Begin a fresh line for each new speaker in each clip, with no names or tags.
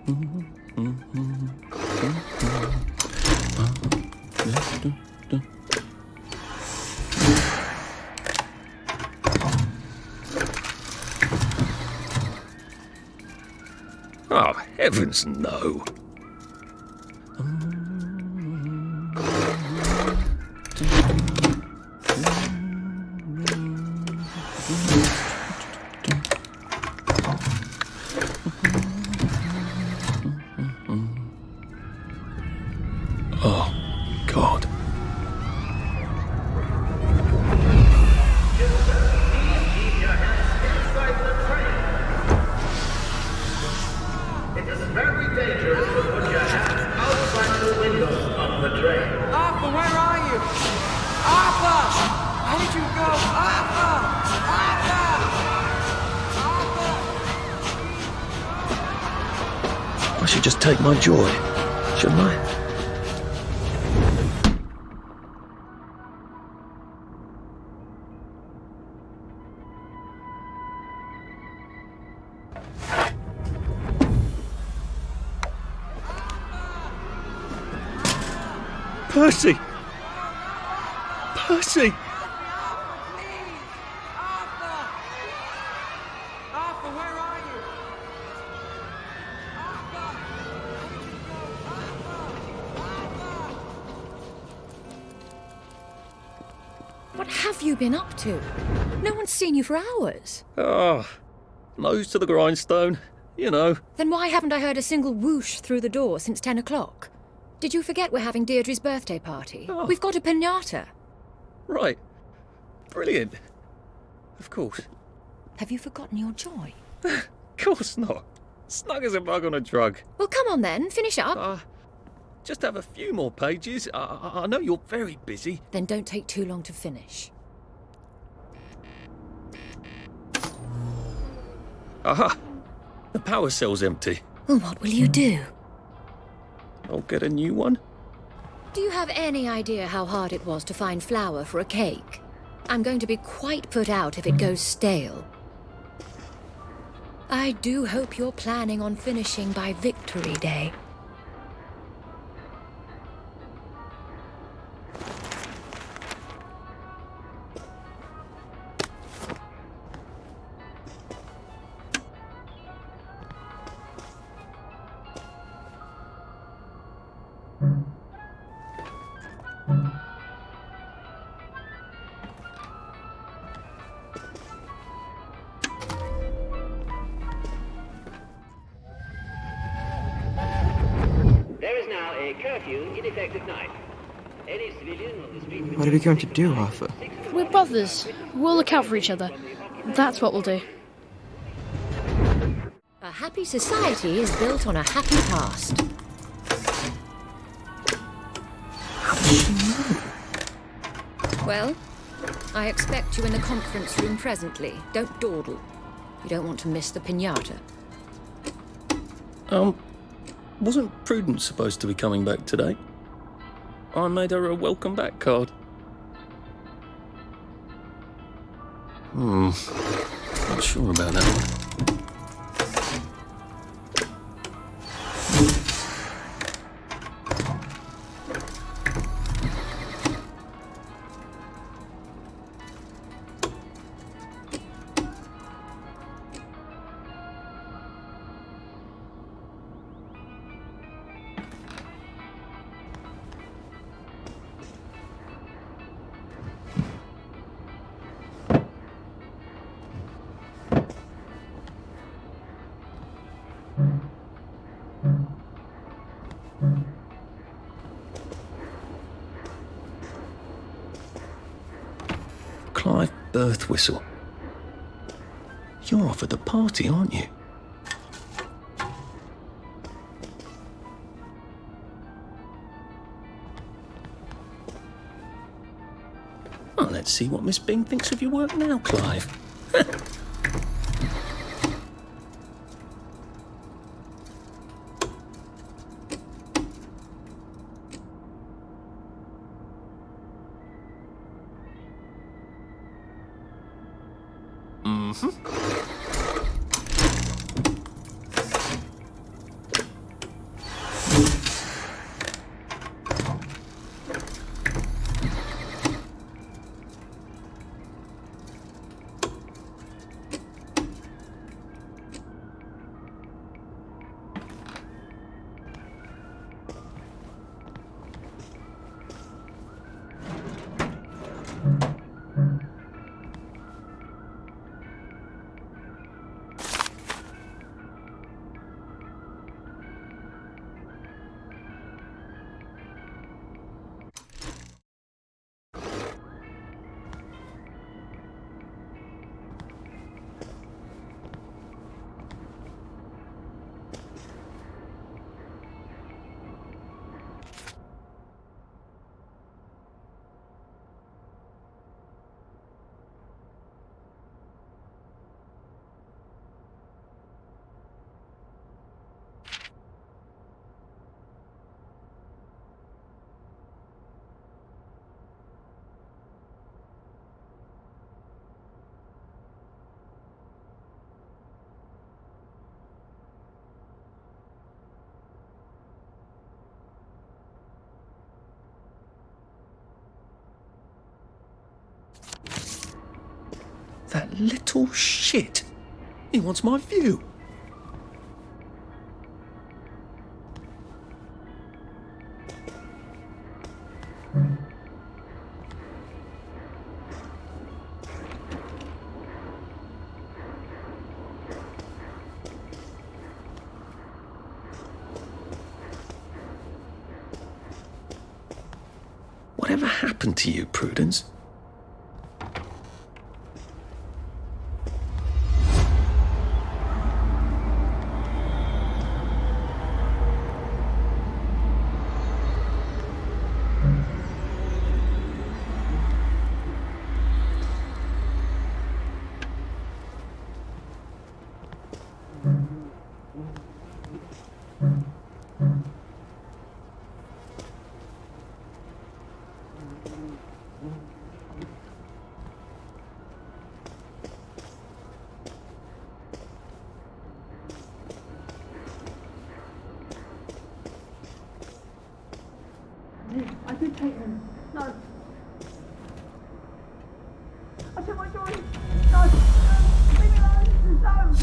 Oh, heavens no. Oh, God.
It is very dangerous to put your hands outside the windows of the train.
Arthur, where are you? Arthur! Where did you go? Arthur! Arthur!
I should just take my joy, shouldn't I? Percy! Percy!
Arthur! Arthur, where are you? Arthur! Where did you go? Arthur!
What have you been up to? No one's seen you for hours.
Oh, nose to the grindstone, you know.
Then why haven't I heard a single whoosh through the door since 10 o'clock? Did you forget we're having Deirdre's birthday party?
Oh.
We've got a piñata.
Right. Brilliant. Of course.
Have you forgotten your joy?
Of course not. Snug as a bug on a drug.
Well, come on then, finish up.
Just have a few more pages. I know you're very busy.
Then don't take too long to finish.
Aha! The power cell's empty.
Well, what will you do?
I'll get a new one.
Do you have any idea how hard it was to find flour for a cake? I'm going to be quite put out if it goes stale. I do hope you're planning on finishing by Victory Day.
There is now a curfew in effect at night. Any civilian on the street...
What are we going to do, Arthur?
We're brothers. We'll look out for each other. That's what we'll do.
A happy society is built on a happy past. Well, I expect you in the conference room presently. Don't dawdle. You don't want to miss the piñata.
Wasn't Prudence supposed to be coming back today? I made her a welcome back card. Not sure about that one. Clive birth whistle. You're off at the party, aren't you? Well, let's see what Miss Bing thinks of your work now, Clive. little shit. He wants my view. Whatever happened to you, Prudence?
I did take him. No. I took my toys. No. Leave me alone. No.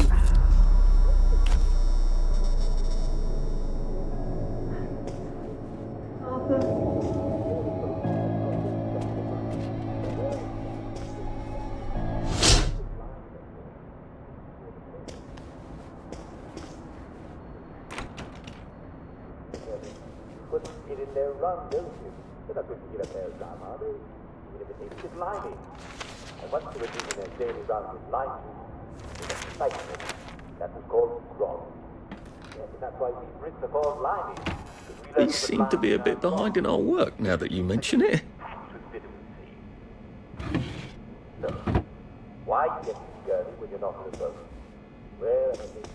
Put it in their run, don't you? They're not going to get a pair of time, are they? Even if it takes it limey. And once they were doing their daily run with lime juice, with excitement, that was called grog. Yes, and that's why we Brits are called limey.
We seem to be a bit behind in our work now that you mention it.
Packed with vitamin C. So, why get scurvy when you're not on the boat? Well, I think...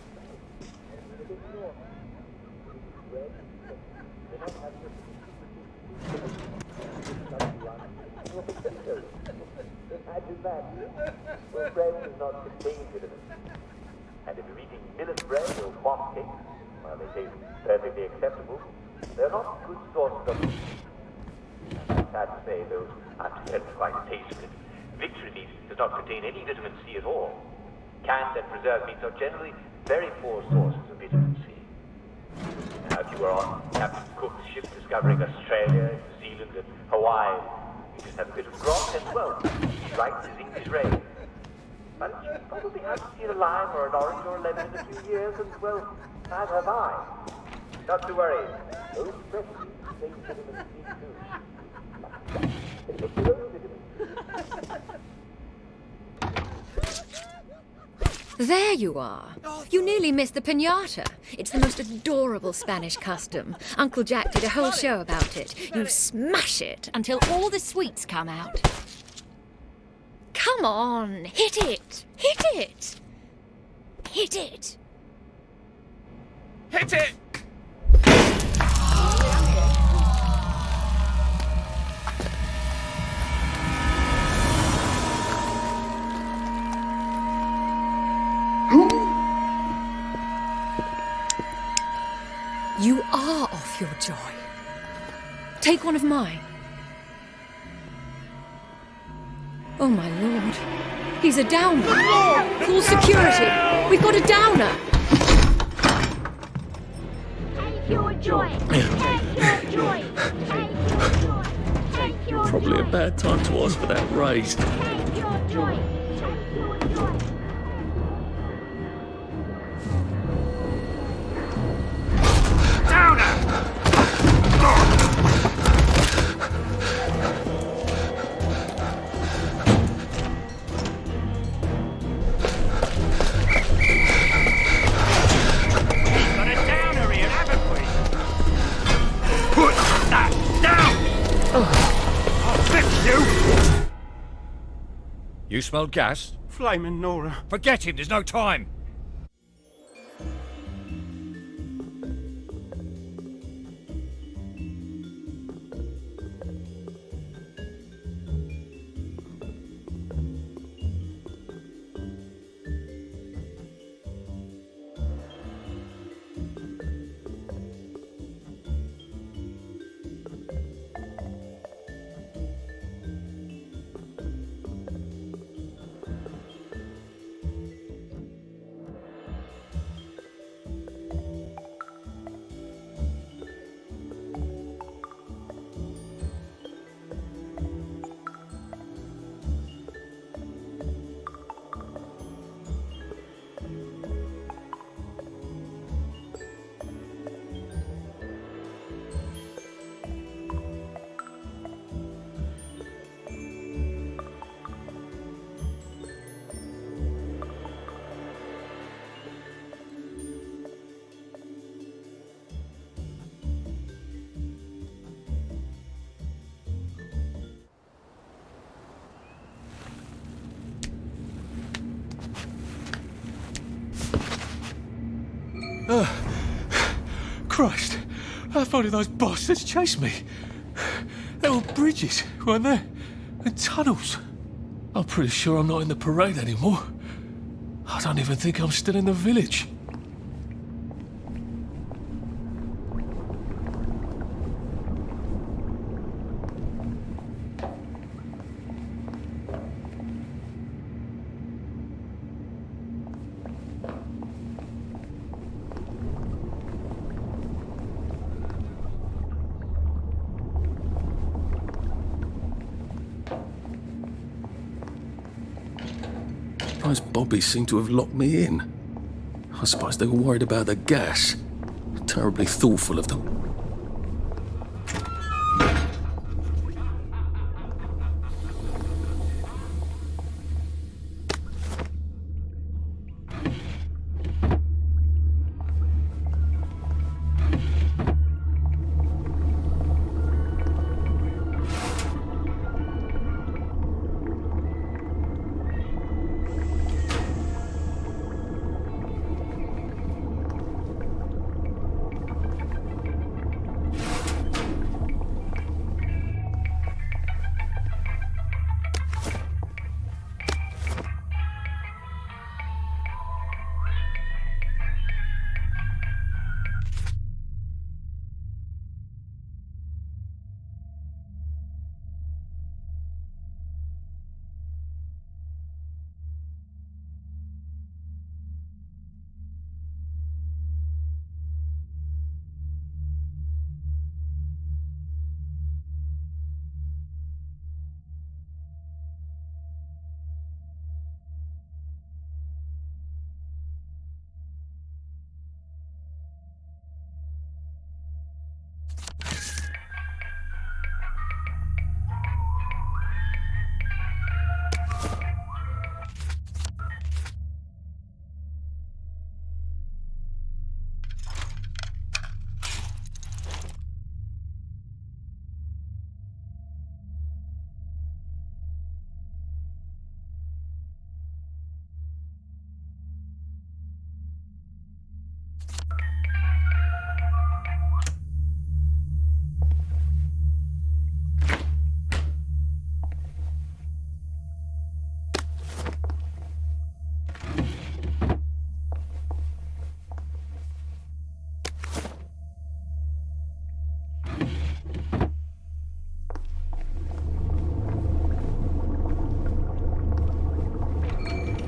Imagine that. Well, bread does not contain vitamins. And if you're eating millet bread or moss cakes, while they taste perfectly acceptable, they're not good sources of... I'm sad to say, though, after had quite a taste of it, victory meat does not contain any vitamin C at all. Canned and preserved meats are generally very poor sources of vitamin C. Now, if you were on Captain Cook's ship discovering Australia, New Zealand, and Hawaii, you just have a bit of grog and, well, he writes his English rain. But you probably haven't seen a lime or an orange or a lemon in a few years, and, well, neither have I. Not to worry. Those fresh meats contain vitamin C too. They make their own vitamins.
There you are. You nearly missed the piñata. It's the most adorable Spanish custom. Uncle Jack did a whole show about it. You smash it until all the sweets come out. Come on, hit it! Hit it! Hit it!
Hit it!
You are off your joy. Take one of mine. Oh, my lord. He's a downer. Call security. We've got a downer.
Take your joy. Take your joy. Take your joy. Take your
Probably
joy.
a bad time to ask for that raise.
Take your joy. Take your joy.
Got a downer here, haven't we? Put that down! I'll fix you!
You smelled gas?
Flaming Nora.
Forget him, there's no time.
Christ, how far did those bastards chase me? There were bridges, weren't there? And tunnels. I'm pretty sure I'm not in the parade anymore. I don't even think I'm still in the village.
Those bobbies seem to have locked me in. I suppose they were worried about the gas. Terribly thoughtful of them.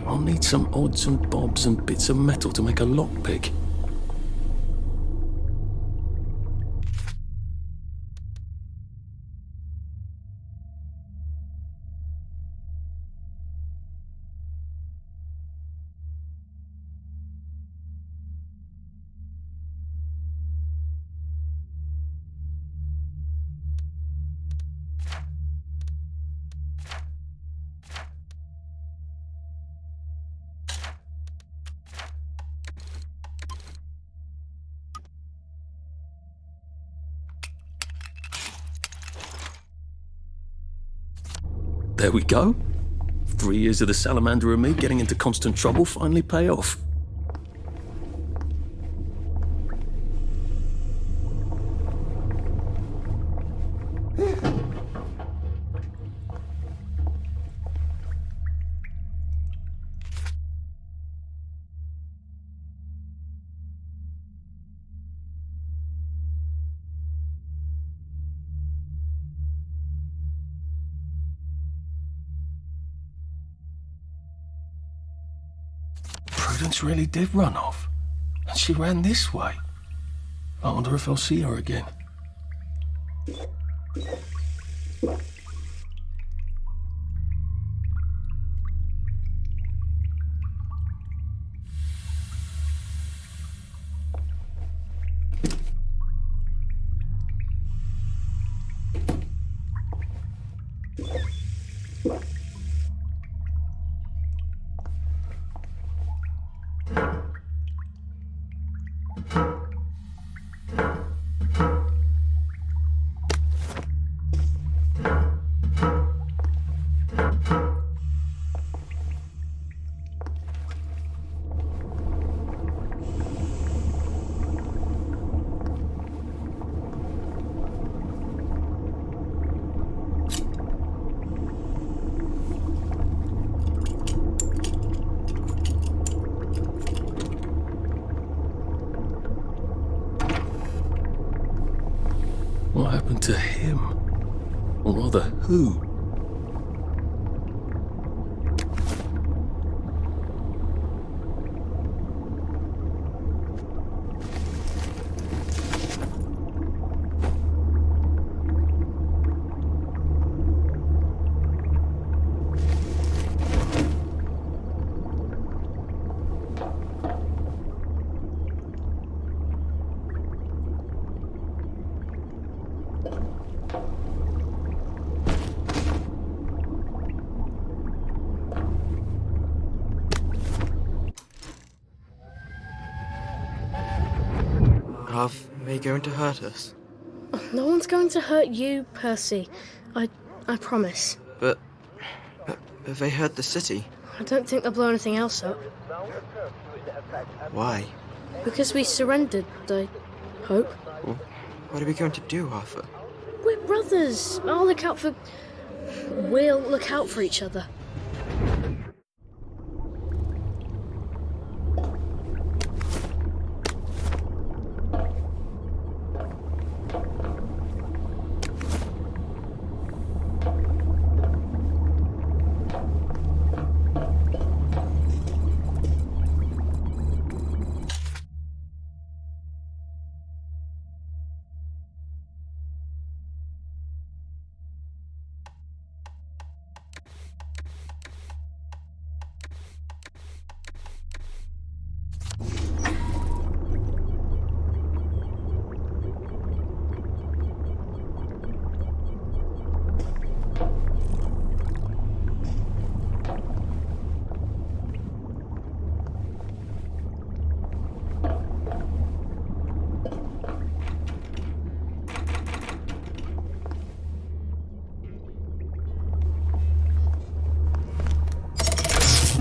I'll need some odds and bobs and bits of metal to make a lockpick. There we go. 3 years of the salamander and me getting into constant trouble finally pay off. Prudence really did run off. And she ran this way. I wonder if I'll see her again. What happened to him? Or rather, who?
Are they going to hurt us?
No one's going to hurt you, Percy. I promise.
But have they hurt the city?
I don't think they'll blow anything else up.
Why?
Because we surrendered, I hope.
Well, what are we going to do, Arthur?
We're brothers. We'll look out for each other.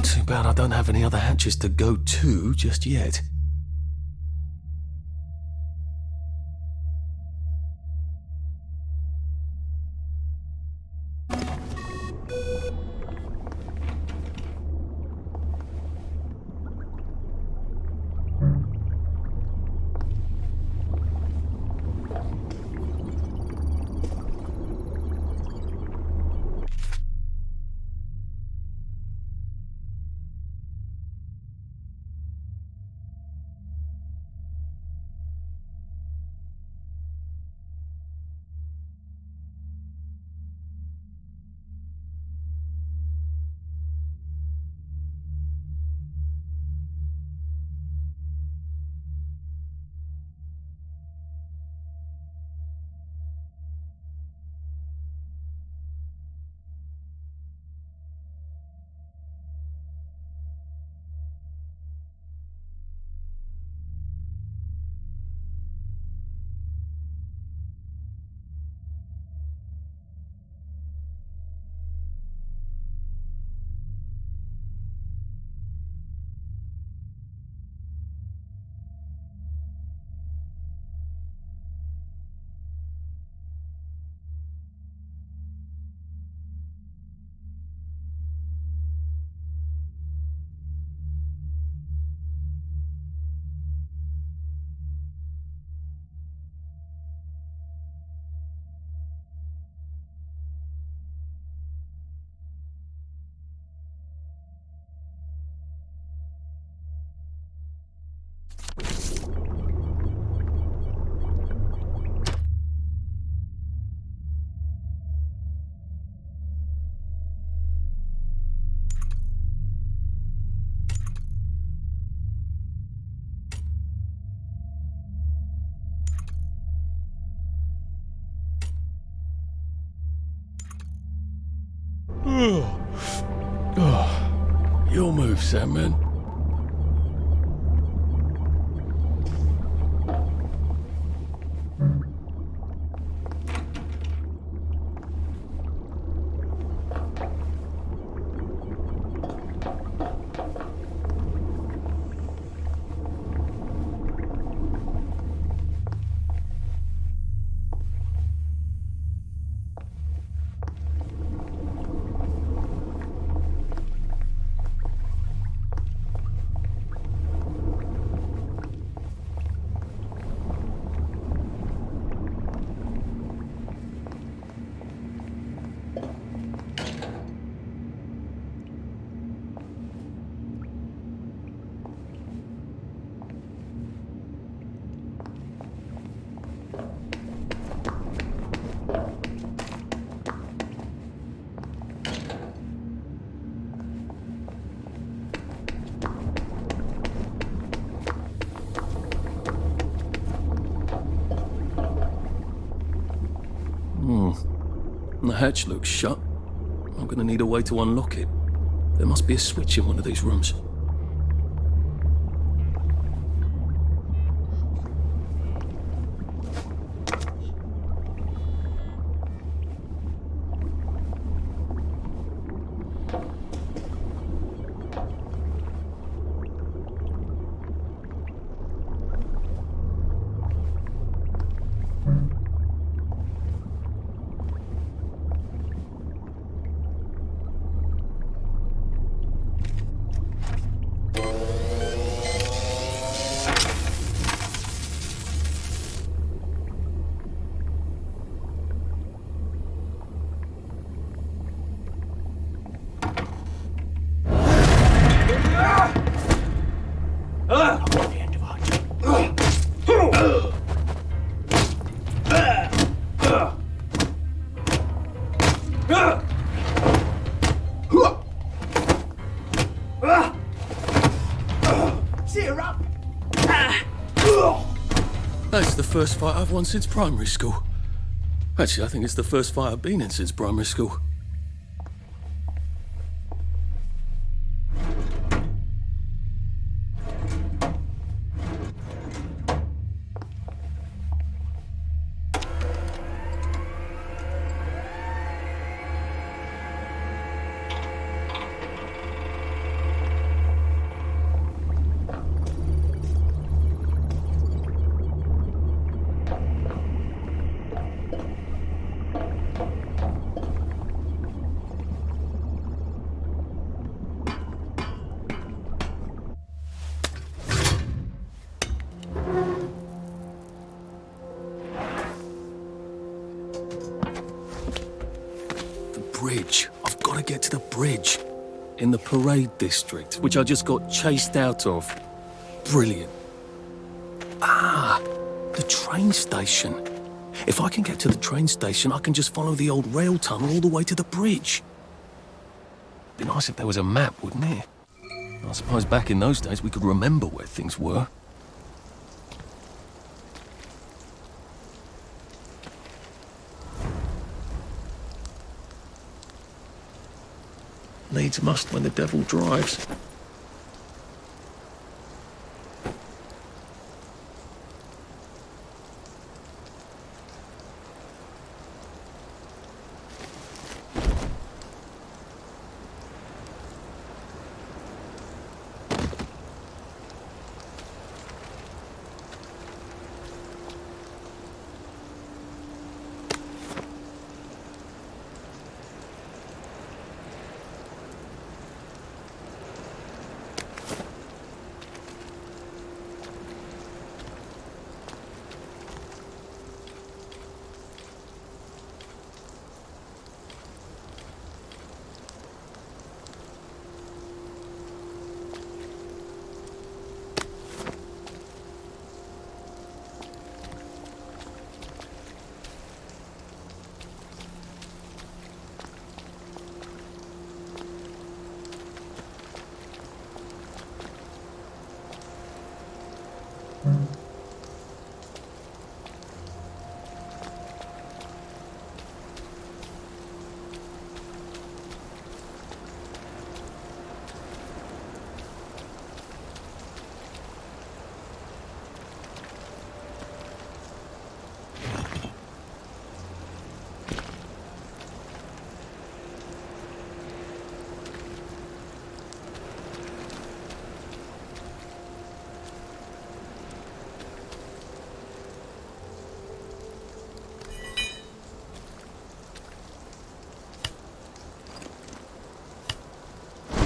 Too bad I don't have any other hatches to go to just yet. Your move, Sandman. The hatch looks shut. I'm gonna need a way to unlock it. There must be a switch in one of these rooms. That's the first fight I've won since primary school. Actually, I think it's the first fight I've been in since primary school. Bridge. I've got to get to the bridge. In the parade district, which I just got chased out of. Brilliant. Ah, the train station. If I can get to the train station, I can just follow the old rail tunnel all the way to the bridge. Be nice if there was a map, wouldn't it? I suppose back in those days we could remember where things were. Needs must when the devil drives.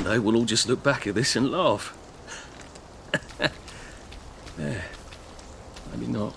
They will all just look back at this and laugh. Yeah, maybe not.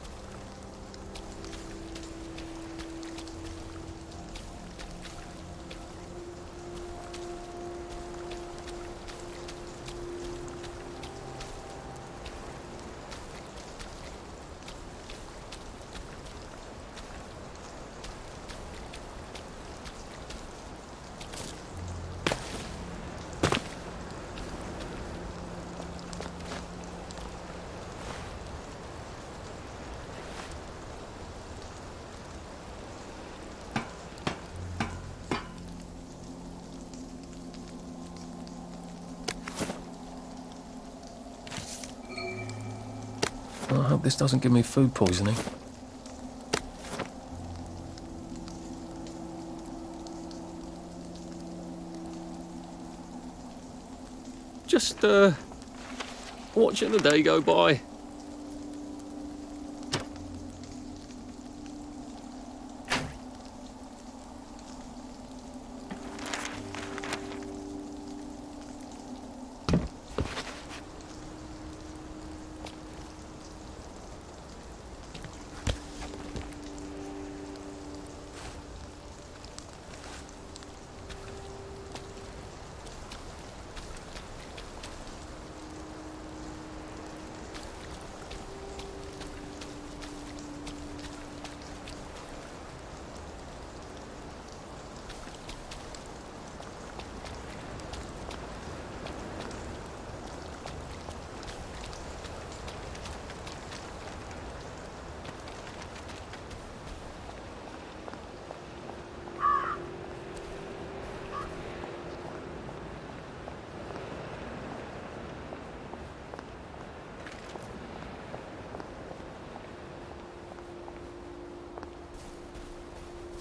this doesn't give me food poisoning. Just, watching the day go by.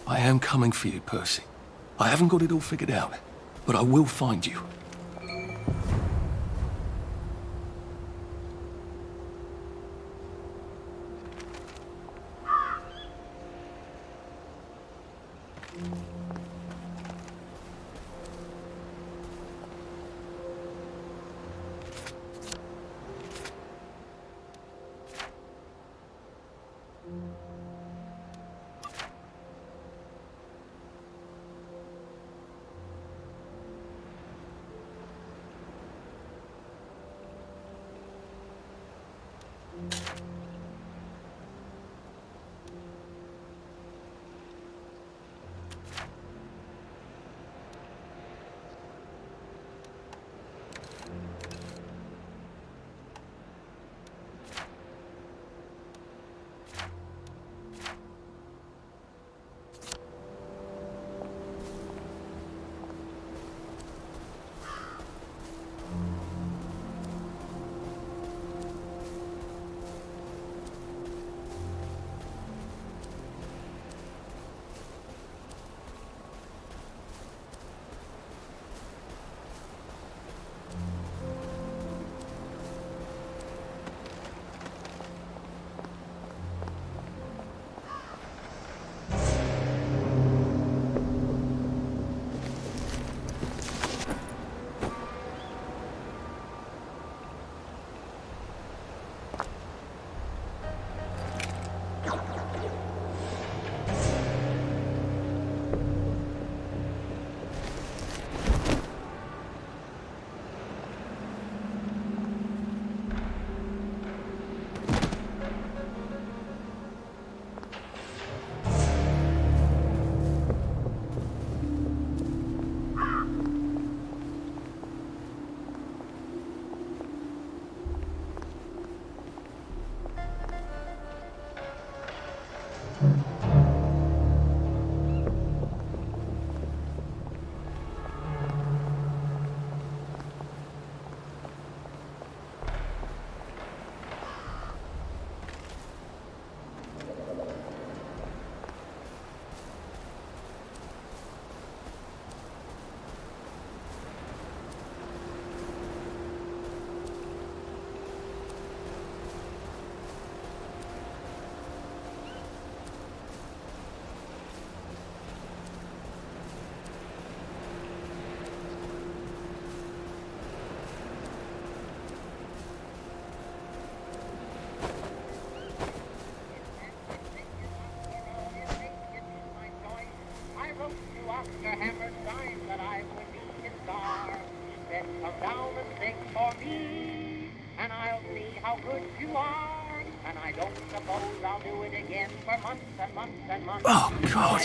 I am coming for you, Percy. I haven't got it all figured out, but I will find you. Oh, God.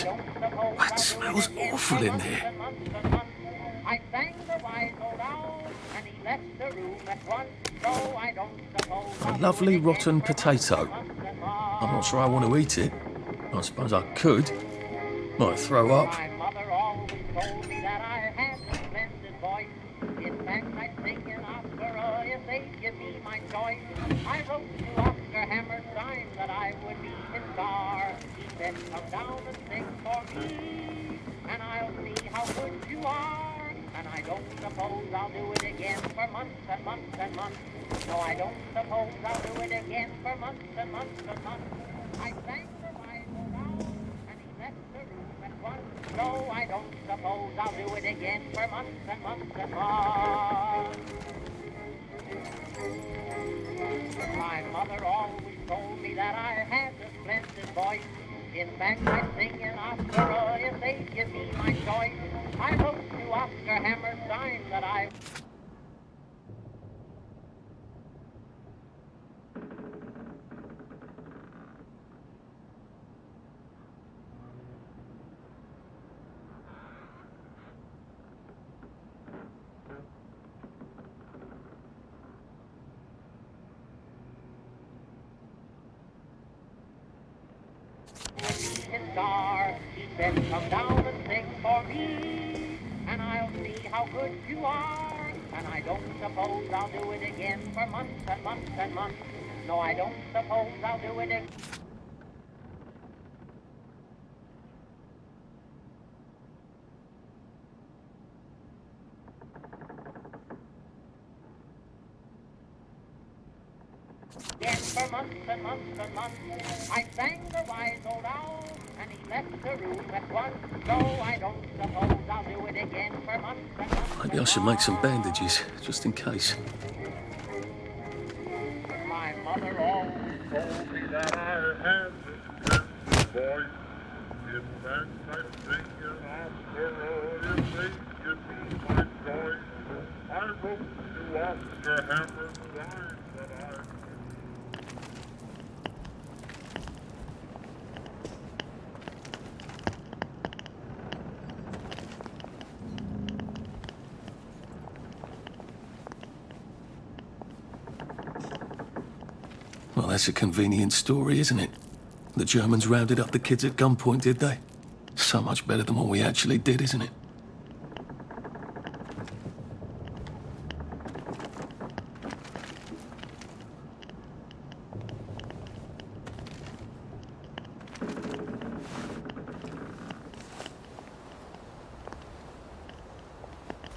That smells awful in here. A lovely rotten potato. I'm not sure I want to eat it. I suppose I could. Might throw up.
My mother always told me that I had a splendid voice. In fact, I think an Oscar or if they give me my choice, I wrote to Oscar Hammerstein. time that I would be his star. He said, come down and sing for me, and I'll see how good you are. And I don't suppose I'll do it again for months and months and months. No, I don't suppose I'll do it again for months and months and months. I sang the Bible down, and he left the room at once. No, I don't suppose I'll do it again for months and months and months. My mother always told me that I had a splendid voice. In fact, I sing in opera if they give me my choice. I wrote to Oscar Hammerstein that I... his star. He said, come down and sing for me, and I'll see how good you are. And I don't suppose I'll do it again for months and months and months. No, I don't suppose I'll do it again. For months and months and months, I sang the wise old owl, and he left the room at once. So I don't suppose I'll do it again for months and months.
Maybe I should make some bandages, just in case.
My mother always
told me that I had this voice. In fact, I sing in opera if they give me my choice. I wrote to Oscar Hammerstein that I...
Well, that's a convenient story, isn't it? The Germans rounded up the kids at gunpoint, did they? So much better than what we actually did, isn't it?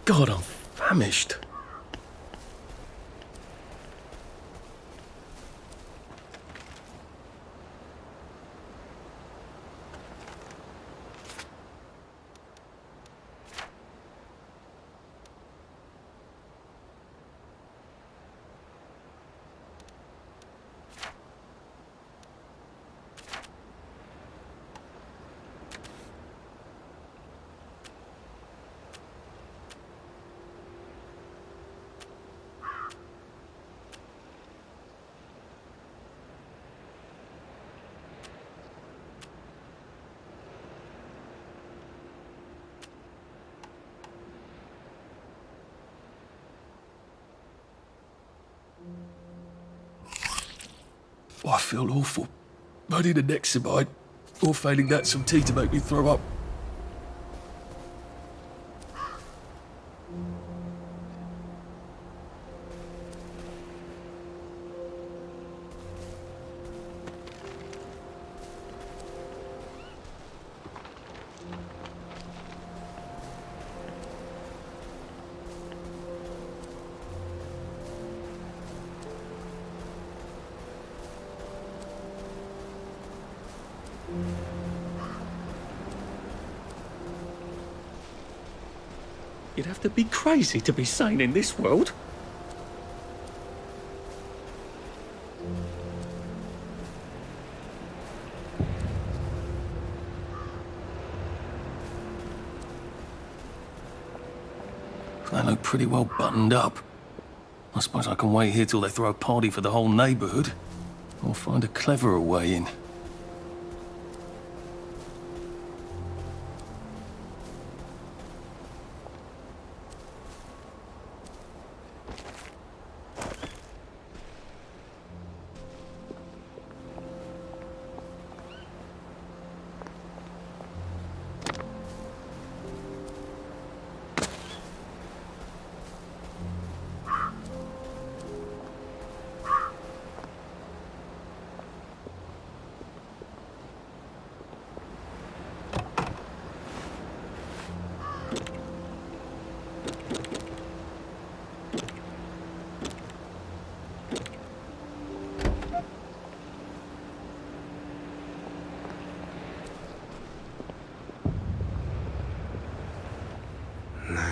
God, I'm famished. Oh, I feel awful. I need an Nexamide, or failing that, some tea to make me throw up. You'd have to be crazy to be sane in this world. They look pretty well buttoned up. I suppose I can wait here till they throw a party for the whole neighbourhood, or find a cleverer way in.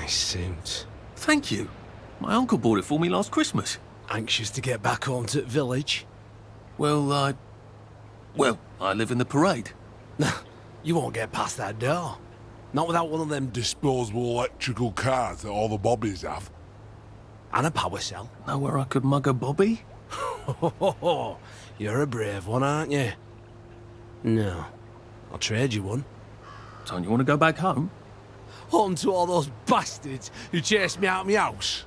Nice suit.
Thank you. My uncle bought it for me last Christmas.
Anxious to get back home to the village?
Well, I live in the parade.
You won't get past that door. Not without one of them
Disposable electrical cars that all the bobbies have.
and a power cell.
Know where I could mug a bobby?
You're a brave one, aren't you? No. I'll trade you one.
Don't you want to go back home?
Home to all those bastards who chased me out of my house.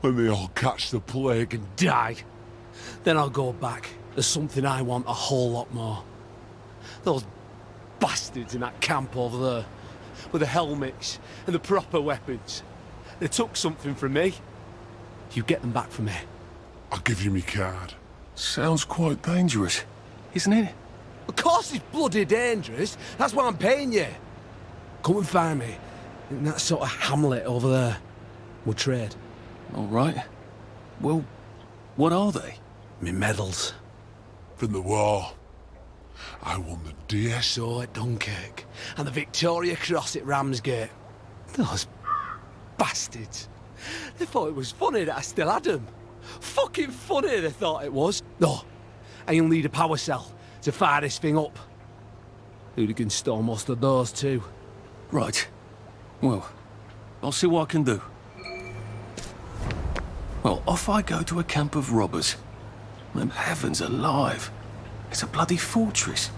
When they all catch the plague and
Die. Then I'll go back. There's something I want a whole lot more. Those bastards in that camp over there, with the helmets and the proper weapons. They took something from me. You get them back for me.
I'll give you me card.
Sounds quite dangerous, isn't it?
Of course it's bloody dangerous. That's why I'm paying you. Come and find me in that sort of hamlet over there. We'll trade.
All right. Well, what are they?
Me medals.
From the war. I won the DS.
So at Dunkirk. And the Victoria Cross at Ramsgate. Those bastards. They thought it was funny that I still had them. Fucking funny they thought it was. No, and you'll need a power cell to fire this thing up. Hooligans stole most of those too.
Right. Well, I'll see what I can do. Well, off I go to a camp of robbers. And heavens alive. It's a bloody fortress.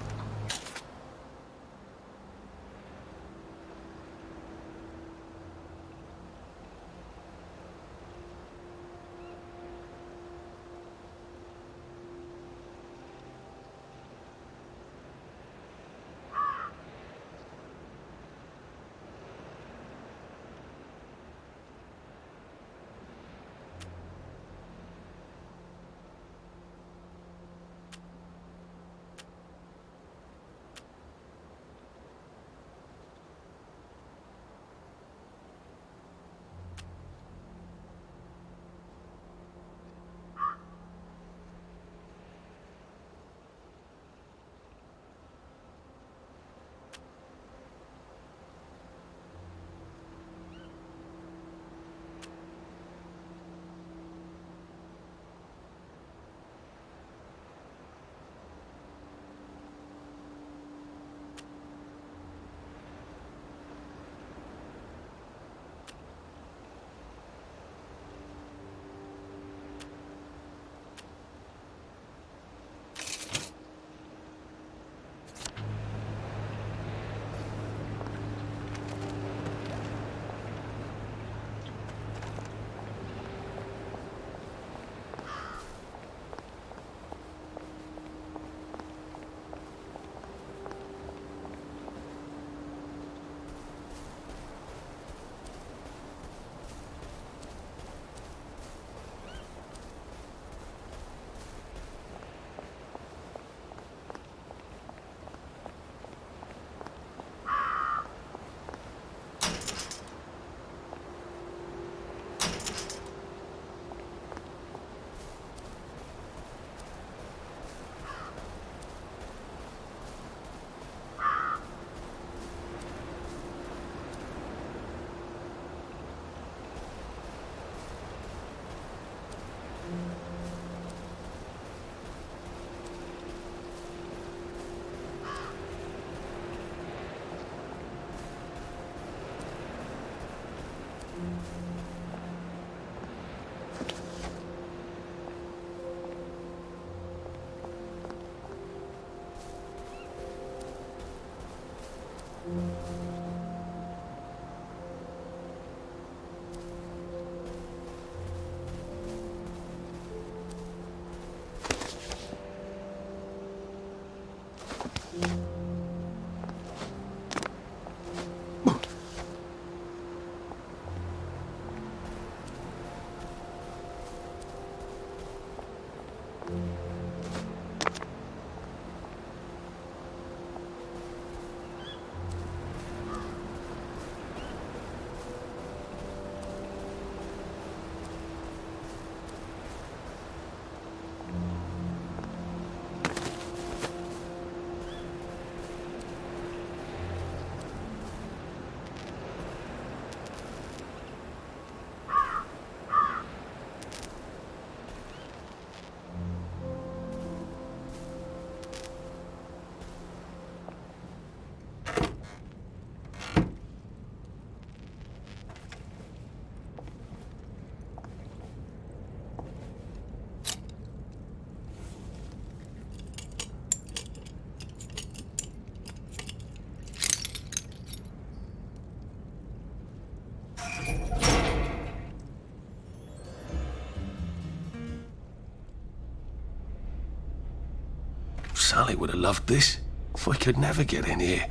Sully would have loved this. We could never get in here.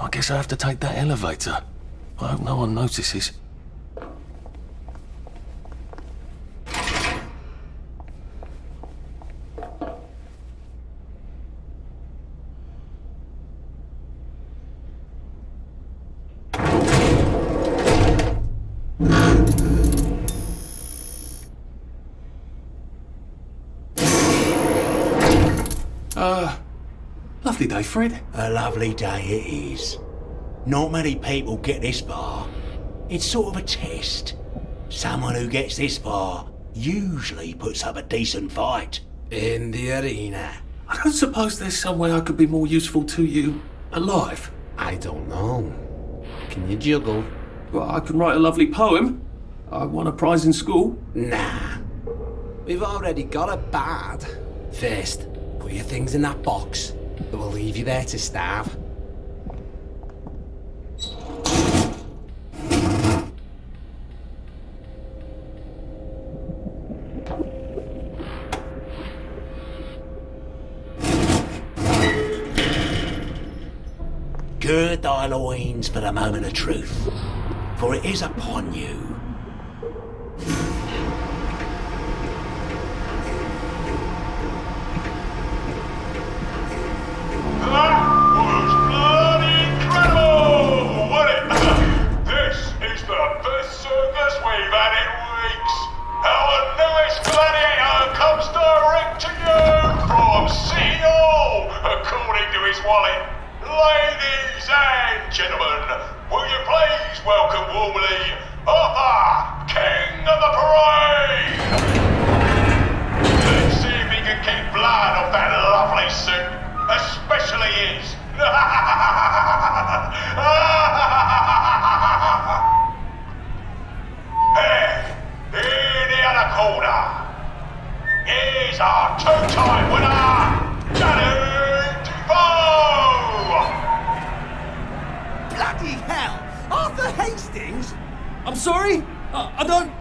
I guess I have to take that elevator. I hope no one notices. Lovely day, Fred.
A lovely day it is. Not many people get this far. It's sort of a test. Someone who gets this far usually puts up a decent fight.
In the arena.
I don't suppose there's some way I could be more useful to you alive.
I don't know. Can you juggle?
Well, I can write a lovely poem. I won a prize in school.
Nah. We've already got a bad. First, put your things in that box. We'll leave you there to starve.
Gird thy loins for the moment of truth, for it is upon you.
That was bloody incredible, wasn't it? This is the best circus we've had in weeks. Our newest gladiator comes direct to you from City Hall, according to his wallet. Ladies and gentlemen, will you please welcome warmly Arthur, King of the Parade? Let's see if he can keep blood off that lovely suit. Especially his. Hey, in the other corner, is our two-time winner, Danny Defoe!
Bloody hell! Arthur Hastings?
I'm sorry? I don't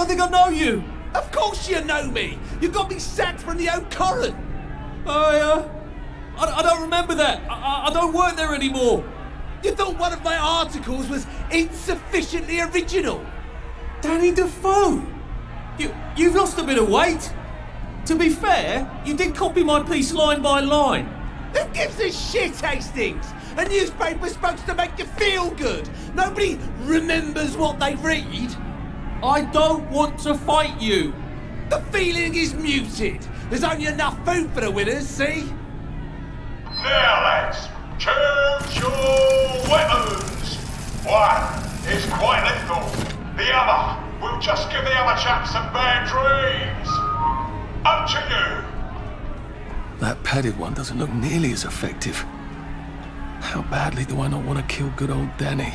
think I know you.
Of course you know me! You got me sacked from the old Current!
I don't remember that. I don't work there anymore.
You thought one of my articles was insufficiently original?
Danny Defoe? You've lost a bit of weight. To be fair, you did copy my piece line by line.
Who gives a shit, Hastings? A newspaper's supposed to make you feel good. Nobody remembers what they read.
I don't want to fight you.
The feeling is muted. There's only enough food for the winners, see?
Now lads, choose your weapons. One is quite lethal. The other will just give the other chap some bad dreams. Up to you.
That padded one doesn't look nearly as effective. How badly do I not want to kill good old Danny?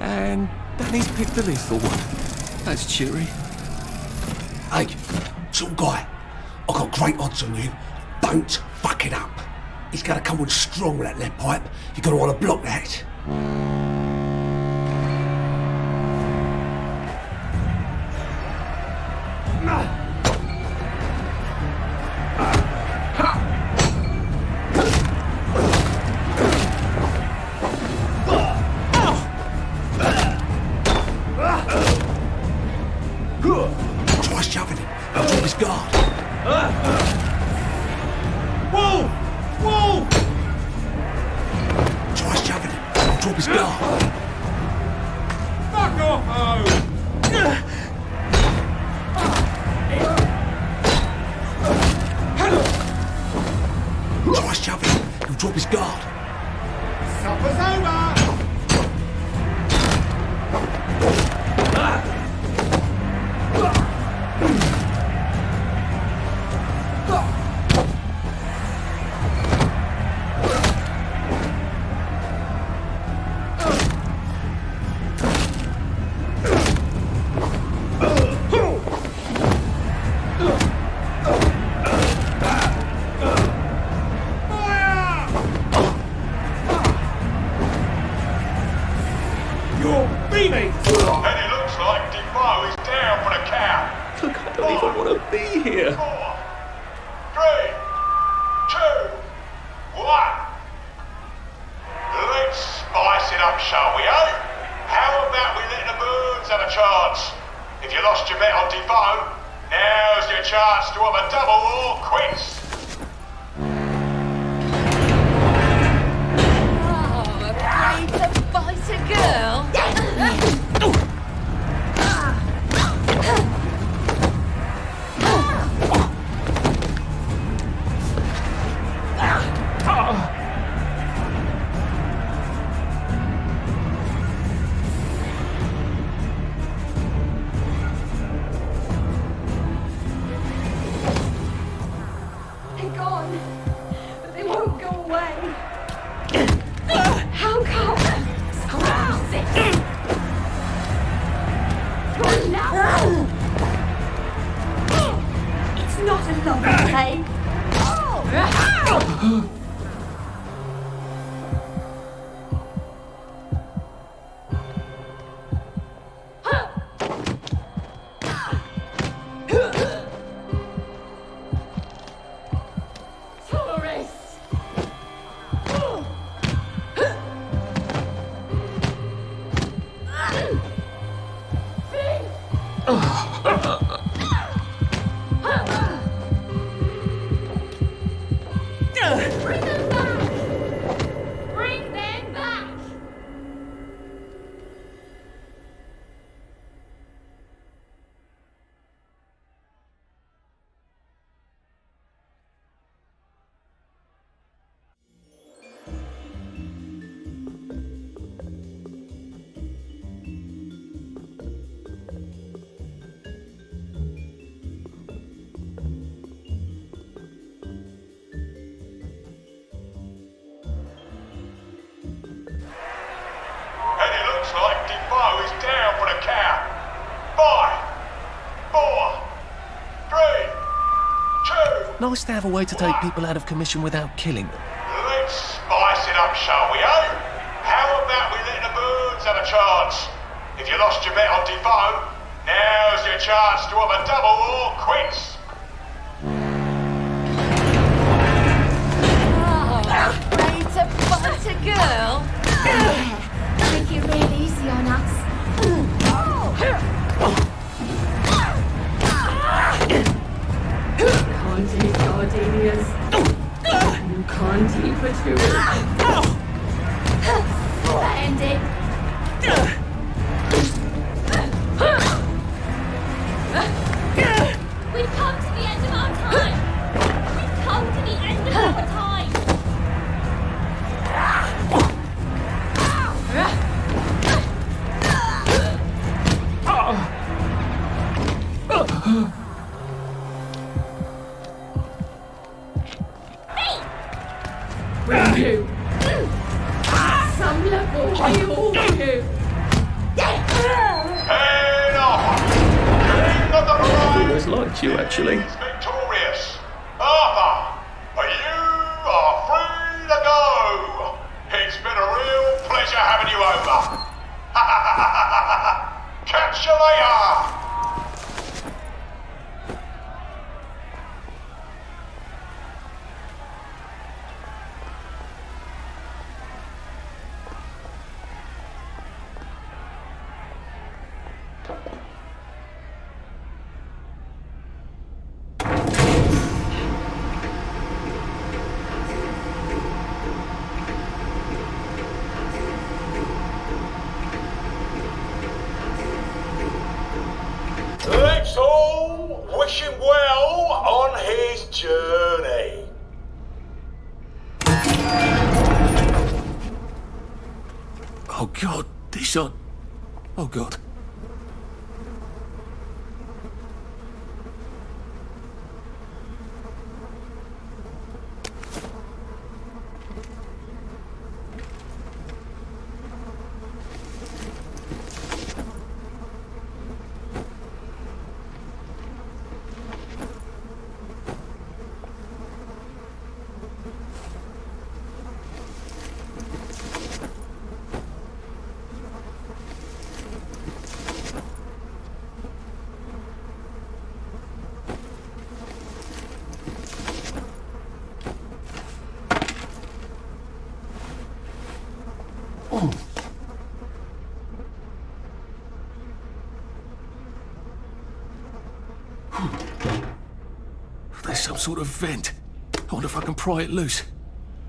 And Danny's picked the lethal one. That's cheery.
Hey, some guy, I've got great odds on you. Don't fuck it up. He's gonna come on strong with that lead pipe. You're gonna want to block that. Try shoving him. I'll drop his guard.
Whoa! Whoa!
Try shoving him. I'll drop his guard. drop his guard.
Supper's over!
Nice to have a way to take people out of commission without killing them.
Let's spice it up, shall we, eh? How about we let the birds have a chance? If you lost your bet on Defoe, now's your chance to have a double or quits.
Oh, ready to fight a girl? Make it real easy on us.
Can't eat gardenias. You can't eat petunias.
End it. We've come to the end of our time. We've come to the end of our time.
Will you? Some level we all do.
Head off! King of the
I've always liked you, actually.
is victorious. Arthur, you are free to go. It's been a real pleasure having you over. Catch you later.
Oh God, this on. Oh God. There's some sort of vent. I wonder if I can pry it loose.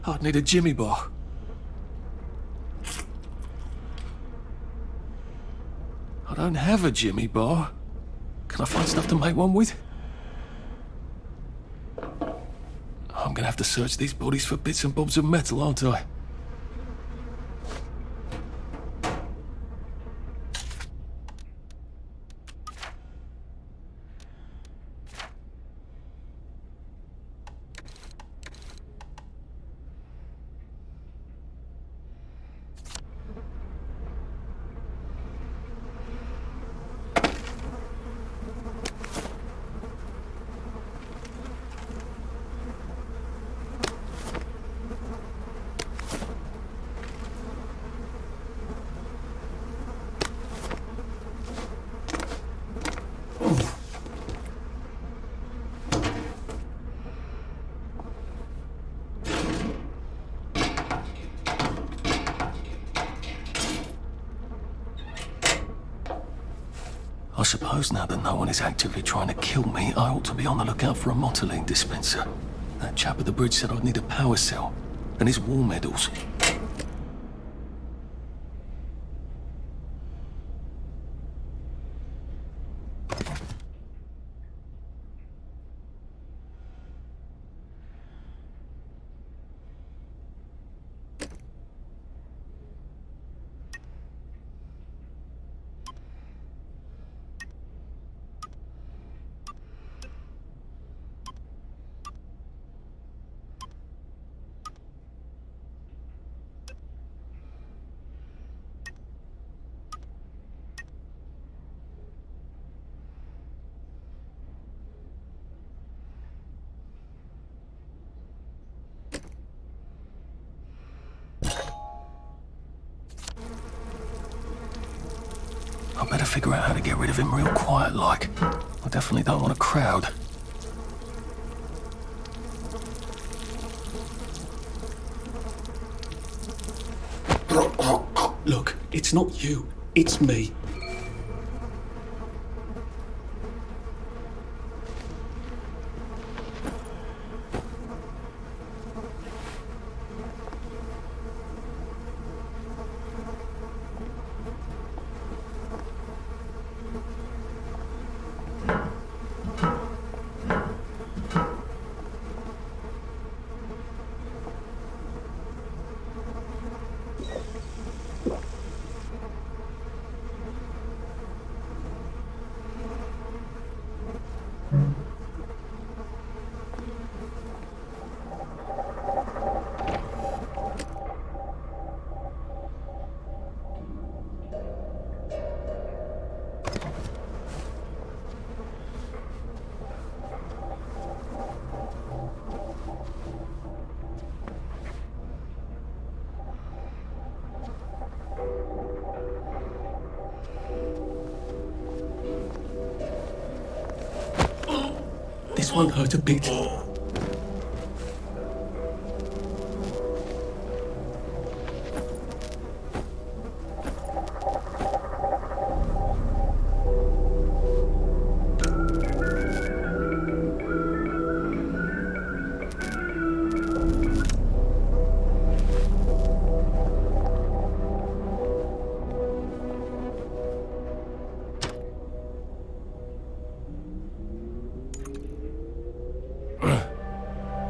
I'd need a jimmy bar. I don't have a jimmy bar. Can I find stuff to make one with? I'm gonna have to search these bodies for bits and bobs of metal, aren't I? I suppose now that no one is actively trying to kill me, I ought to be on the lookout for a motoline dispenser. That chap at the bridge said I'd need a power cell, and his war medals. I better figure out how to get rid of him real quiet like. I definitely don't want a crowd. Look, it's not you, it's me. This won't hurt a bit.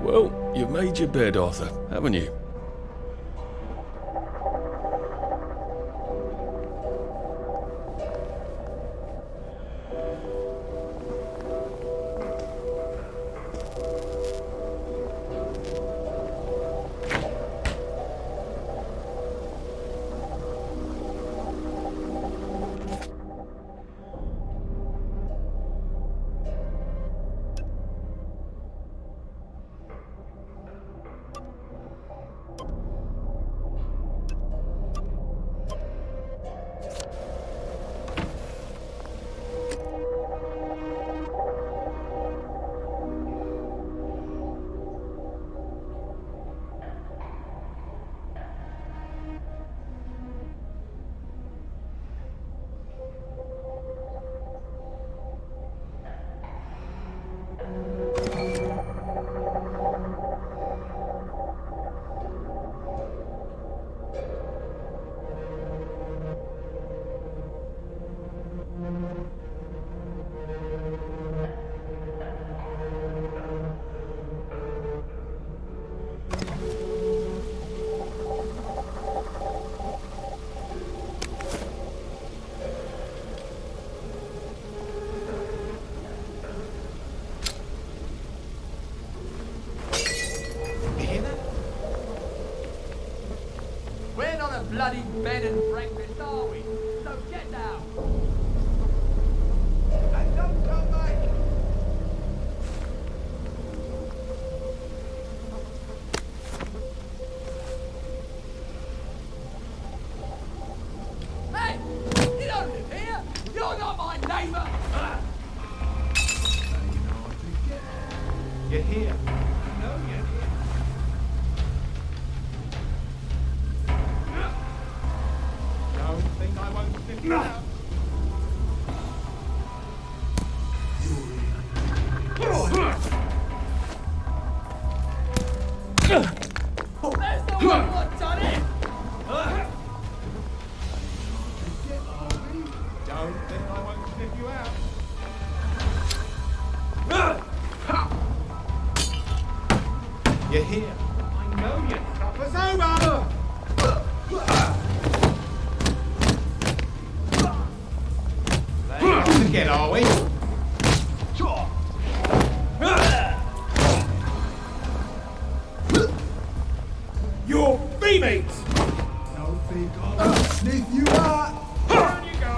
Well, you've made your bed, Arthur, haven't you?
not a bloody bed and breakfast, are we? So get down. And don't come back. Hey! You don't live here! You're not my neighbour!
You're here. No, you're here. Don't think I won't sniff you out.
There's the one what done it!
Don't think I won't sniff you out. You're here. I know your supper's over. Playing off again, are we? You're B-mates!
Don't think I'll sniff you out.
Down you go!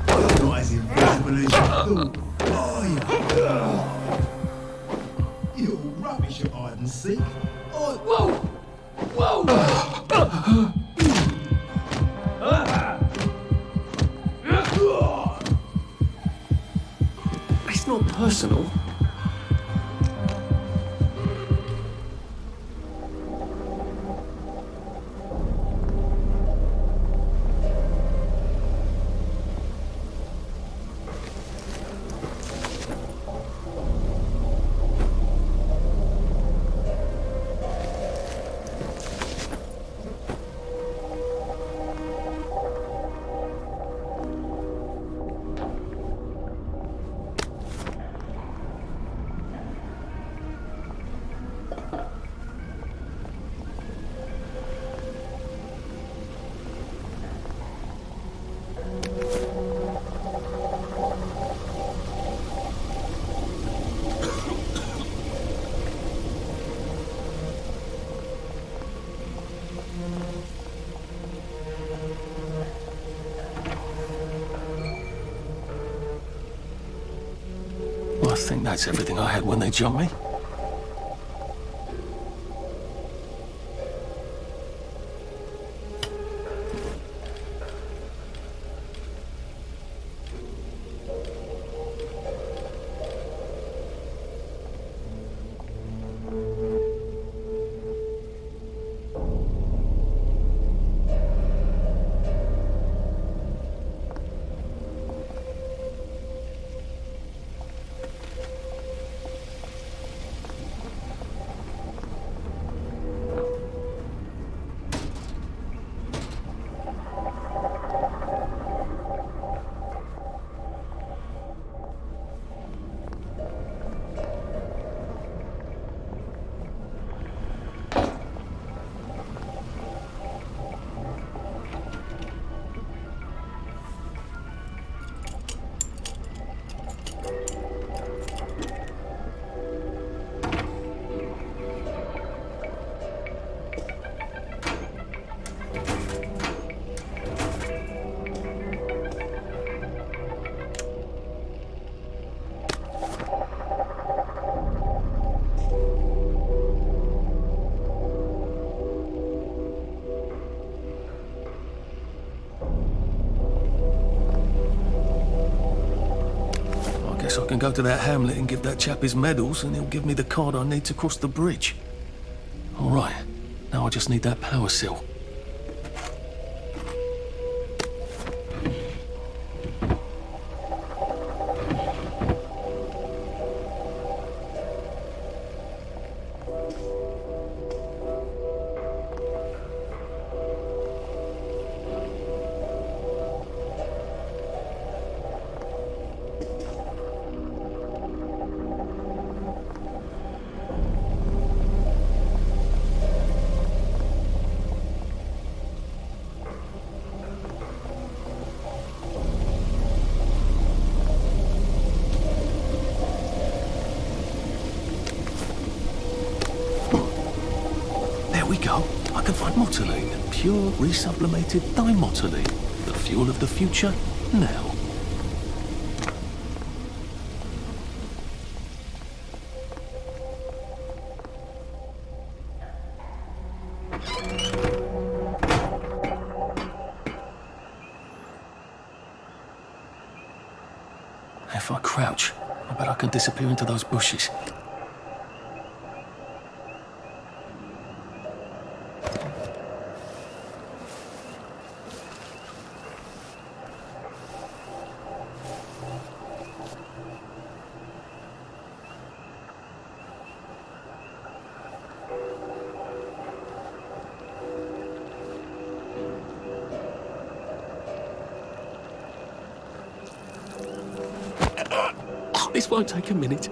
You're not as invisible as you thought, are you? You're rubbish at hide and seek.
Oh, whoa! Whoa!
It's not personal. Well, I think that's everything I had when they jumped me. I can go to that hamlet and give that chap his medals, and he'll give me the card I need to cross the bridge. All right, now I just need that power cell. We go. I can find motoline, pure resublimated dimotoline, the fuel of the future, now. If I crouch, I bet I can disappear into those bushes. This won't take a minute.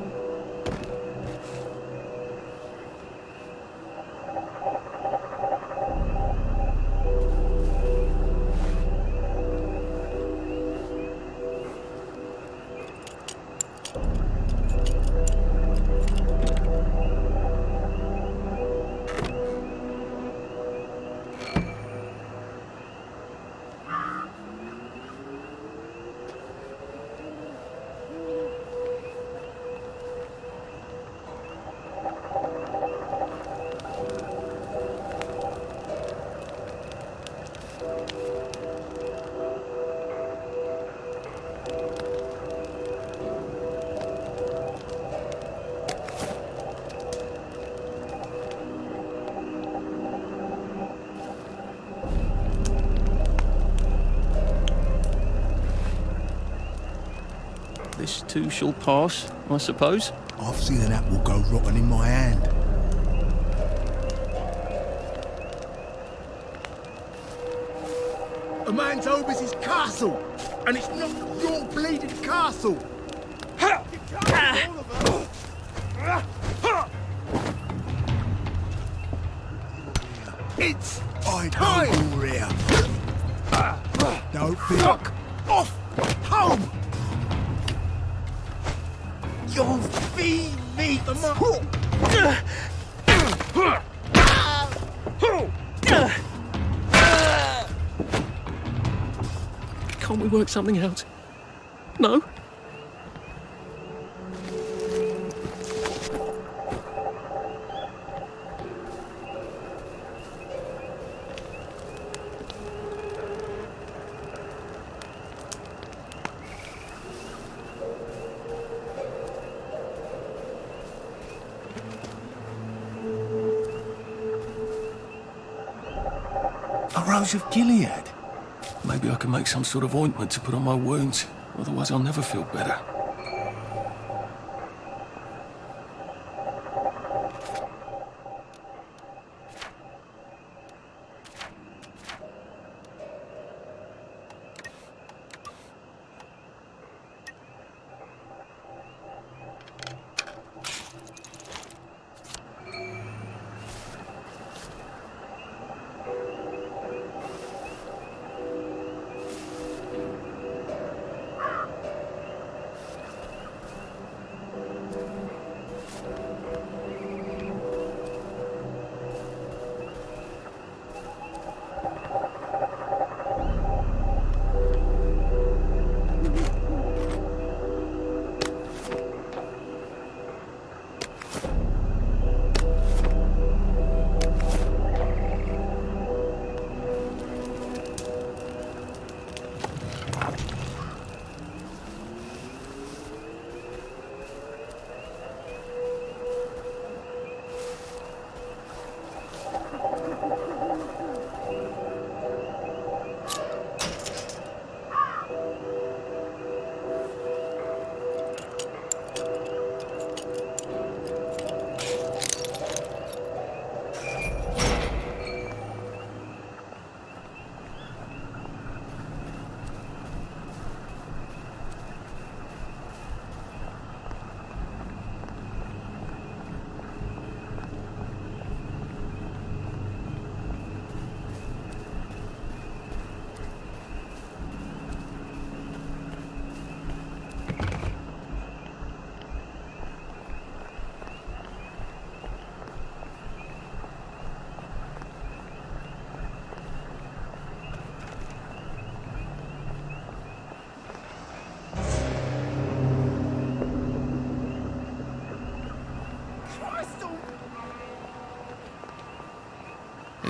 This too shall pass, I suppose.
I've seen an apple go rotten in my hand. A man's over his castle, and it's not your bleeding castle. It's time. Don't be fuck off home. You'll feed me the
Can't we work something out? No? A rose of Gilead. Maybe I can make some sort of ointment to put on my wounds. Otherwise I'll never feel better.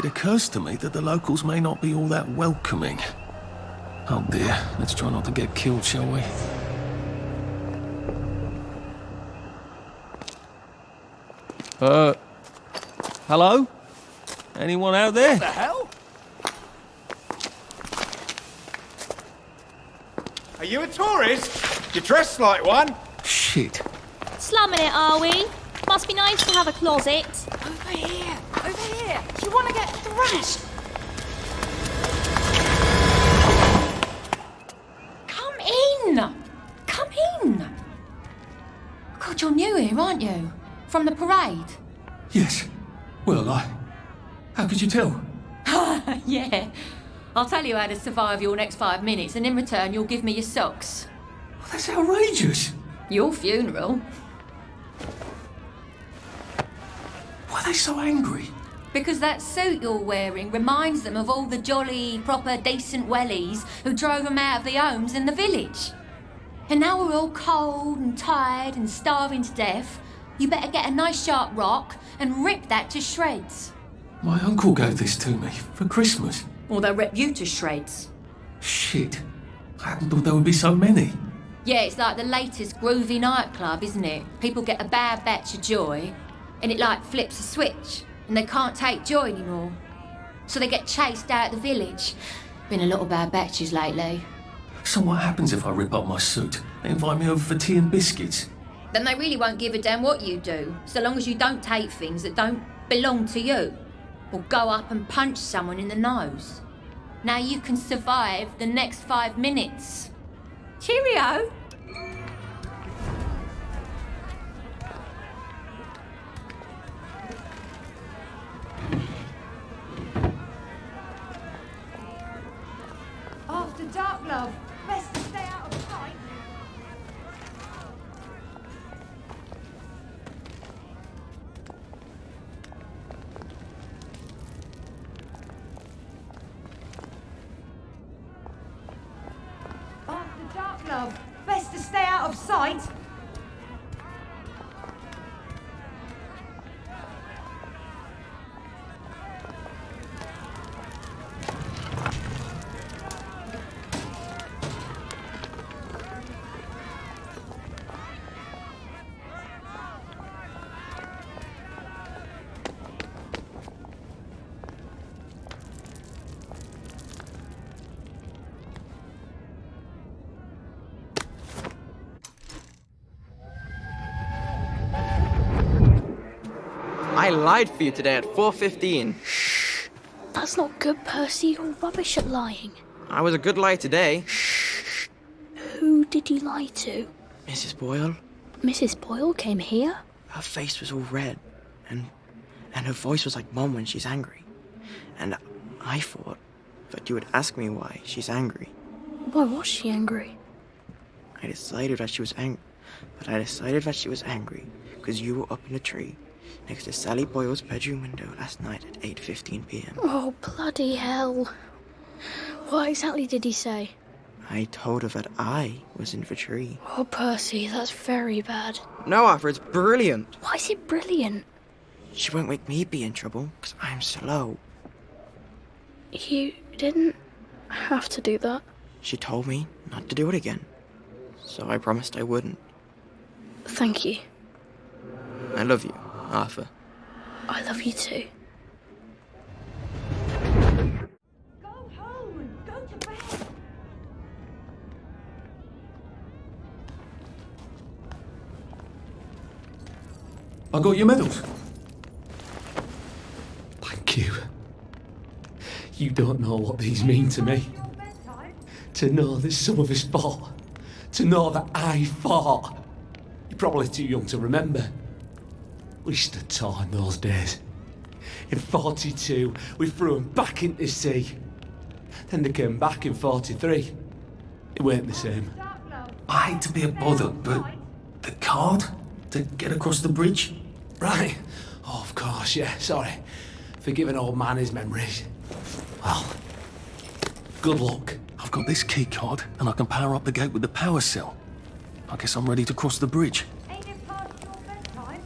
occurs to me that the locals may not be all that welcoming. Oh dear, let's try not to get killed, shall we? Hello? Anyone out there?
What the hell? Are you a tourist? You're dressed like one.
Shit.
Slumming it, are we? Must be nice to have a closet.
Over here! Over here! Do you want to get thrashed? Come in! Come in! God, you're new here, aren't you? From the parade?
Yes. Well, how could you tell?
Yeah. I'll tell you how to survive your next 5 minutes, and in return, you'll give me your socks.
Well, that's outrageous.
Your funeral.
Why are they so angry?
Because that suit you're wearing reminds them of all the jolly, proper, decent wellies who drove them out of their homes in the village. And now we're all cold and tired and starving to death. You better get a nice sharp rock and rip that to shreds.
My uncle gave this to me for Christmas.
Or they'll rip you to shreds.
Shit. I hadn't thought there would be so many.
Yeah, it's like the latest groovy nightclub, isn't it? People get a bad batch of joy, and it like flips a switch, and they can't take joy anymore. So they get chased out of the village. Been a lot of bad batches lately.
So what happens if I rip up my suit? They invite me over for tea and biscuits.
Then they really won't give a damn what you do, so long as you don't take things that don't belong to you. Or go up and punch someone in the nose. Now you can survive the next 5 minutes. Cheerio!
After dark, love. Best to stay out of sight. After dark, love. Best to stay out of sight.
I lied for you today at 4:15.
That's not good, Percy. You're rubbish at lying.
I was a good liar today.
Who did you lie to?
Mrs. Boyle,
Mrs. Boyle came here?
her face was all red, and her voice was like Mum when she's angry. And I thought that you would ask me why she's angry.
Why was she angry?
I decided that she was angry because you were up in a tree next to Sally Boyle's bedroom window last night at 8:15 p.m.
Oh, bloody hell. What exactly did he say?
I told her that I was in the tree.
Oh, Percy, that's very bad.
No, Arthur, it's brilliant.
Why is it brilliant?
She won't make me be in trouble because I'm slow.
You didn't have to do that.
She told me not to do it again, so I promised I wouldn't.
Thank you.
I love you, Arthur.
I love you too.
Go home. Go to bed.
I got your medals.
Thank you. You don't know what these mean to me. To know that some of us fought. To know that I fought. You're probably too young to remember. We stood tall in those days. In 42, we threw them back into the sea. Then they came back in 43. It weren't the same.
I hate to be a bother, but the card to get across the bridge?
Right. Oh, of course, yeah, sorry. Forgive an old man his memories. Well, good luck.
I've got this key card, and I can power up the gate with the power cell. I guess I'm ready to cross the bridge.
Ain't it past your bedtime?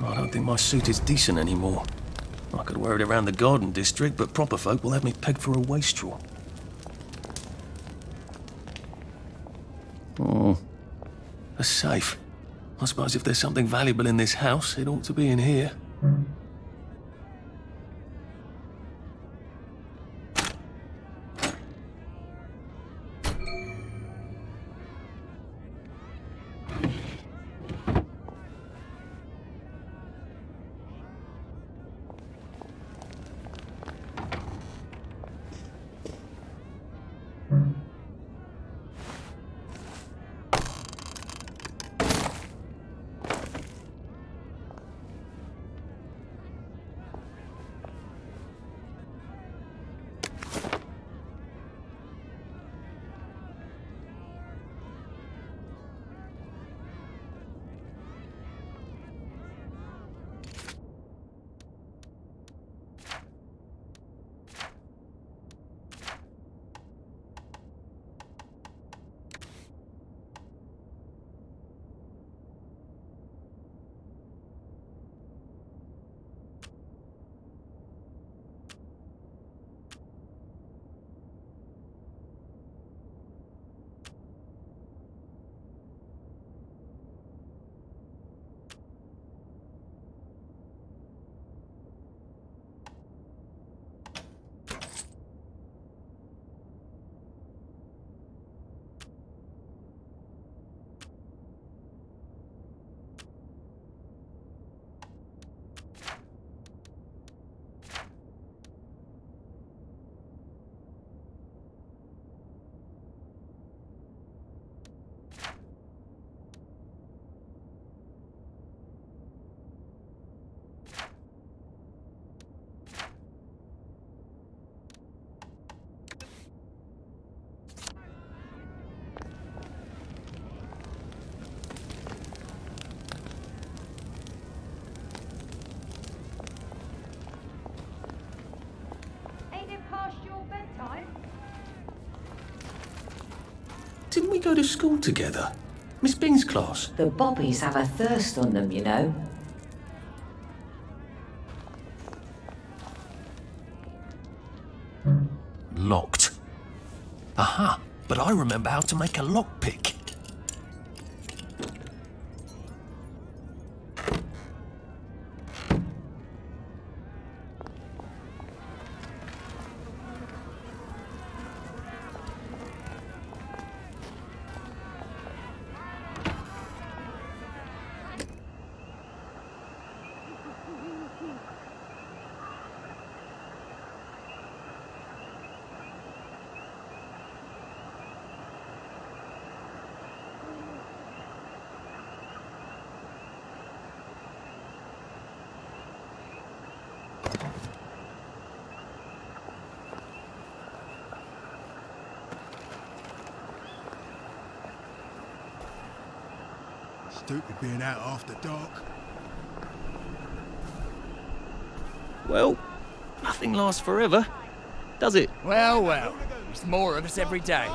I don't think my suit is decent anymore. I could wear it around the garden district, but proper folk will have me pegged for a wastrel. Oh, a safe. I suppose if there's something valuable in this house, it ought to be in here. Didn't we go to school together? Miss Bing's class?
The bobbies have a thirst on them, you know.
Locked. Aha, but I remember how to make a lockpick.
Stupid being out after dark.
Well, nothing lasts forever, does it?
Well, well. There's more of us every day.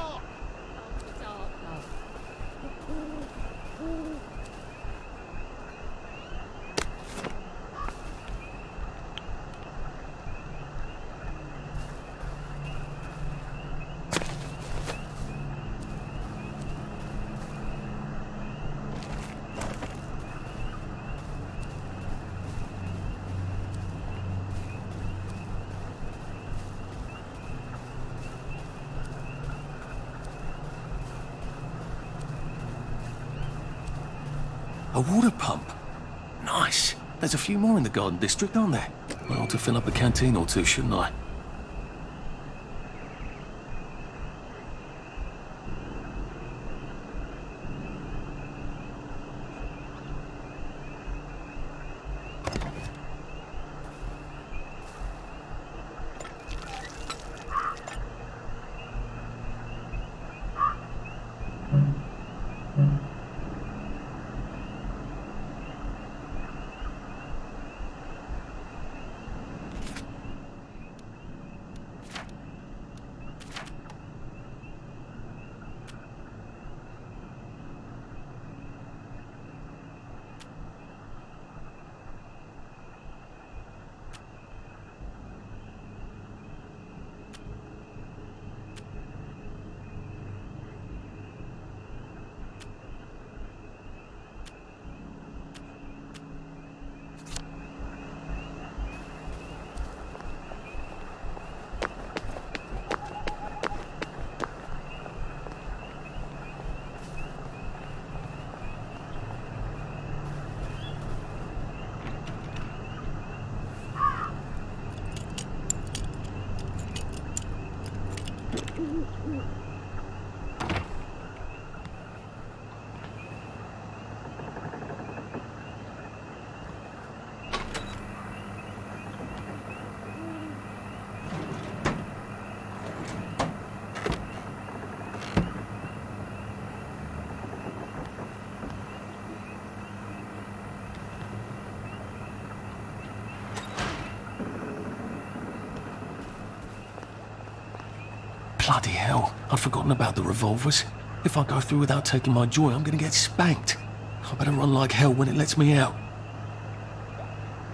A water pump. Nice. There's a few more in the garden district, aren't there? I ought to fill up a canteen or two, shouldn't I?
Bloody hell, I'd forgotten about the revolvers. If I go through without taking my joy, I'm gonna get spanked. I better run like hell when it lets me out.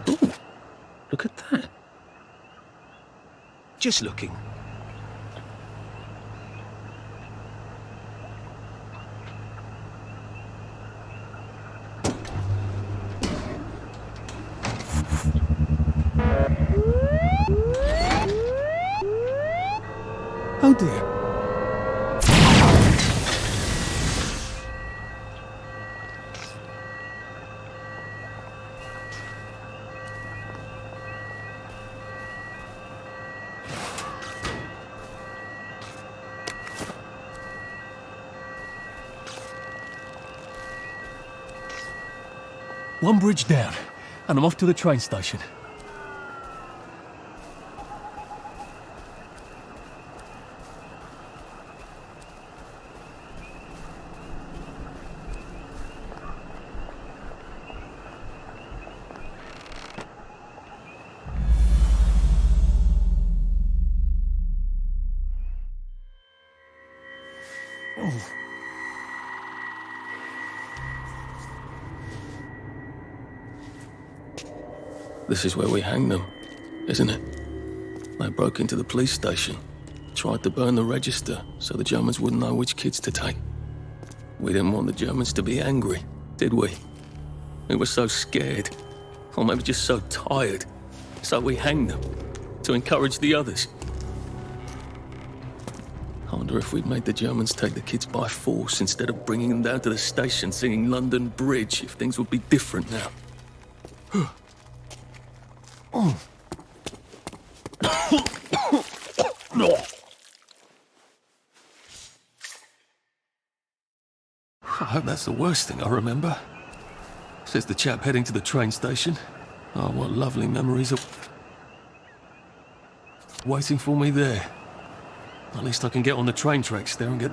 Ooh, look at that. Just looking. Oh dear. One bridge down, and I'm off to the train station. This is where we hang them, isn't it? They broke into the police station, tried to burn the register so the Germans wouldn't know which kids to take. We didn't want the Germans to be angry, did we? We were so scared, or maybe just so tired, so we hanged them to encourage the others. I wonder if we'd made the Germans take the kids by force instead of bringing them down to the station singing London Bridge, if things would be different now. I hope that's the worst thing I remember. Says the chap heading to the train station. Oh, what lovely memories are waiting for me there. At least I can get on the train tracks there and get...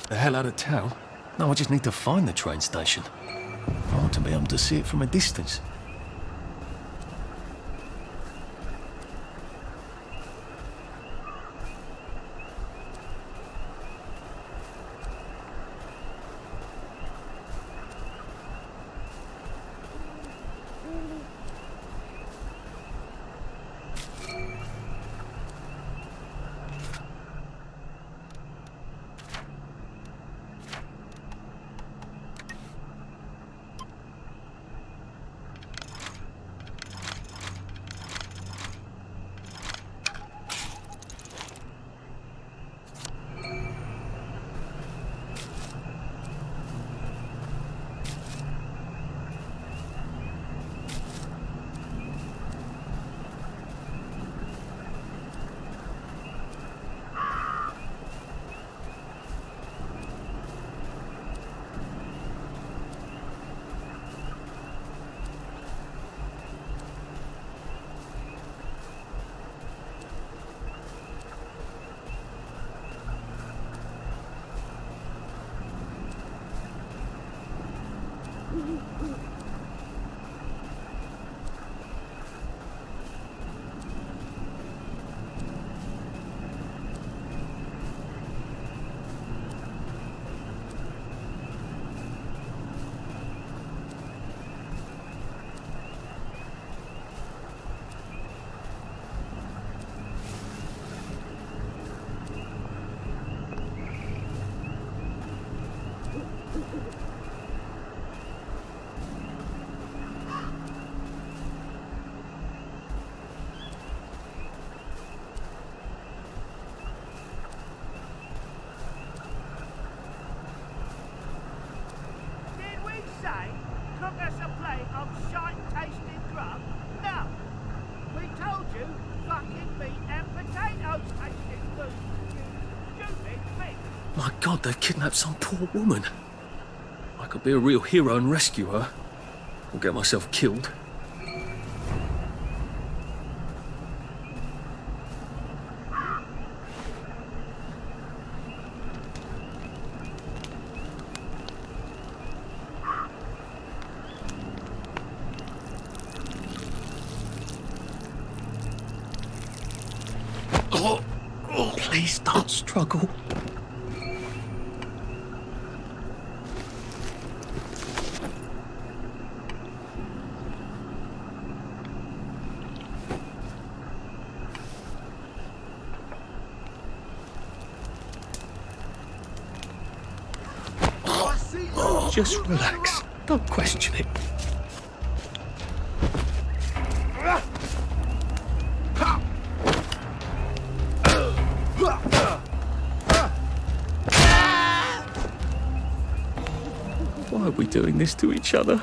the hell out of town? No, I just need to find the train station. I want to be able to see it from a distance.
Cook us a plate of shite-tasting grub? No. We told you fucking meat and potatoes tasting food. You stupid pig.
My God, they've kidnapped some poor woman. I could be a real hero and rescue her, or get myself killed.
Please don't struggle. Just relax. Don't question it. Why are we doing this to each other?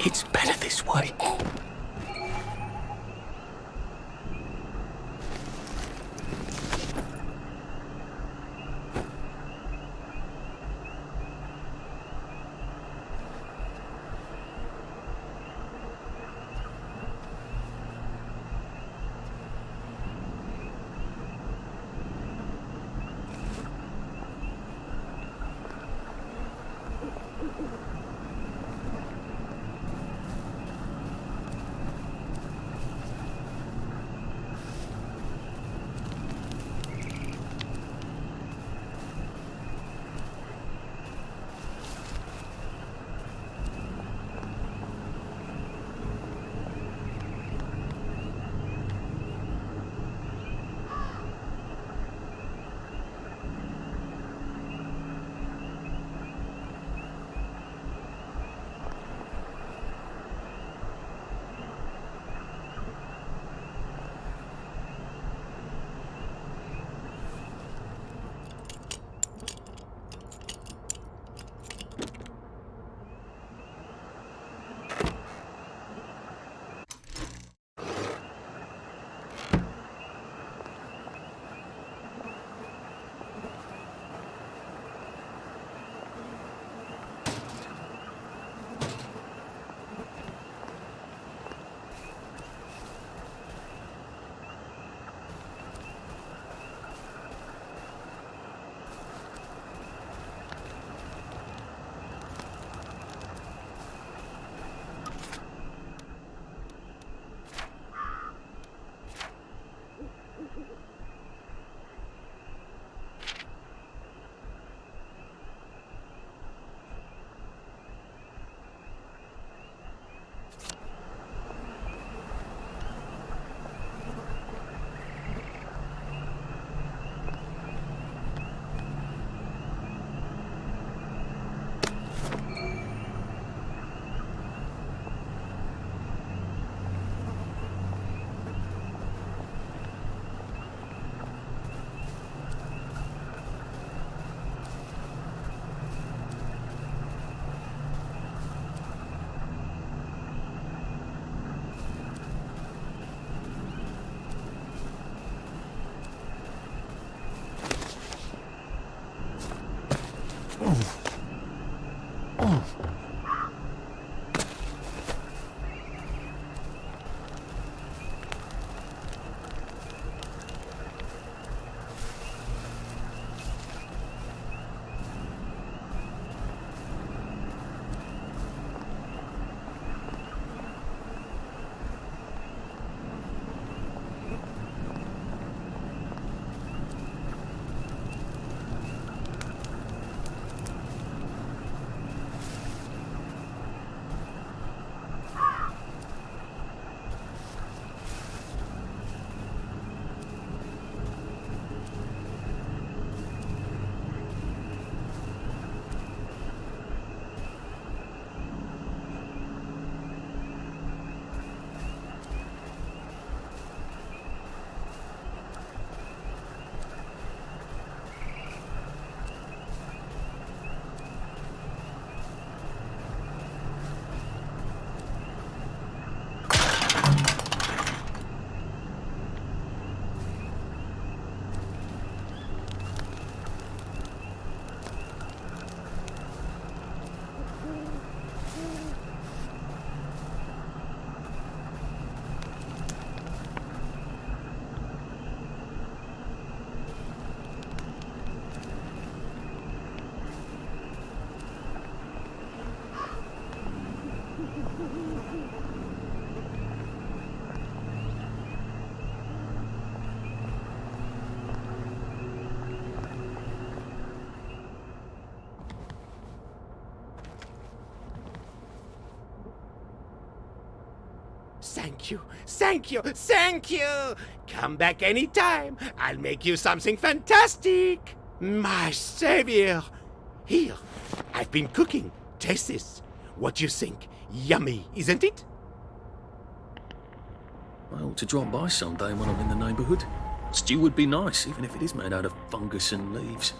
It's better this way.
Thank you, thank you, thank you! Come back anytime. I'll make you something fantastic. My savior. Here, I've been cooking. Taste this. What do you think? Yummy, isn't it?
I ought to drop by someday when I'm in the neighbourhood. Stew would be nice, even if it is made out of fungus and leaves.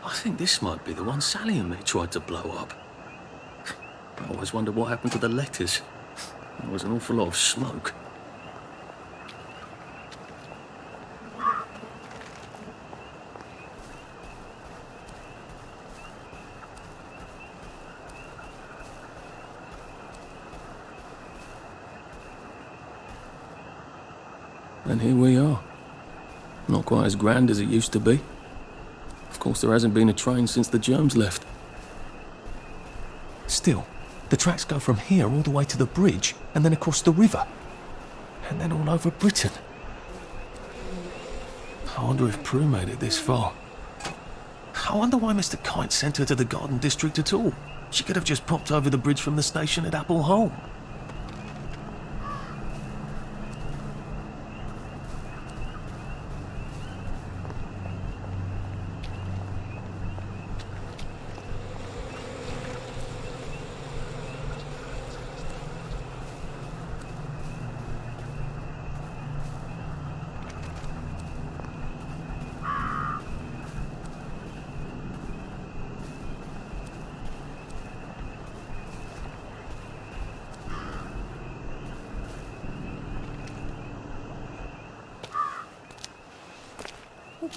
I think this might be the one Sally and me tried to blow up. I always wondered what happened to the letters. There was an awful lot of smoke. And here we are. Not quite as grand as it used to be. Of course, there hasn't been a train since the germs left. Still, the tracks go from here all the way to the bridge, and then across the river. And then all over Britain. I wonder if Prue made it this far. I wonder why Mr. Kite sent her to the Garden District at all. She could have just popped over the bridge from the station at Apple Hole.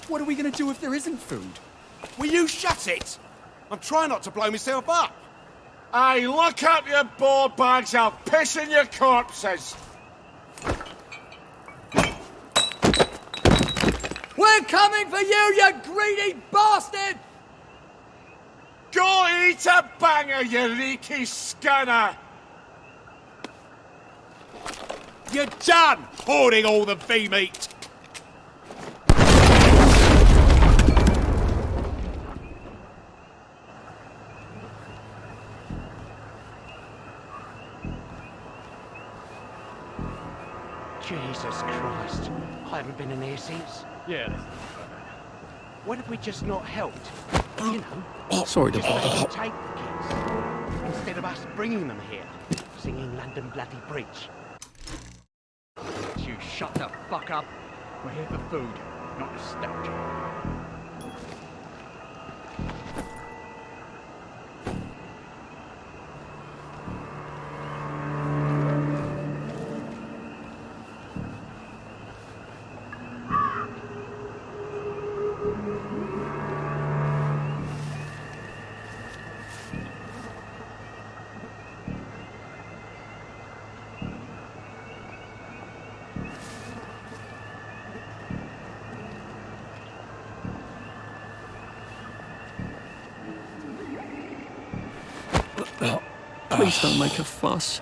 What are we going to do if there isn't food?
Will you shut it? I'm trying not to blow myself up.
Hey, look up your board bags, I'll piss in your corpses.
We're coming for you greedy bastard!
Go eat a banger, you leaky scanner!
You're done hoarding all the V-meat. Jesus Christ. I haven't been in here since.
Yeah.
Why did we just not helped? You know,
Sorry to
just
bother.
let them take the kids. Instead of us bringing them here, singing London Bloody Bridge.
You shut the fuck up. We're here for food, not nostalgia.
Please don't make a fuss.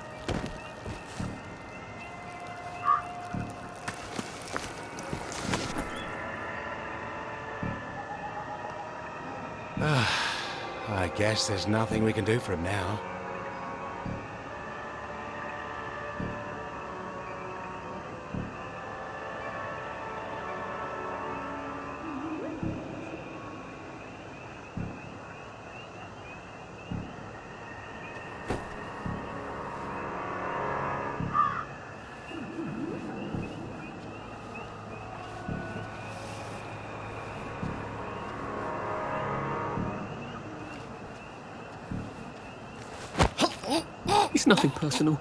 I guess there's nothing we can do for him now.
It's nothing personal.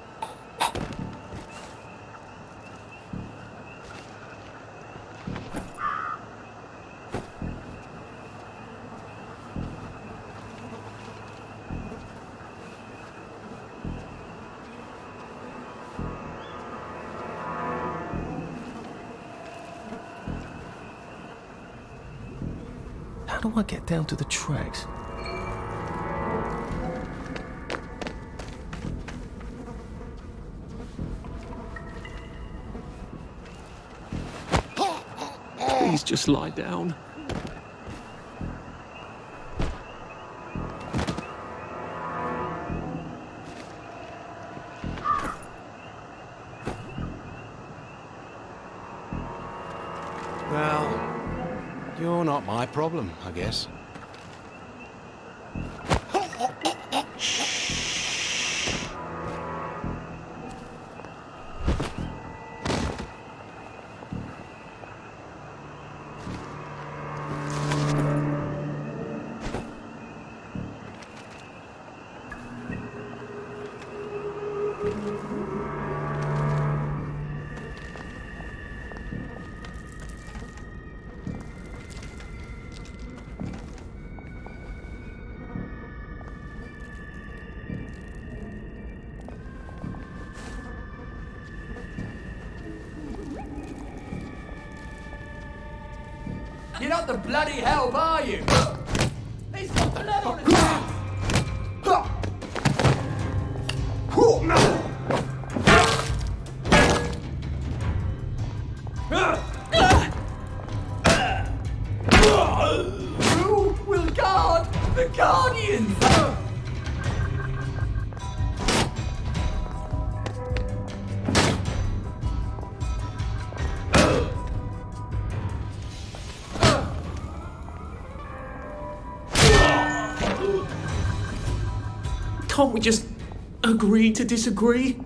How do I get down to the tracks? Please just lie down.
Well, you're not my problem, I guess.
You're not the bloody help, are you? He's got blood on his hands! Who will guard the Guardians?
Can't we just agree to disagree?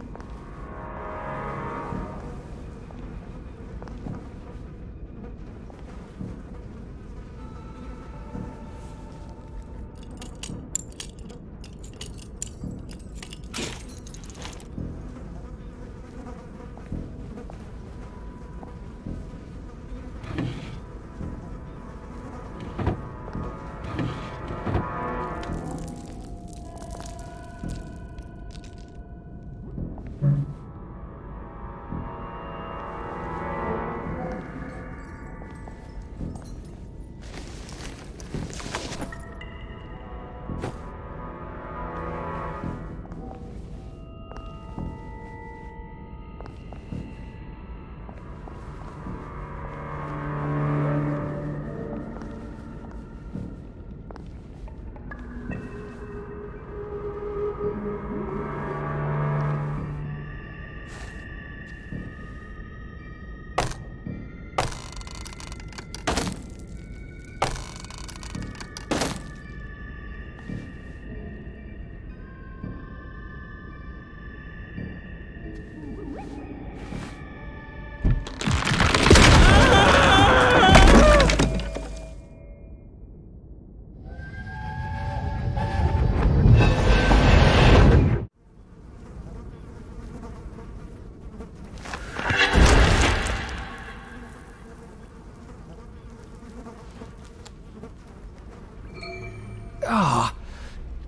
Ah,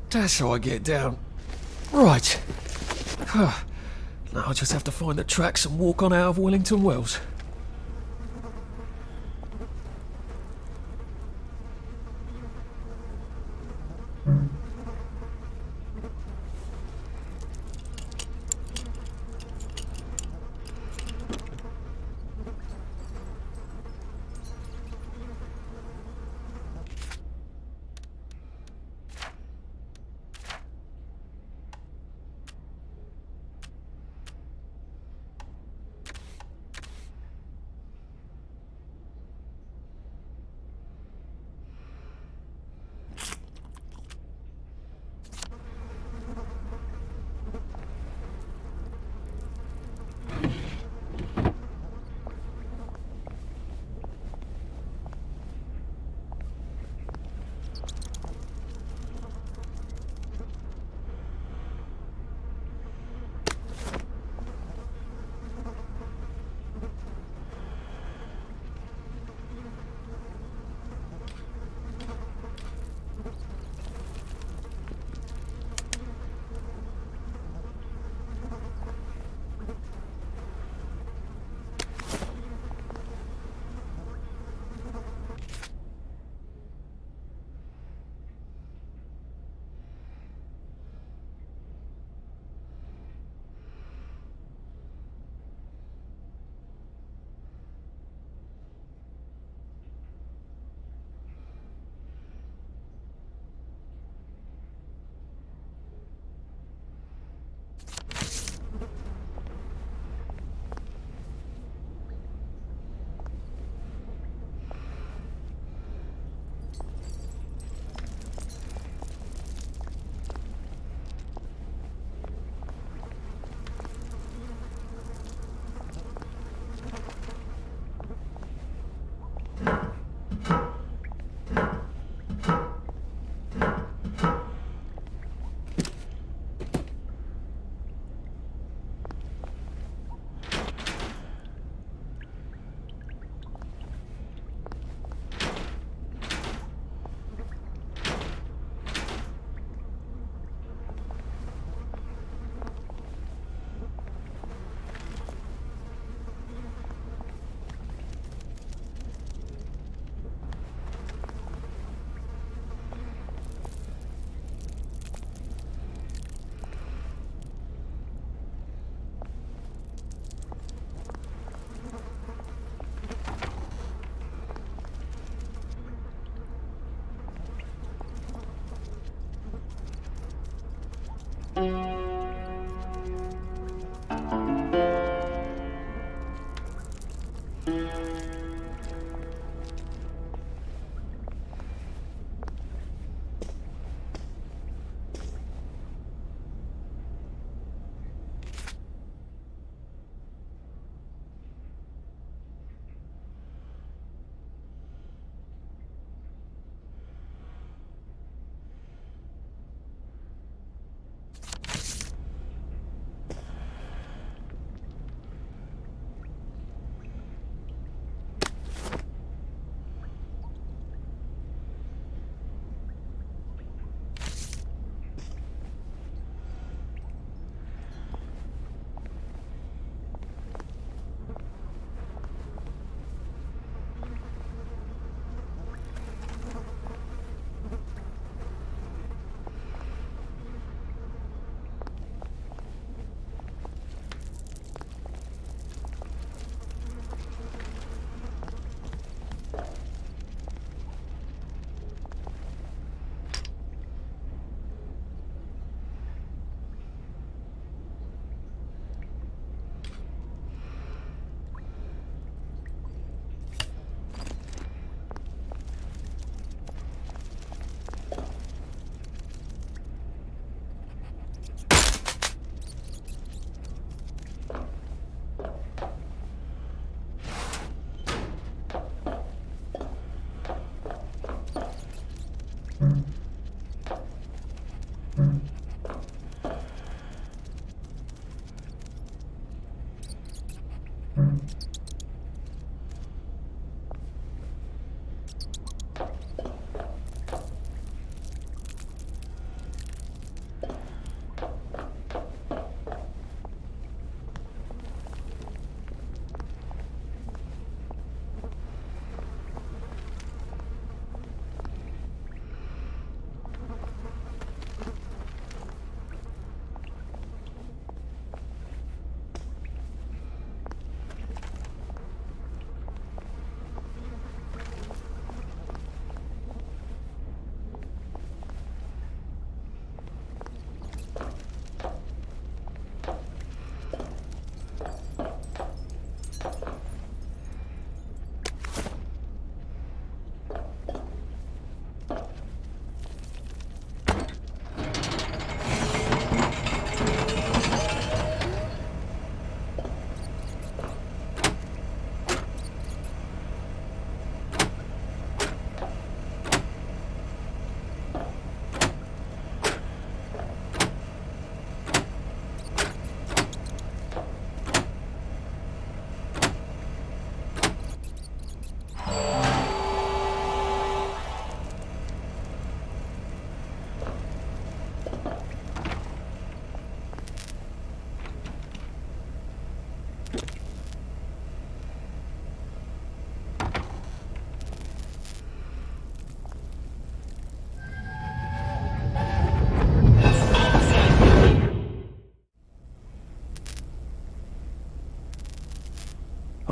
that's how I get down. Right. Now I'll just have to find the tracks and walk on out of Wellington Wells.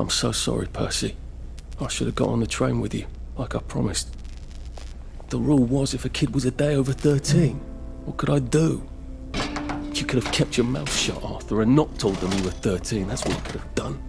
I'm so sorry, Percy. I should have got on the train with you, like I promised. The rule was if a kid was a day over 13, what could I do? You could have kept your mouth shut, Arthur, and not told them you were 13. That's what you could have done.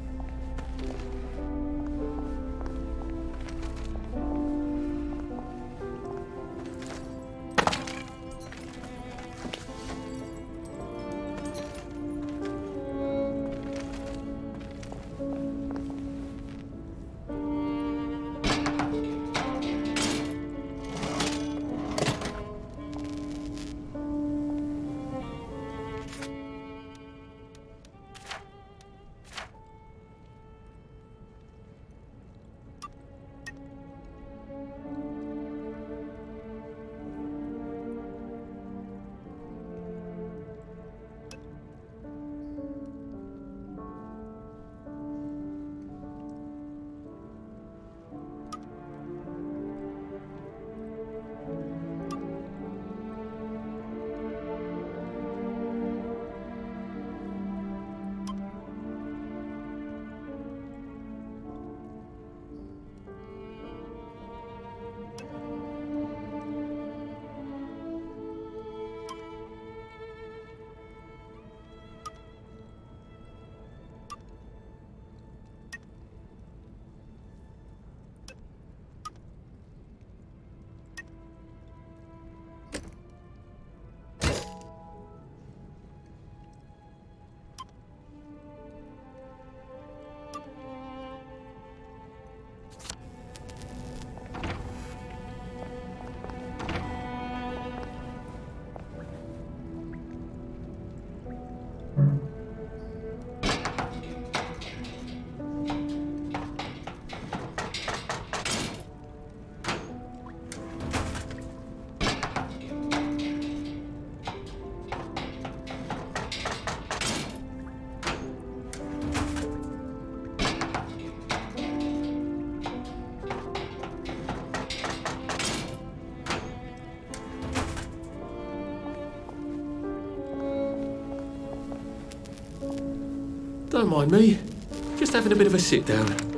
Don't mind me. Just having a bit of a sit down.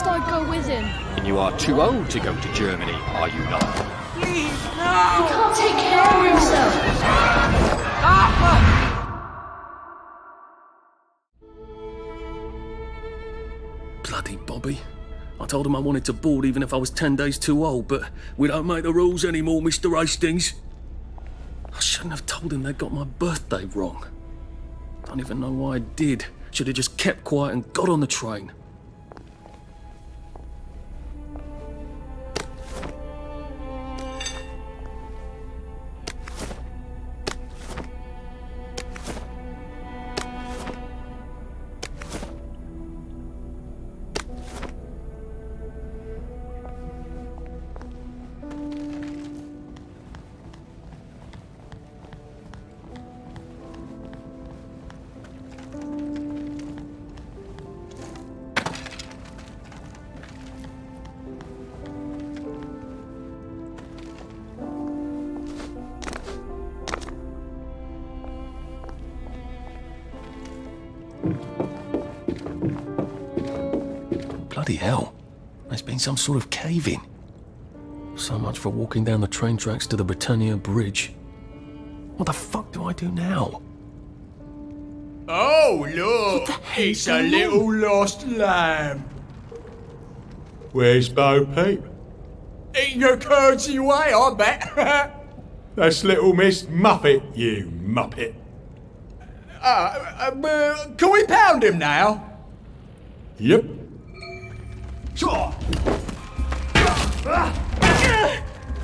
I'd go with him.
And you are too old to go to Germany, are you not?
Please, no! He can't take care of himself.
Bloody Bobby. I told him I wanted to board even if I was 10 days too old, but we don't make the rules anymore, Mr. Hastings. I shouldn't have told him they got my birthday wrong. Don't even know why I did. Should have just kept quiet and got on the train. Bloody hell. There's been some sort of cave-in. So much for walking down the train tracks to the Britannia Bridge. What the fuck do I do now?
Oh, look! It's a little lost lamb.
Where's Bo Peep?
Eating your curdsy way, I bet.
That's little Miss Muppet, you muppet.
Can we pound him now?
Yep.
Sure.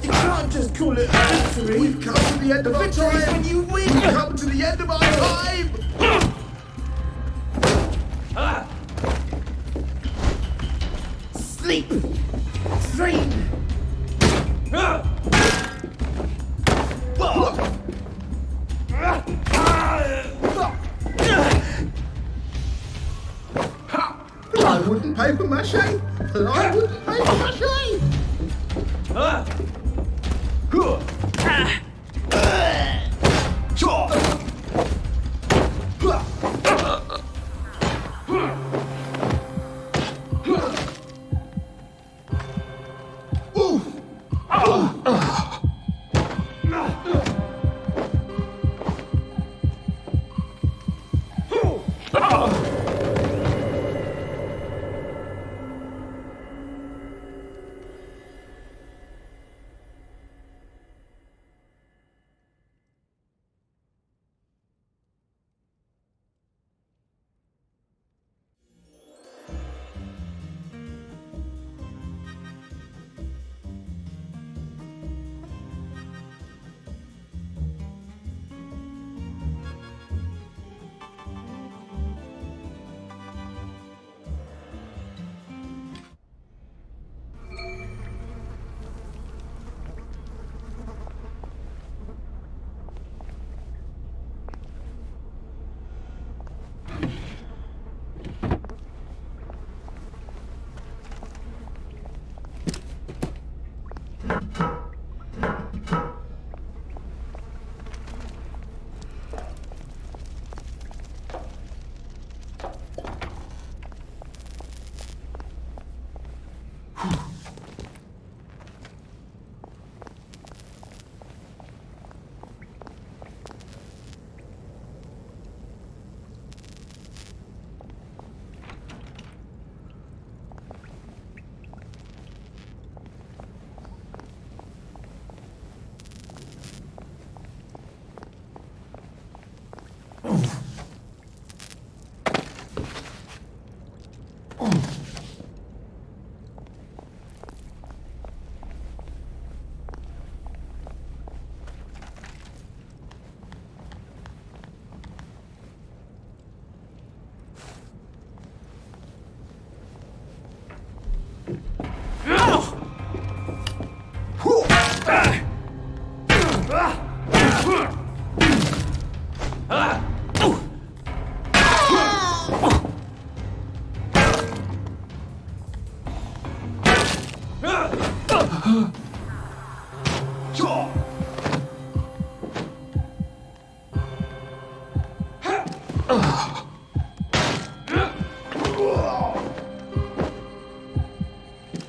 You can't just call it a victory. We've come to the end of our time. When you win, we've come to the end of our time. Sleep. Dream. Plywood and paper mache. Plywood and paper mache.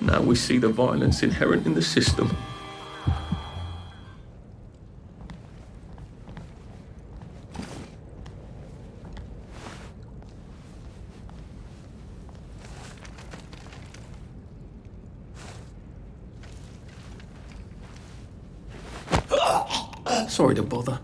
Now we see the violence inherent in the system. Sorry to bother.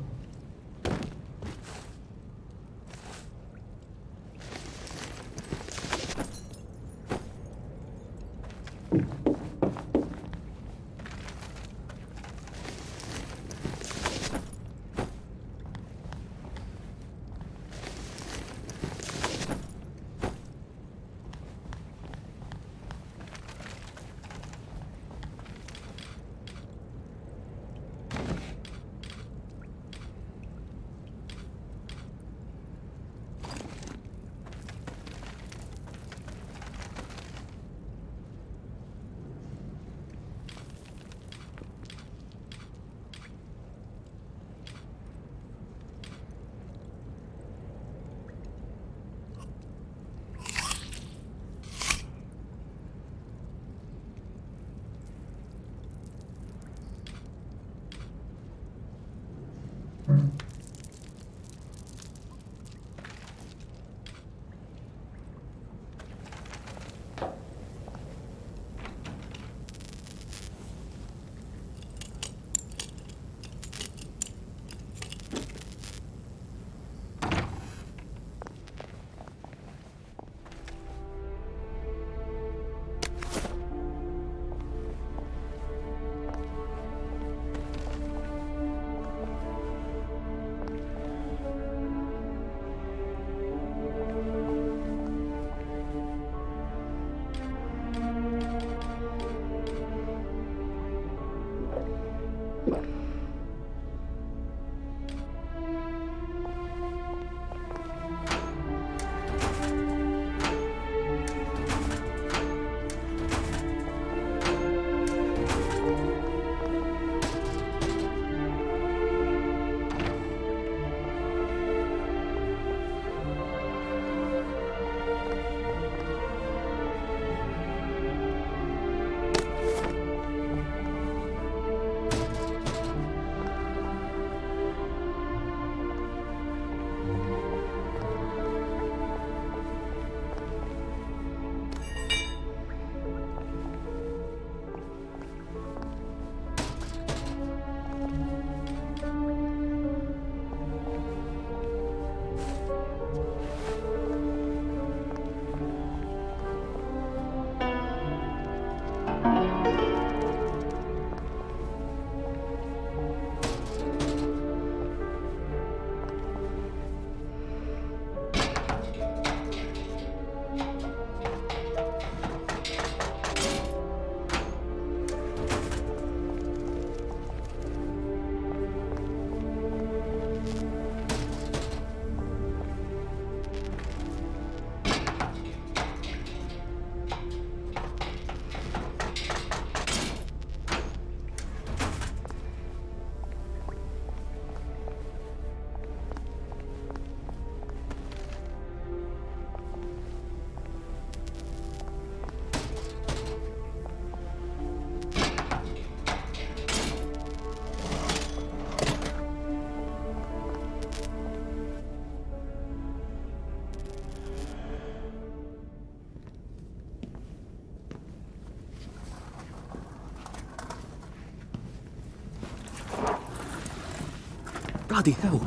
Bloody hell.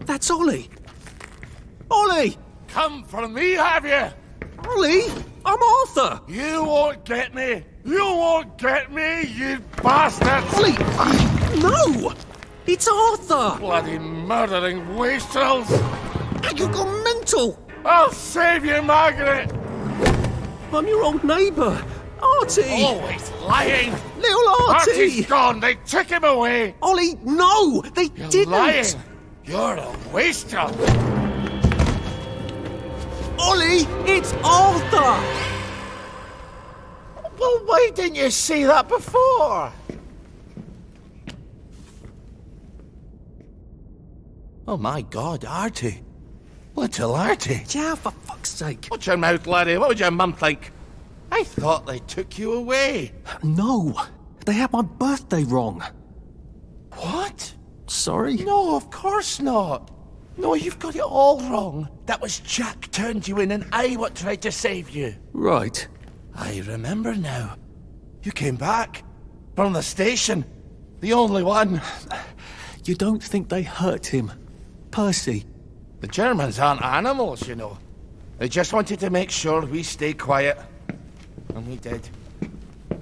That's Ollie. Ollie!
Come for me, have you?
Ollie! I'm Arthur!
You won't get me! You won't get me, you bastard!
Ollie! No! It's Arthur!
Bloody murdering wastrels!
You've gone mental!
I'll save you, Margaret!
I'm your old neighbour, Artie!
Always lying!
Little Artie!
Artie's gone, they took him away!
Ollie, no! They
You're
didn't!
lying! You're a wastrel!
Ollie, it's Arthur!
Well, why didn't you see that before?
Oh my God, Artie.
Little Artie.
Yeah, for fuck's sake.
Watch your mouth, laddie. What would your mum think? I thought they took you away.
No, they had my birthday wrong.
What?
Sorry?
No, of course not. No, you've got it all wrong. That was Jack turned you in and I what tried to save you.
Right.
I remember now. You came back. From the station. The only one.
You don't think they hurt him? Percy?
The Germans aren't animals, you know. They just wanted to make sure we stay quiet. And we did.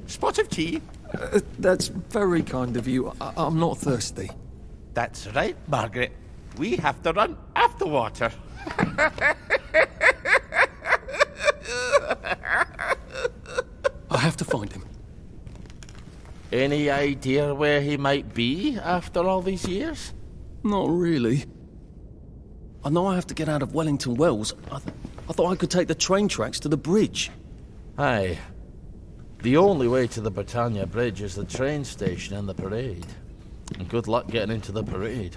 Spot of tea?
That's very kind of you. I'm not thirsty.
That's right, Margaret. We have to run after water.
I have to find him.
Any idea where he might be after all these years?
Not really. I know I have to get out of Wellington Wells. I thought I could take the train tracks to the bridge.
Aye. The only way to the Britannia Bridge is the train station and the parade. And good luck getting into the parade.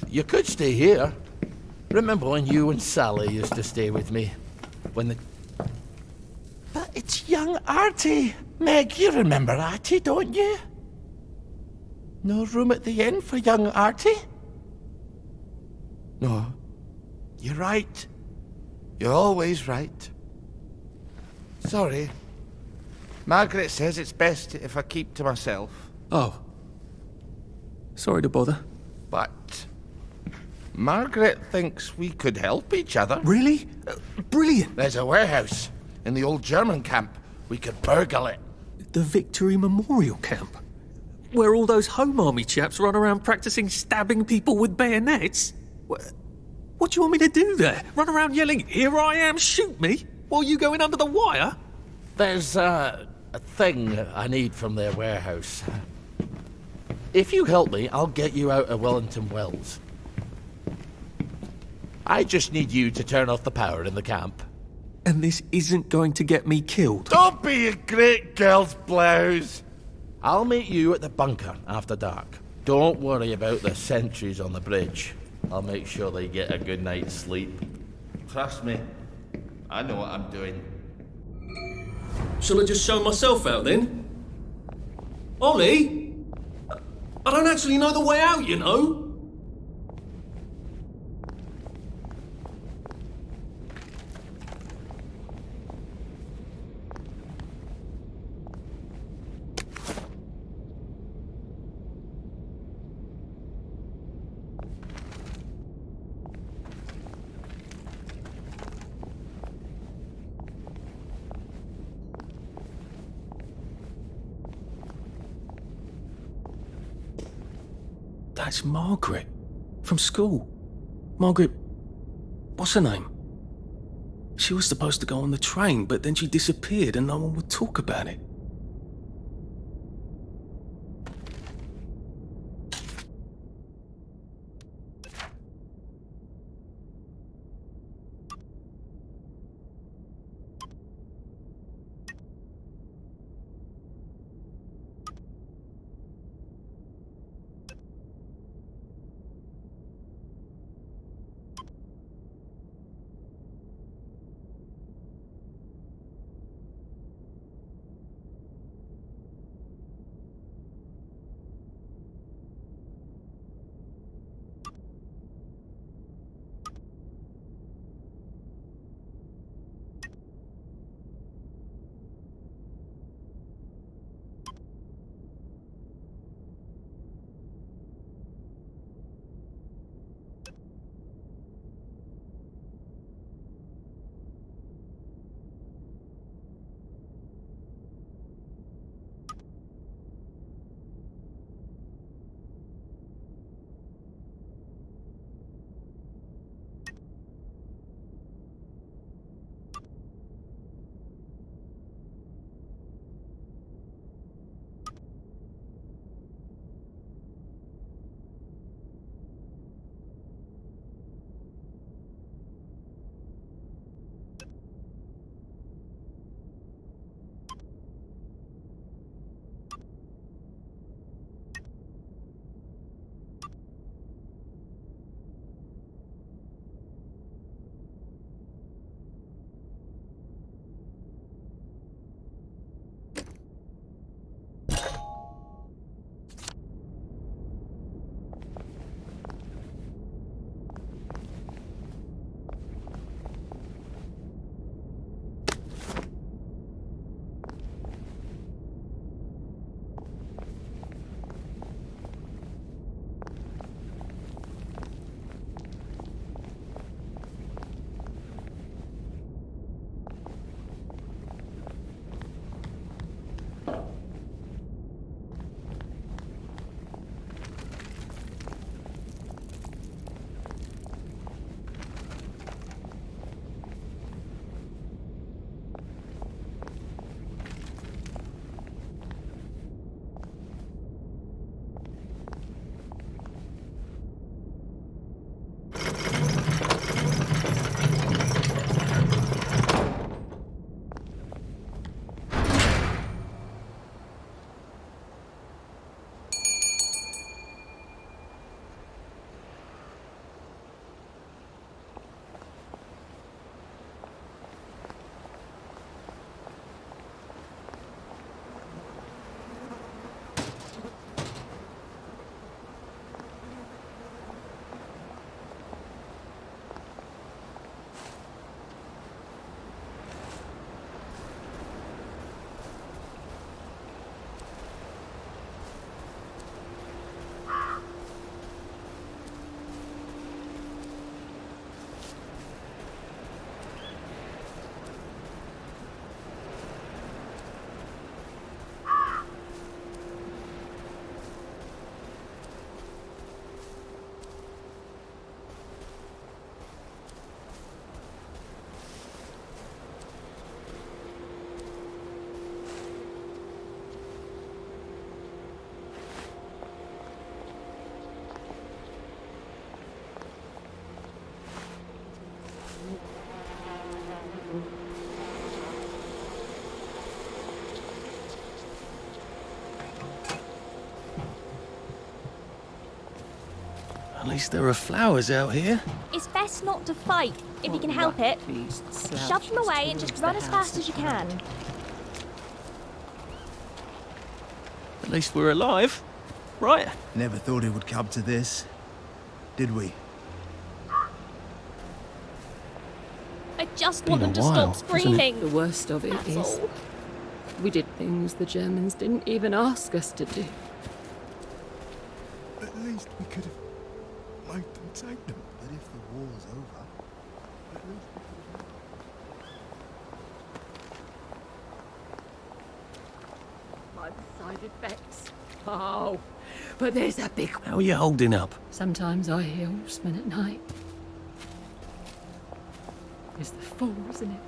You could stay here. Remember when you and Sally used to stay with me? When the...
But it's young Artie. Meg, you remember Artie, don't you? No room at the inn for young Artie? No. You're right. You're always right. Sorry. Margaret says it's best if I keep to myself.
Oh. Sorry to bother.
But Margaret thinks we could help each other.
Really? Brilliant.
There's a warehouse in the old German camp. We could burgle it.
The Victory Memorial Camp? Where all those Home Army chaps run around practicing stabbing people with bayonets? What do you want me to do there? Run around yelling, "Here I am, shoot me," while you go in under the wire?
There's a thing I need from their warehouse. If you help me, I'll get you out of Wellington Wells. I just need you to turn off the power in the camp.
And this isn't going to get me killed.
Don't be a great girl's blouse.
I'll meet you at the bunker after dark. Don't worry about the sentries on the bridge. I'll make sure they get a good night's sleep. Trust me, I know what I'm doing.
Shall I just show myself out then? Ollie? I don't actually know the way out, you know. That's Margaret. From school. Margaret... what's her name? She was supposed to go on the train, but then she disappeared and no one would talk about it. least there are flowers out here.
It's best not to fight, if you can help it. Shove them away and just run as fast as you can.
At least we're alive, right?
Never thought it would come to this, did we?
I just want them to stop screaming.
The worst of it
That's
is
all.
we did things the Germans didn't even ask us to do.
At least we could have made them take them. But if the war's over, at least we could have...
Side effects. Oh, but there's a big...
How are you holding up?
Sometimes I hear horsemen at night. It's the fall, isn't it?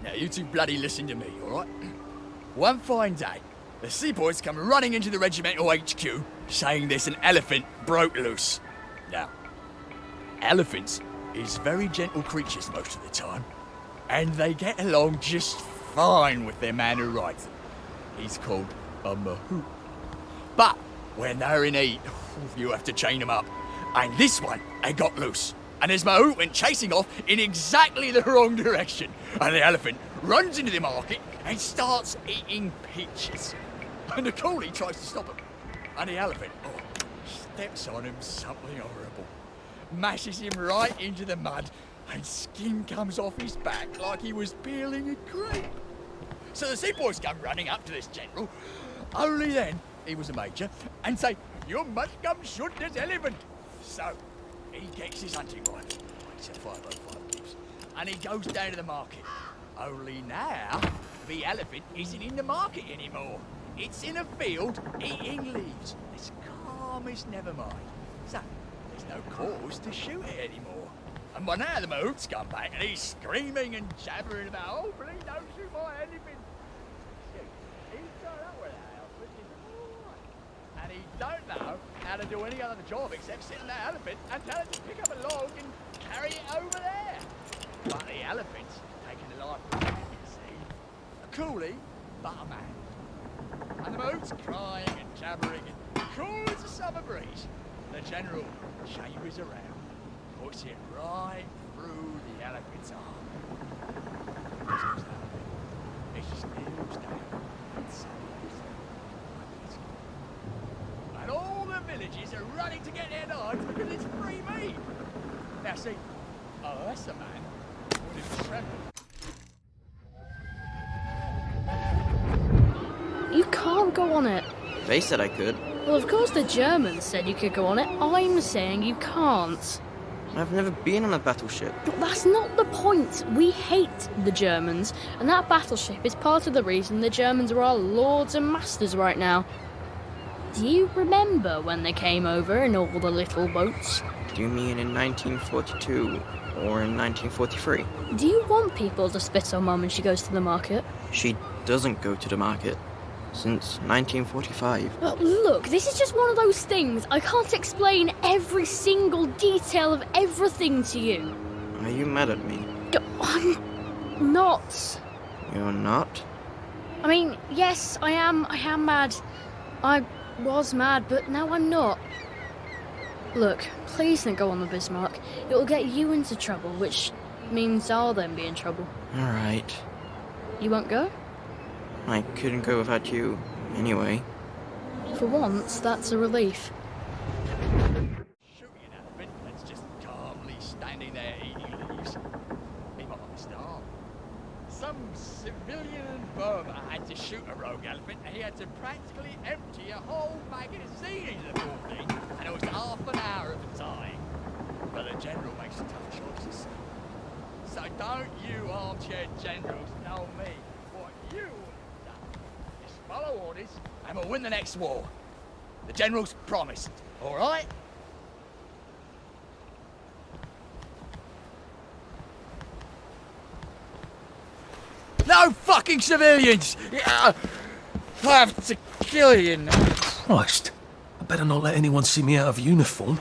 Now, you two bloody listen to me, alright? One fine day, the seaboys come running into the regimental HQ, saying there's an elephant broke loose. Now, elephants is very gentle creatures most of the time, and they get along just fine with their man who rides them. He's called a mahout. But when they're in heat, you have to chain them up. And this one, they got loose. And his mahout went chasing off in exactly the wrong direction. And the elephant runs into the market and starts eating peaches. And the coolie tries to stop him. And the elephant steps on him something horrible. Mashes him right into the mud, and skin comes off his back like he was peeling a grape. So the seaboys come running up to this general. Only then, he was a major, and say, "You must come shoot this elephant." So he gets his hunting rifle, it's a 505 gives, and he goes down to the market. Only now, the elephant isn't in the market anymore. It's in a field eating leaves. It's calm as never mind. So there's no cause to shoot it anymore. And by now the mahout's come back and he's screaming and jabbering about, "Oh, please don't shoot my elephant." He's turned up with that elephant, and he don't know how to do any other job except sit on that elephant and tell it to pick up a log and carry it over there. But the elephant's taking the life of a man, you see. A coolie, but a man. And the mahout's crying and jabbering and cool as a summer breeze. The general chambers around, puts it right through the elephant's arm. It just kneels down and sighs. And all the villagers are running to get their knives because it's free meat. Now see, that's a man would have trembled.
You can't go on it.
They said I could.
Well, of course the Germans said you could go on it. I'm saying you can't.
I've never been on a battleship.
But that's not the point. We hate the Germans, and that battleship is part of the reason the Germans are our lords and masters right now. Do you remember when they came over in all the little boats?
Do you mean in 1942 or in 1943?
Do you want people to spit on Mum when she goes to the market?
She doesn't go to the market since 1945.
Look, this is just one of those things. I can't explain every single detail of everything to you.
Are you mad at me?
I'm not.
You're not?
I mean, yes, I am mad. I was mad, but now I'm not. Look, please don't go on the Bismarck. It will get you into trouble, which means I'll then be in trouble.
All right.
You won't go?
I couldn't go without you, anyway.
For once, that's a relief.
Shooting an elephant that's just calmly standing some civilian in Burma had to shoot a rogue elephant, and he had to practically empty a whole magazine into the poor thing, and it was half an hour at the time. But the general makes tough choices. So don't you armchair generals tell me what you would have done. Just follow orders, and we'll win the next war. The generals promised, all right? No fucking civilians! I have to kill you now.
Christ, I better not let anyone see me out of uniform.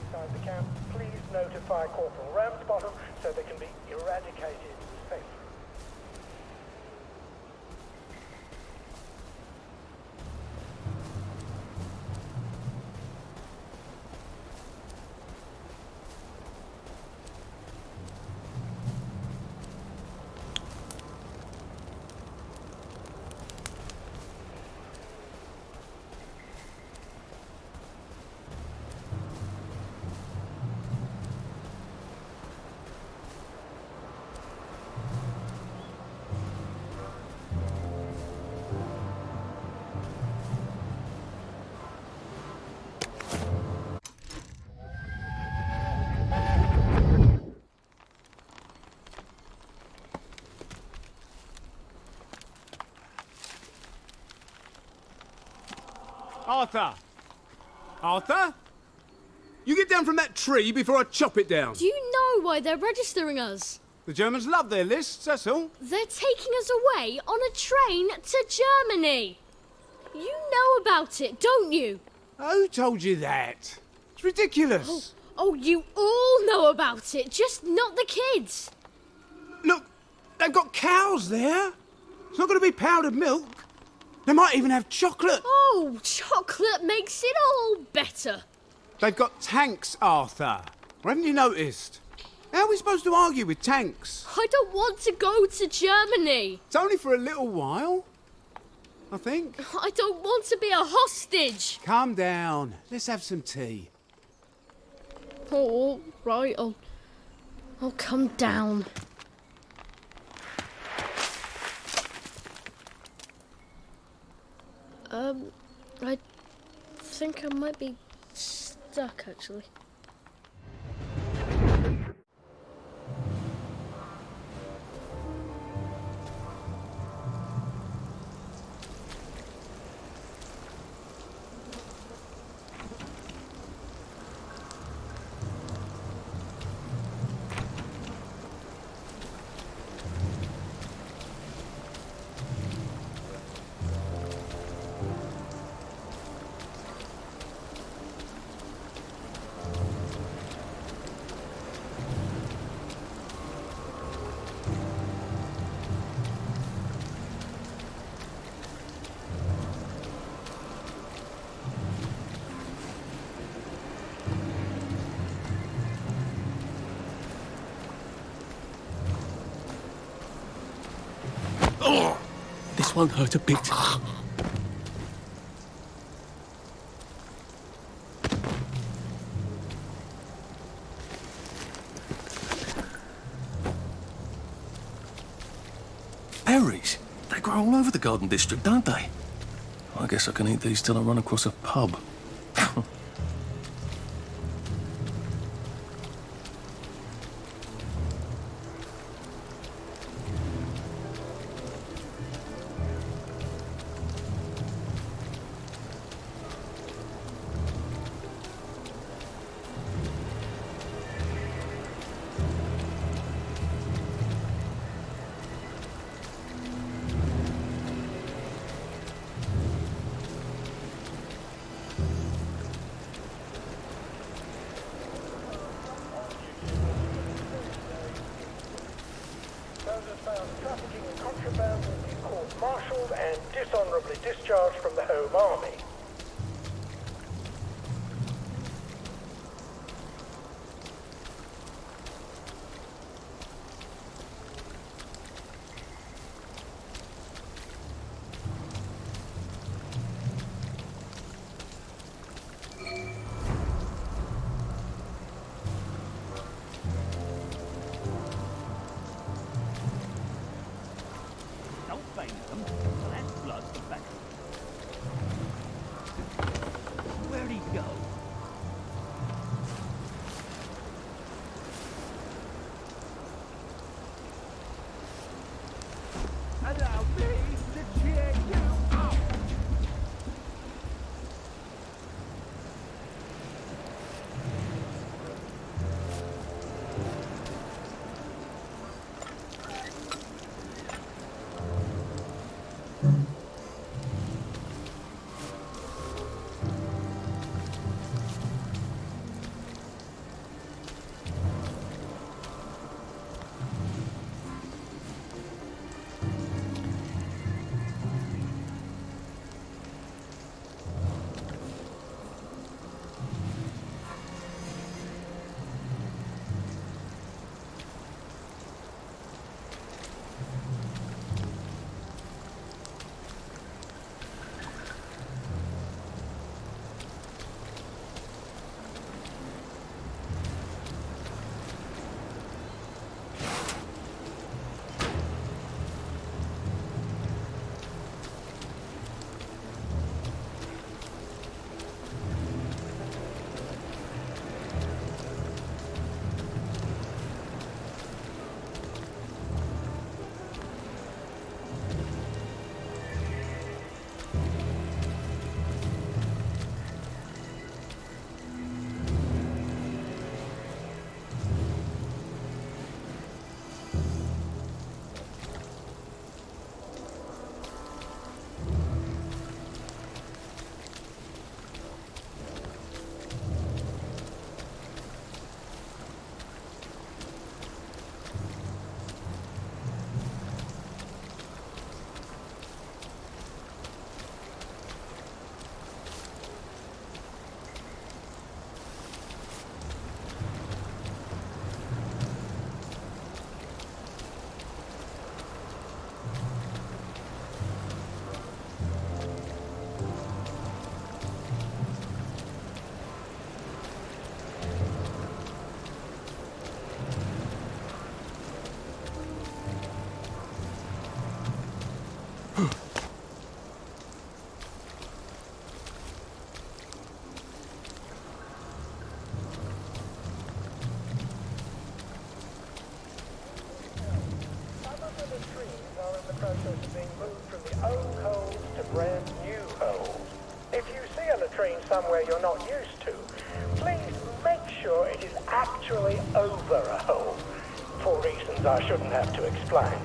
Inside the camp, please notify Corporal Ramsbottom so they can be eradicated safely.
Arthur! Arthur? You get down from that tree before I chop it down.
Do you know why they're registering us?
The Germans love their lists, that's all.
They're taking us away on a train to Germany. You know about it, don't you?
Who told you that? It's ridiculous.
Oh, you all know about it, just not the kids.
Look, they've got cows there. It's not going to be powdered milk. They might even have chocolate.
Oh, chocolate makes it all better.
They've got tanks, Arthur. Or haven't you noticed? How are we supposed to argue with tanks?
I don't want to go to Germany.
It's only for a little while, I think.
I don't want to be a hostage.
Calm down. Let's have some tea.
Oh, all right, I'll come down. I think I might be stuck, actually.
This won't hurt a bit. Berries? They grow all over the Garden District, don't they? I guess I can eat these till I run across a pub.
discharged from the Home Army.
Don't faint them. That's blood the back. Where'd he go? Allow me to cheer you up.
Somewhere you're not used to, please make sure it is actually over a hole, for reasons I shouldn't have to explain.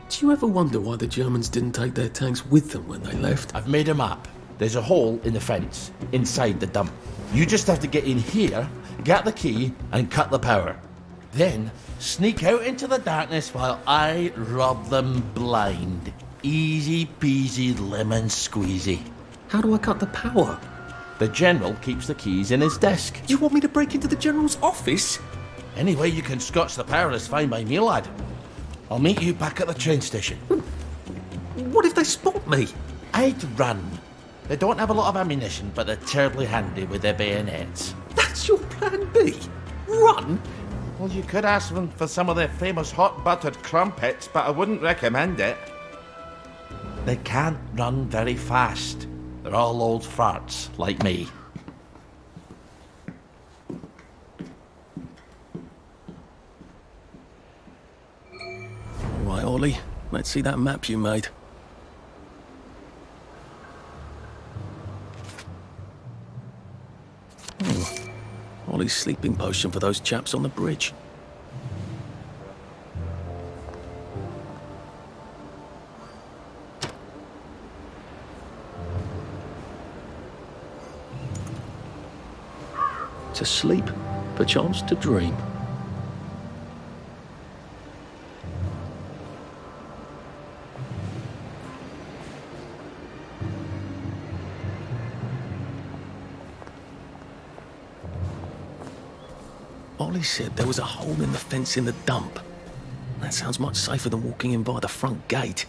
Do you ever wonder why the Germans didn't take their tanks with them when they left?
I've made a map. There's a hole in the fence, inside the dump. You just have to get in here, get the key, and cut the power. Then, sneak out into the darkness while I rob them blind. Easy peasy lemon squeezy.
How do I cut the power?
The General keeps the keys in his desk.
You want me to break into the General's office?
Any way you can scotch the power is fine by me, lad. I'll meet you back at the train station.
What if they spot me?
I'd run. They don't have a lot of ammunition, but they're terribly handy with their bayonets.
That's your plan B? Run?
Well, you could ask them for some of their famous hot buttered crumpets, but I wouldn't recommend it. They can't run very fast. They're all old farts, like me.
All right, Ollie, let's see that map you made. Ollie's sleeping potion for those chaps on the bridge. To sleep, perchance to dream. Ollie said there was a hole in the fence in the dump. That sounds much safer than walking in by the front gate.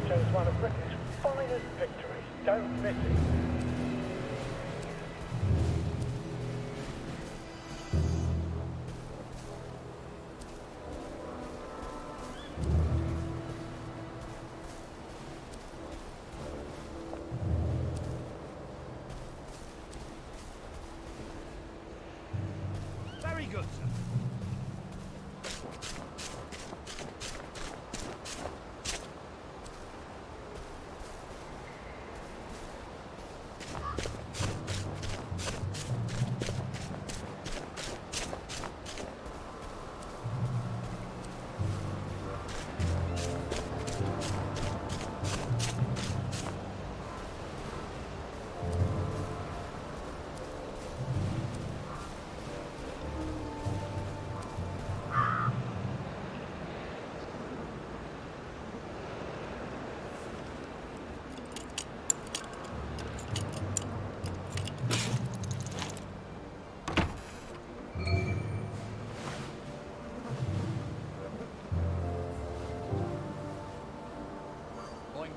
Shows one of Britain's finest victories. Don't miss it.
Very good, sir.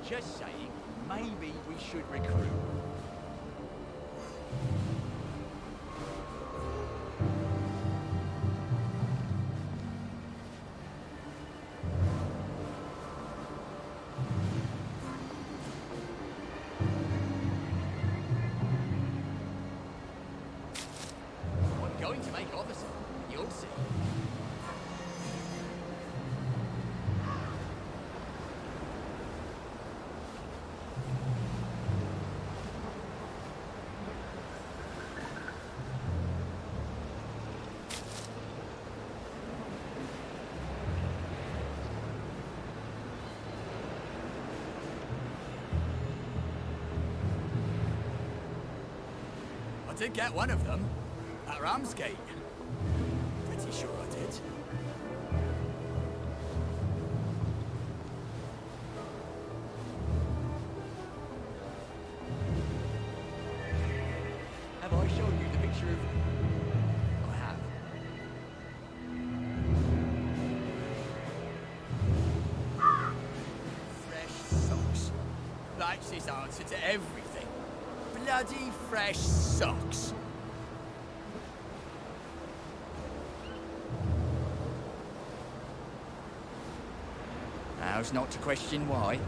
Just saying, maybe we should recruit. I'm going to make officer. You'll see. I did get one of them at Ramsgate. Pretty sure I did. Have I shown you the picture of... I have. Fresh socks. That's his answer to everything. Bloody fresh socks. How's not to question why?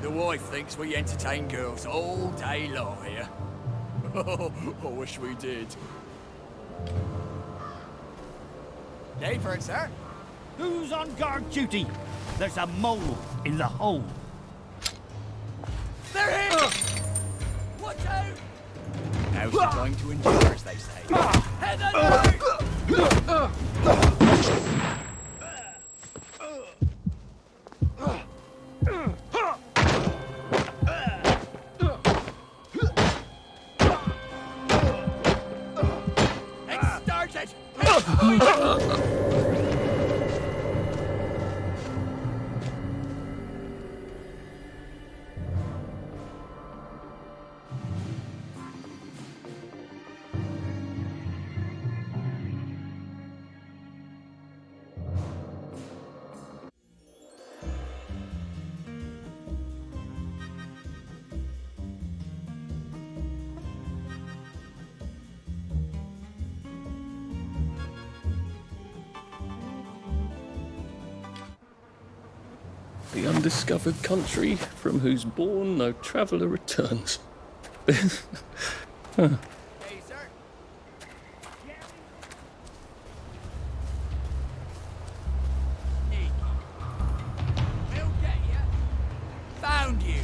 The wife thinks we entertain girls all day long here. I wish we did. Day for it, sir.
Who's on guard duty? There's a mole in the hole.
They're here! Watch out! Now's the time to endure, as they say. Head under! It started!
The undiscovered country from whose bourne no traveller returns. Huh.
Hey, sir. Sneaky. We'll get you. Found you.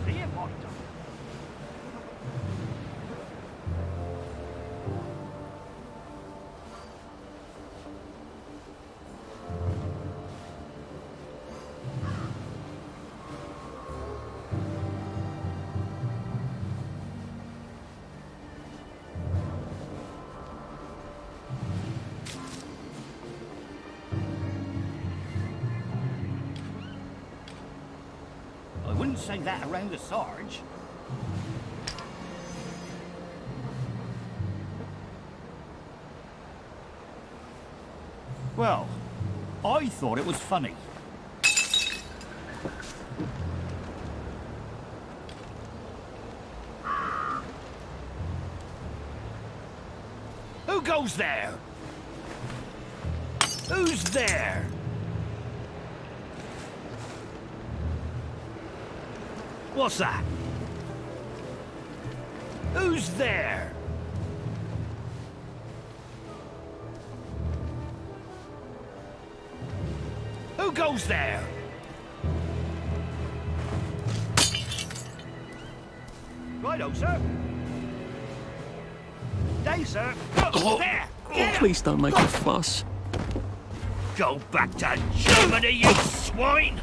See it, Monitor. I wouldn't say that around the Sarge. Well, I thought it was funny. Who goes there? Who's there? What's that? Who's there? Who goes there? Righto, sir. Day, sir. There!
Oh, please don't make a fuss.
Go back to Germany, you swine!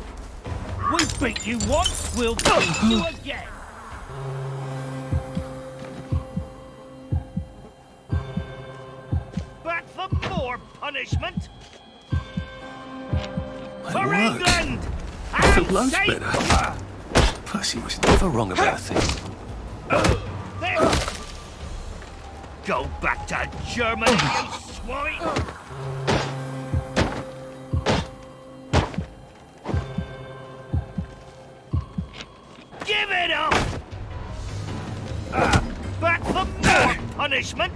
We beat you once, we'll beat you again! Back for more punishment! For England!
I feel
And
loads
safe!
better. Percy was never wrong about a thing.
There! Go back to Germany, you swine! Give it up! Back for more punishment!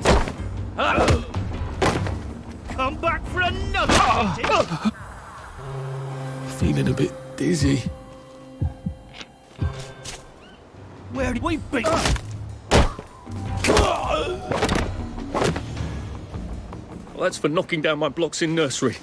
Come back for another meeting!
Feeling a bit dizzy.
Where did we be?
Well, that's for knocking down my blocks in nursery.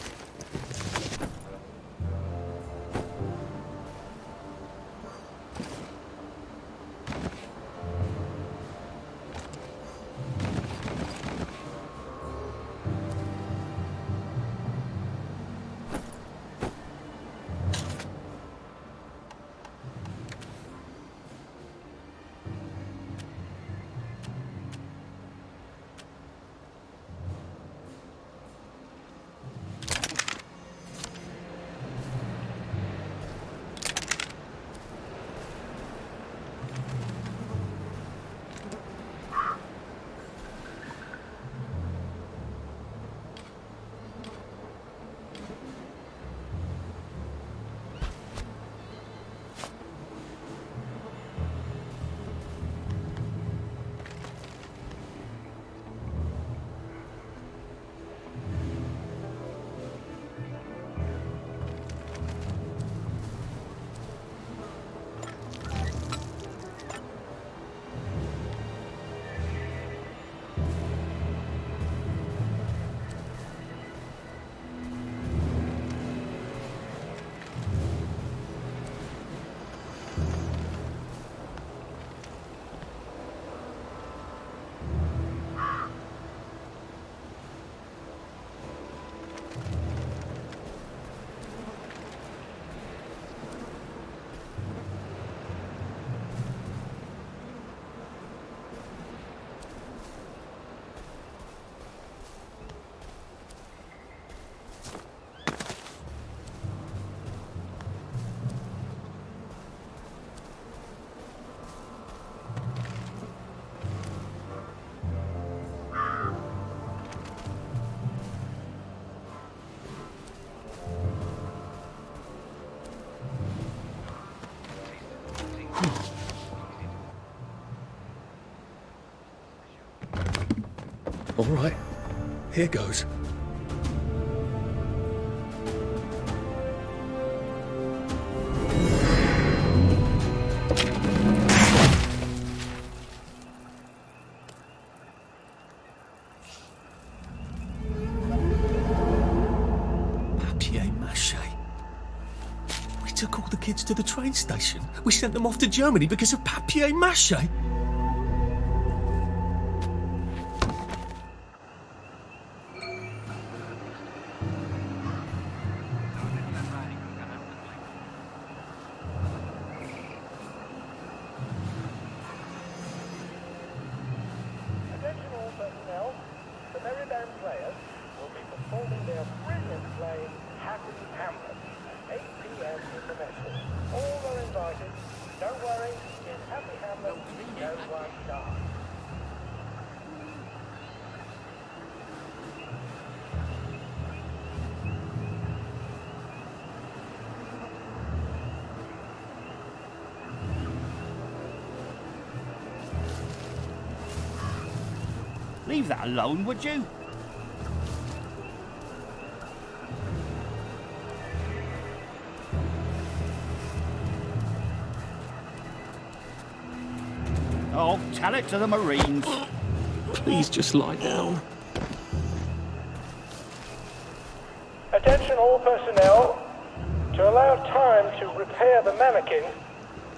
All right, here goes. We took all the kids to the train station. We sent them off to Germany because of papier-mâché.
Attention all personnel, the Merry Band players will be performing their brilliant play, Happy Hamlet, at 8 p.m. in the mess hall. All are invited. Don't worry, in Happy Hamlet, no one dies.
Leave that alone, would you? Oh, tell it to the Marines.
Please just lie down.
Attention all personnel. To allow time to repair the mannequin,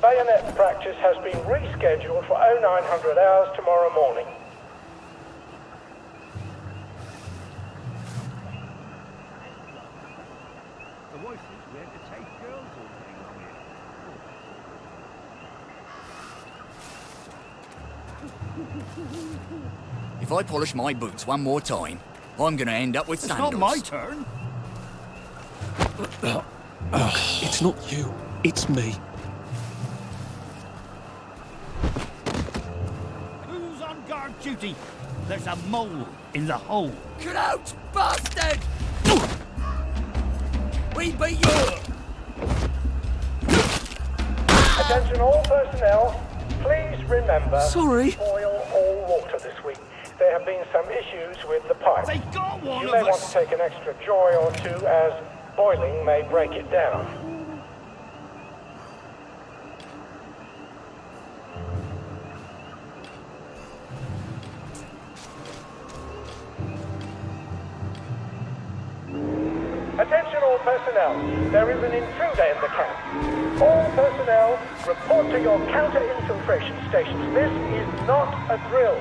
bayonet practice has been rescheduled for 0900 hours tomorrow morning.
The voices, we have to take girls all day long here.
If I polish my boots one more time, I'm gonna end up with
It's
sandals.
not my turn.
It's not you, it's me.
Who's on guard duty? There's a mole in the hole.
Get out, bastard! We beat you!
Attention all personnel, please remember
Sorry.
boil all water this week. There have been some issues with the pipe.
They got one
You
of
may want
us.
to take an extra joy or two as boiling may break it down. Attention all personnel, there is an intruder in the camp. All personnel, report to your counter-infiltration stations. This is not a drill.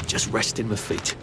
Just resting my feet.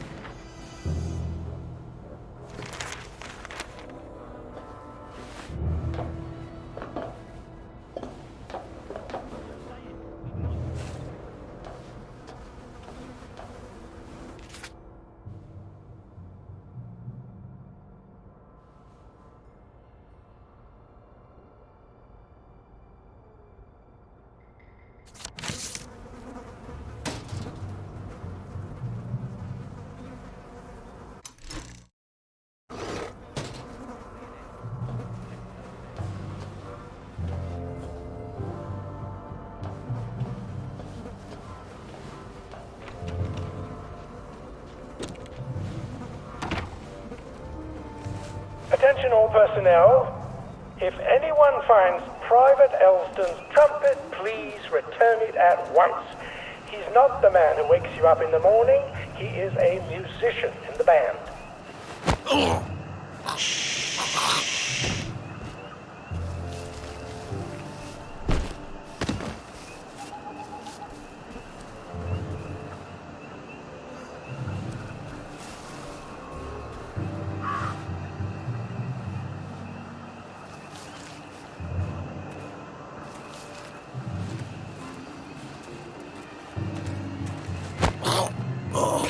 Attention all personnel. If anyone finds Private Elston's trumpet, please return it at once. He's not the man who wakes you up in the morning. He is a musician in the band.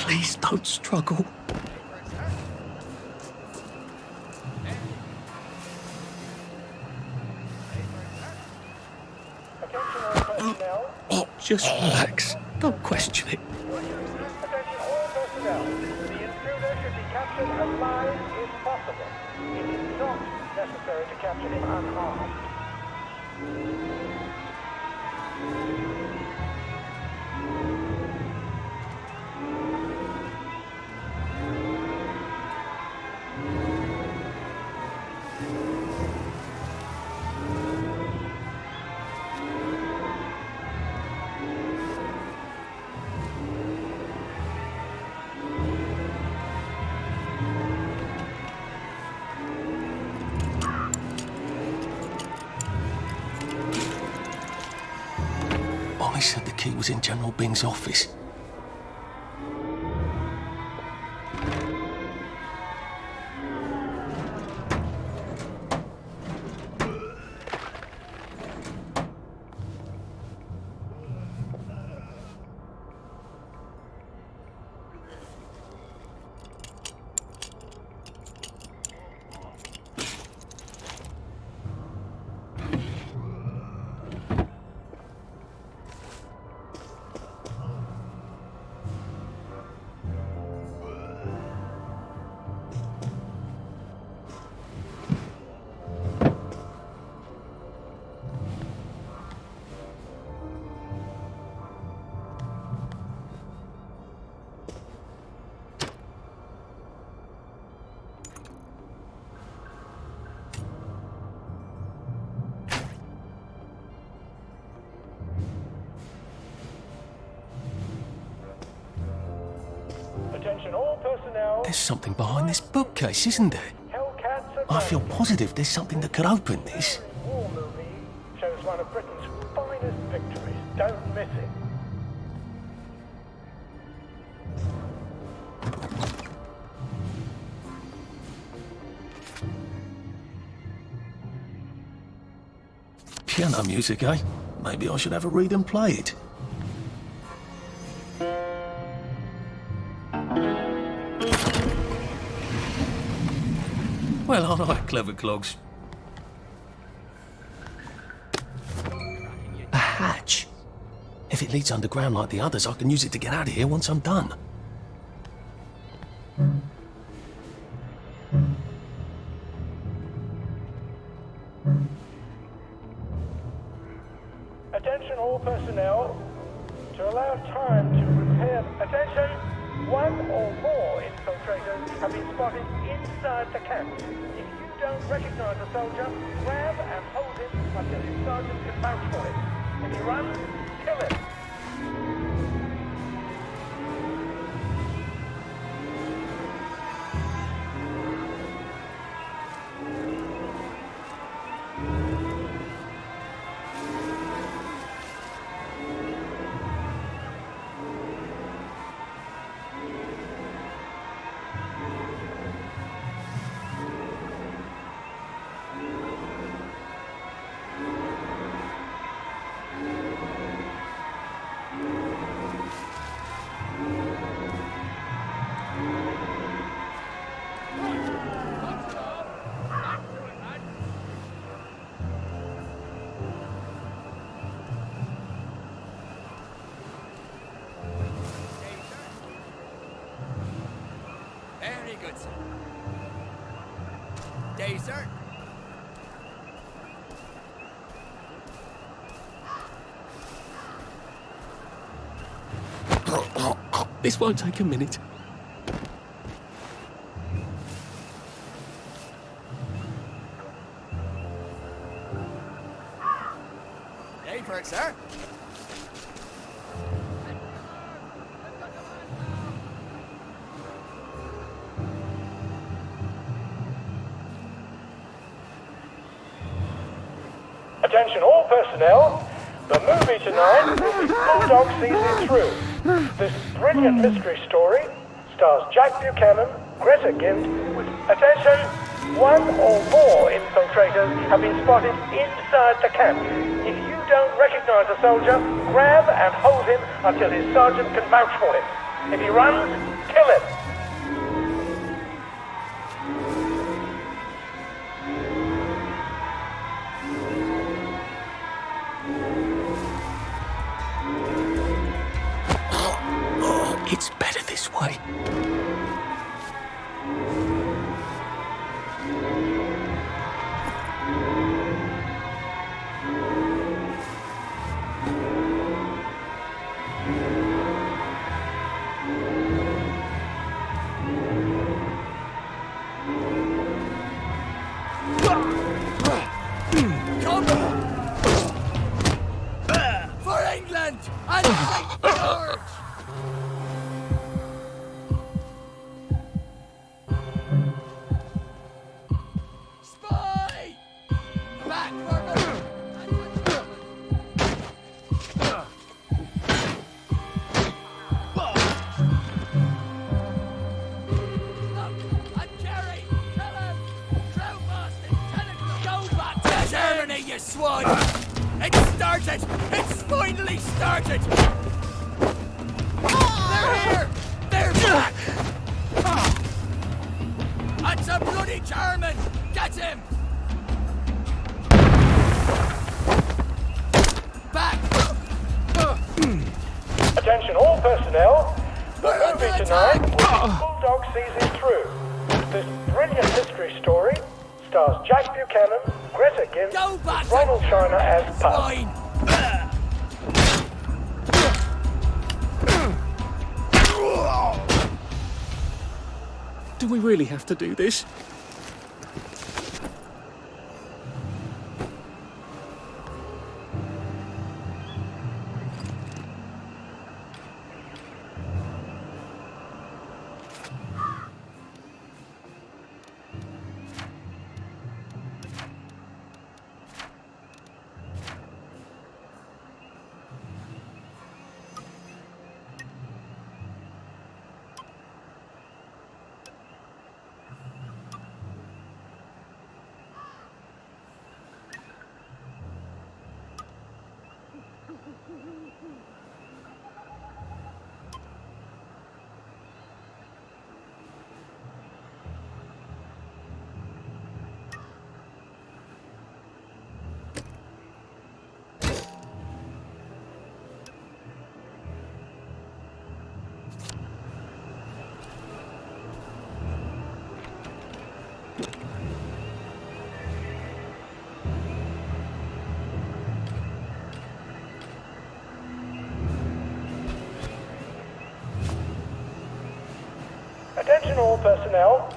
Please don't struggle. Oh, just relax. Don't question it.
Attention all personnel. The intruder should be captured alive if possible. It is not necessary to capture him unharmed.
Ollie said the key was in General Bing's office.
Attention all personnel.
There's something behind this bookcase, isn't there? I feel positive there's something that could open this.
War movie shows one of Britain's finest victories. Don't miss it.
Piano music, eh? Maybe I should have a read and play it. Well, all right, clever clogs. A hatch. If it leads underground like the others, I can use it to get out of here once I'm done.
Attention all personnel. To allow time to repair... Attention! One or more infiltrators have been spotted inside the camp. If you don't recognize a soldier, grab and hold him until his sergeant can vouch for him. If he runs, kill him.
Very good, sir. Day, sir.
This won't take a minute.
Day for it, sir.
Attention all personnel. The movie tonight will be Bulldog Season Through. This brilliant mystery story stars Jack Buchanan, Greta Gint, with attention, one or more infiltrators have been spotted inside the camp. If you don't recognize a soldier, grab and hold him until his sergeant can vouch for him. If he runs, kill him.
It's better this way.
For England and St. George! Spy! Back for me! I'm Jerry! Tell him! Drown bastard! Tell him to go back to Germany, you swine! It started! It's finally started! They're here! They're back! That's a bloody German! Get him! Back!
Attention all personnel. The movie tonight will be Bulldog Season Through. This brilliant mystery story stars Jack Buchanan, Greta Gint, with Ronald China as Puff.
Do we really have to do this?
Attention all personnel.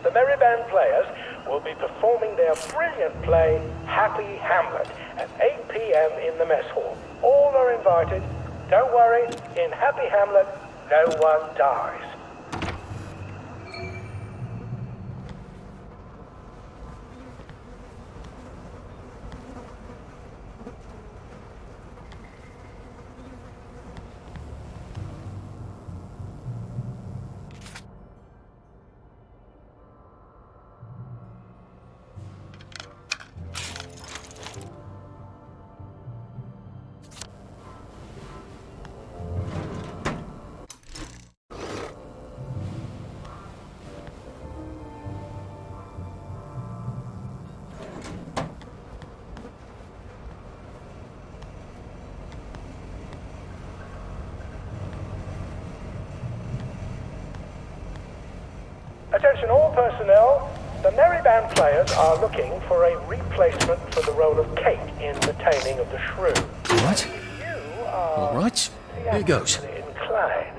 The Merry Band players will be performing their brilliant play, Happy Hamlet, at 8 p.m. in the mess hall. All are invited. Don't worry, in Happy Hamlet, no one dies. Attention all personnel. The Merry Band players are looking for a replacement for the role of Kate in The Taming of the Shrew.
Right. All right. Here goes.
Inclined.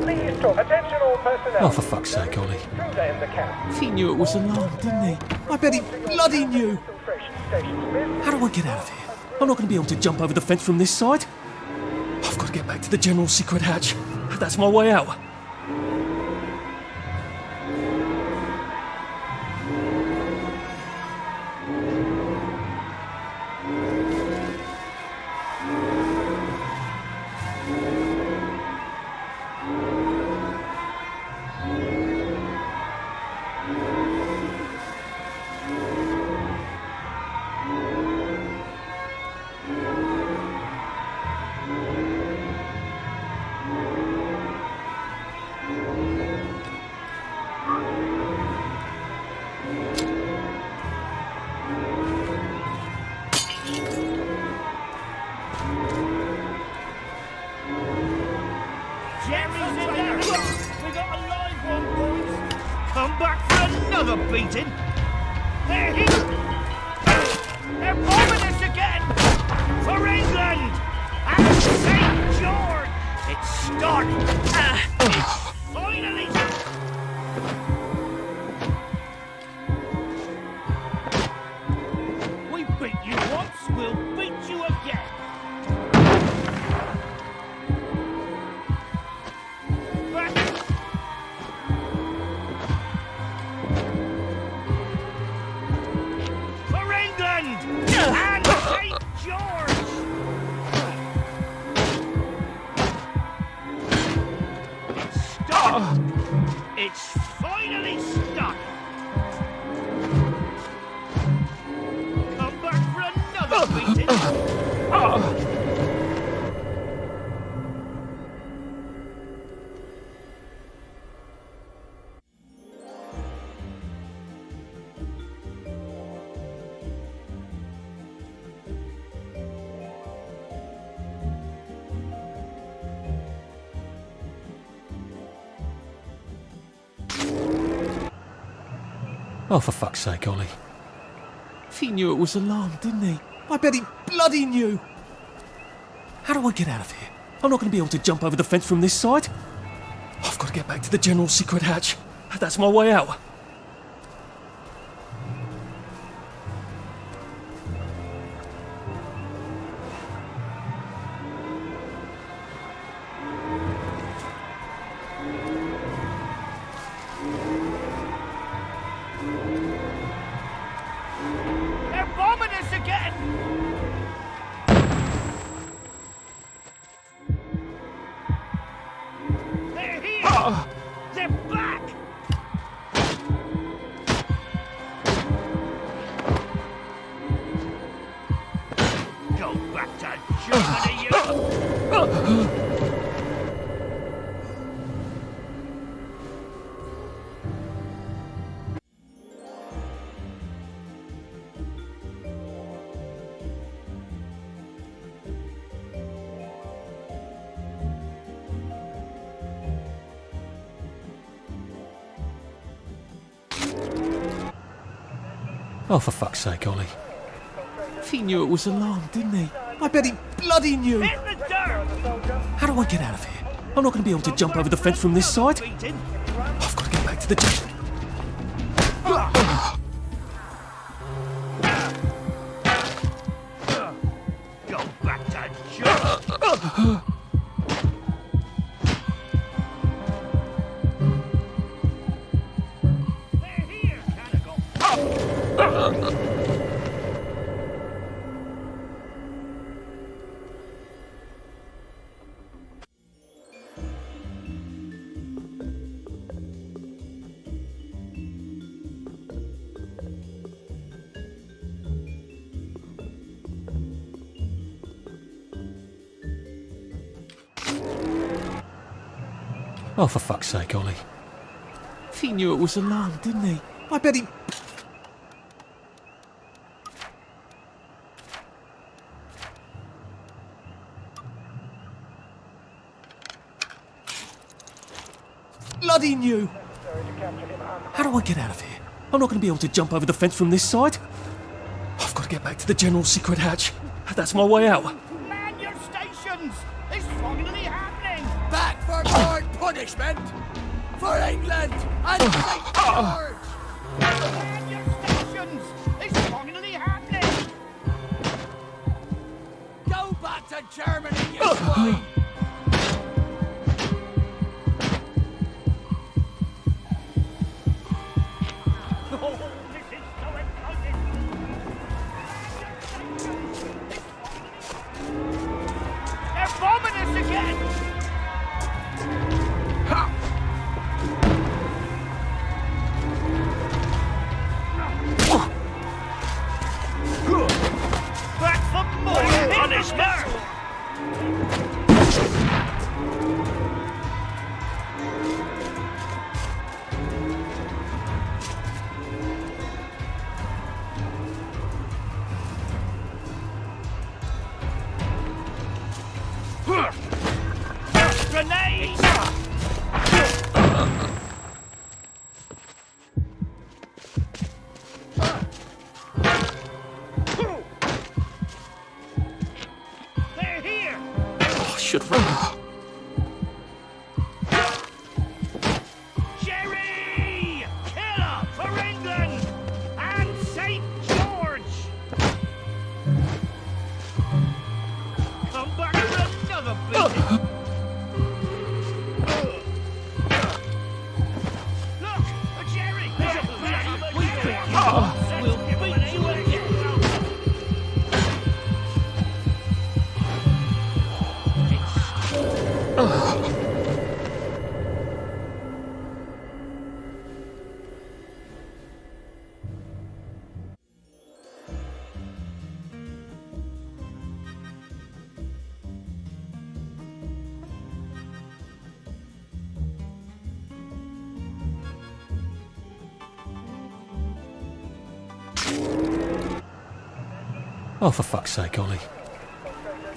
Please talk. Attention all personnel.
Oh, for fuck's sake, Ollie.
Intruder in the camp.
He knew it was alarmed, didn't he? I bet he bloody knew. How do I get out of here? I'm not going to be able to jump over the fence from this side. I've got to get back to the general secret hatch. That's my way out.
another beating. They're here. They're bombing us again. For England and St. George. It's starting. It's finally. We beat you once, we'll beat you again. For England and St. George. It's stuck. It's finally stuck. Come back for another beating.
Oh, for fuck's sake, Ollie. He knew it was alarmed, didn't he? I bet he bloody knew. How do I get out of here? I'm not going to be able to jump over the fence from this side. I've got to get back to the general secret hatch. That's my way out.
They're bombing us again! They're here! They're back! Go back to Germany, you...
Oh, for fuck's sake, Ollie. He knew it was alarmed, didn't he? I bet he bloody knew.
In the dirt!
How do I get out of here? I'm not going to be able to jump over the fence from this side. I've got to get back to the...
Go back to Germany!
Oh, for fuck's sake, Ollie. He knew it was alarmed, didn't he? I bet he... bloody knew. How do I get out of here? I'm not going to be able to jump over the fence from this side. I've got to get back to the general secret hatch. That's my way out.
Man your stations! It's finally happening!
Back for more punishment! For England and St. George!
Man your stations! It's finally happening!
Go back to Germany, you swine!
They're bombing us again! Back for more punishment! Jerry! Killer for England! And St. George! Come back for another beating! Look! Jerry! There's a bloody machine! We'll beat you again!
Oh, for fuck's sake, Ollie.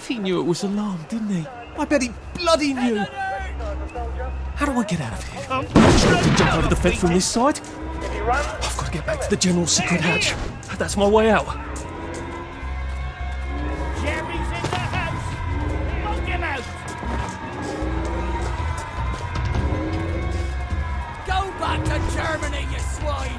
He knew it was alarmed, didn't he? I bet he bloody knew. How do I get out of here? To jump over the fence from this side? I've got to get back to the general secret hatch. That's my way out.
Jerry's in the house! Knock him out!
Go back to Germany, you swine!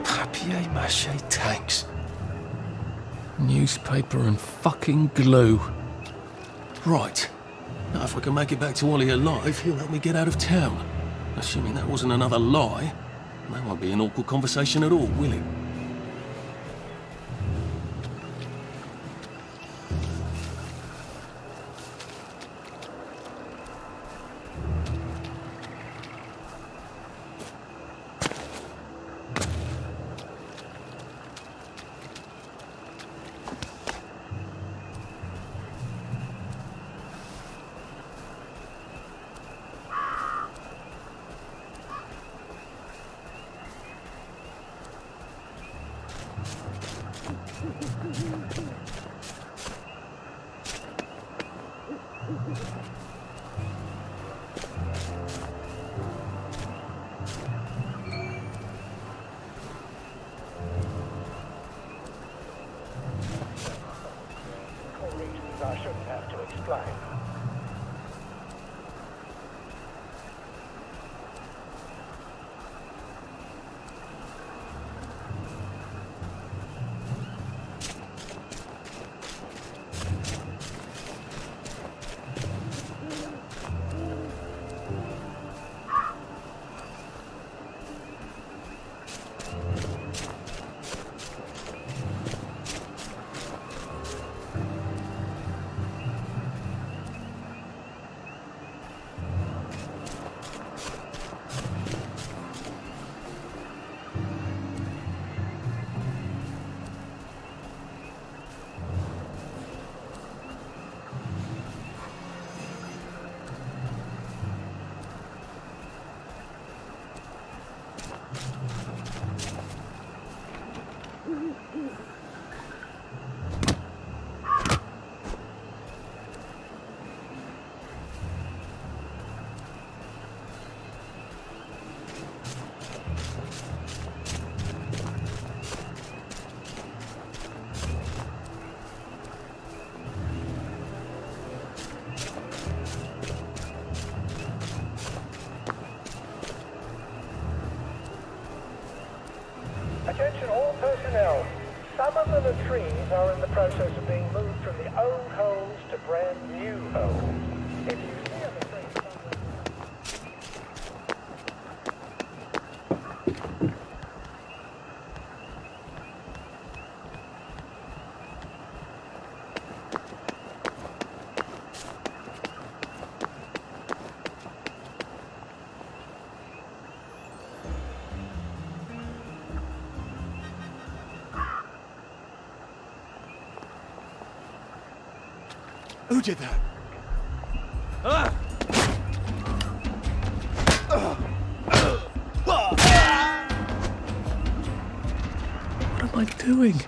Papier-mâché tanks. Newspaper and fucking glue. Right. Now if I can make it back to Ollie alive, he'll help me get out of town. Assuming that wasn't another lie, that won't be an awkward conversation at all, will it?
Attention all personnel. Some of the latrines are in the process of being moved from the old holes to brand new holes. If you see a latrine
Who did that?
What am I doing?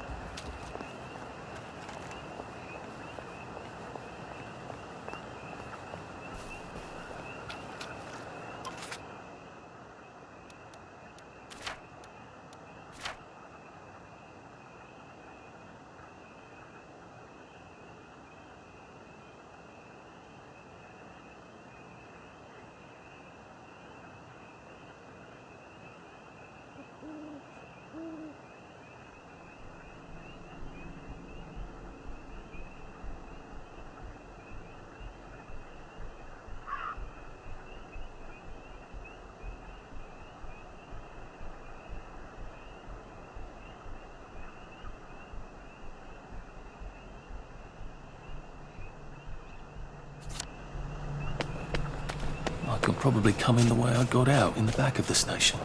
I could probably come in the way I got out, in the back of the station.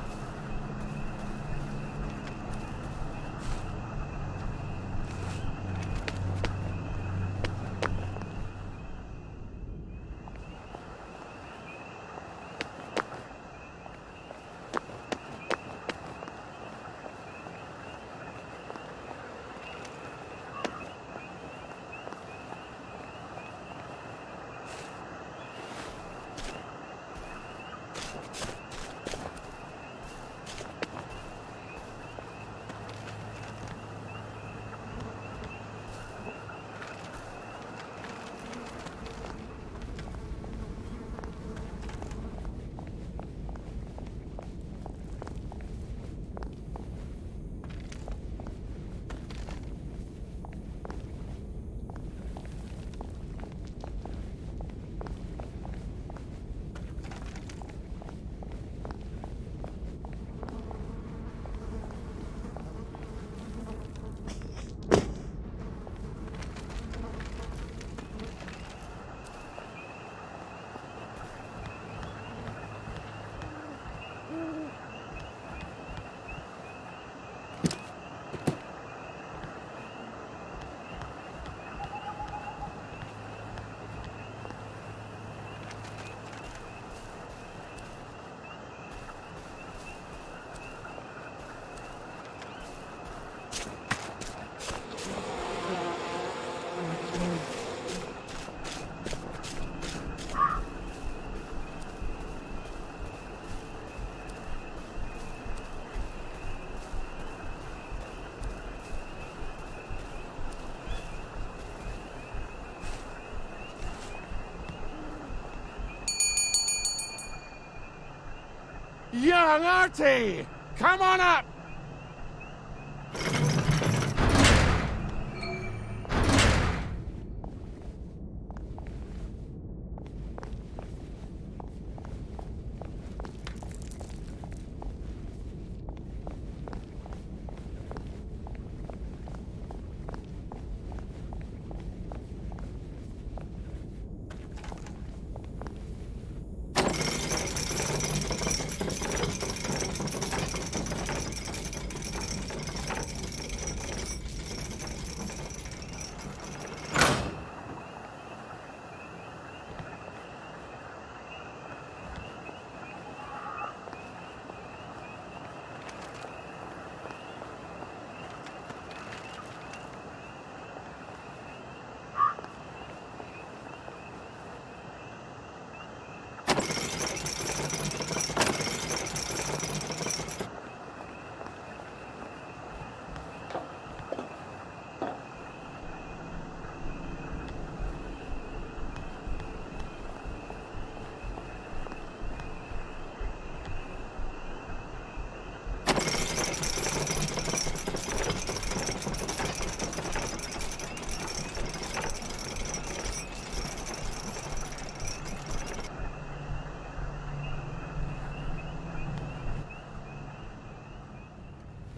Young Artie! Come on up!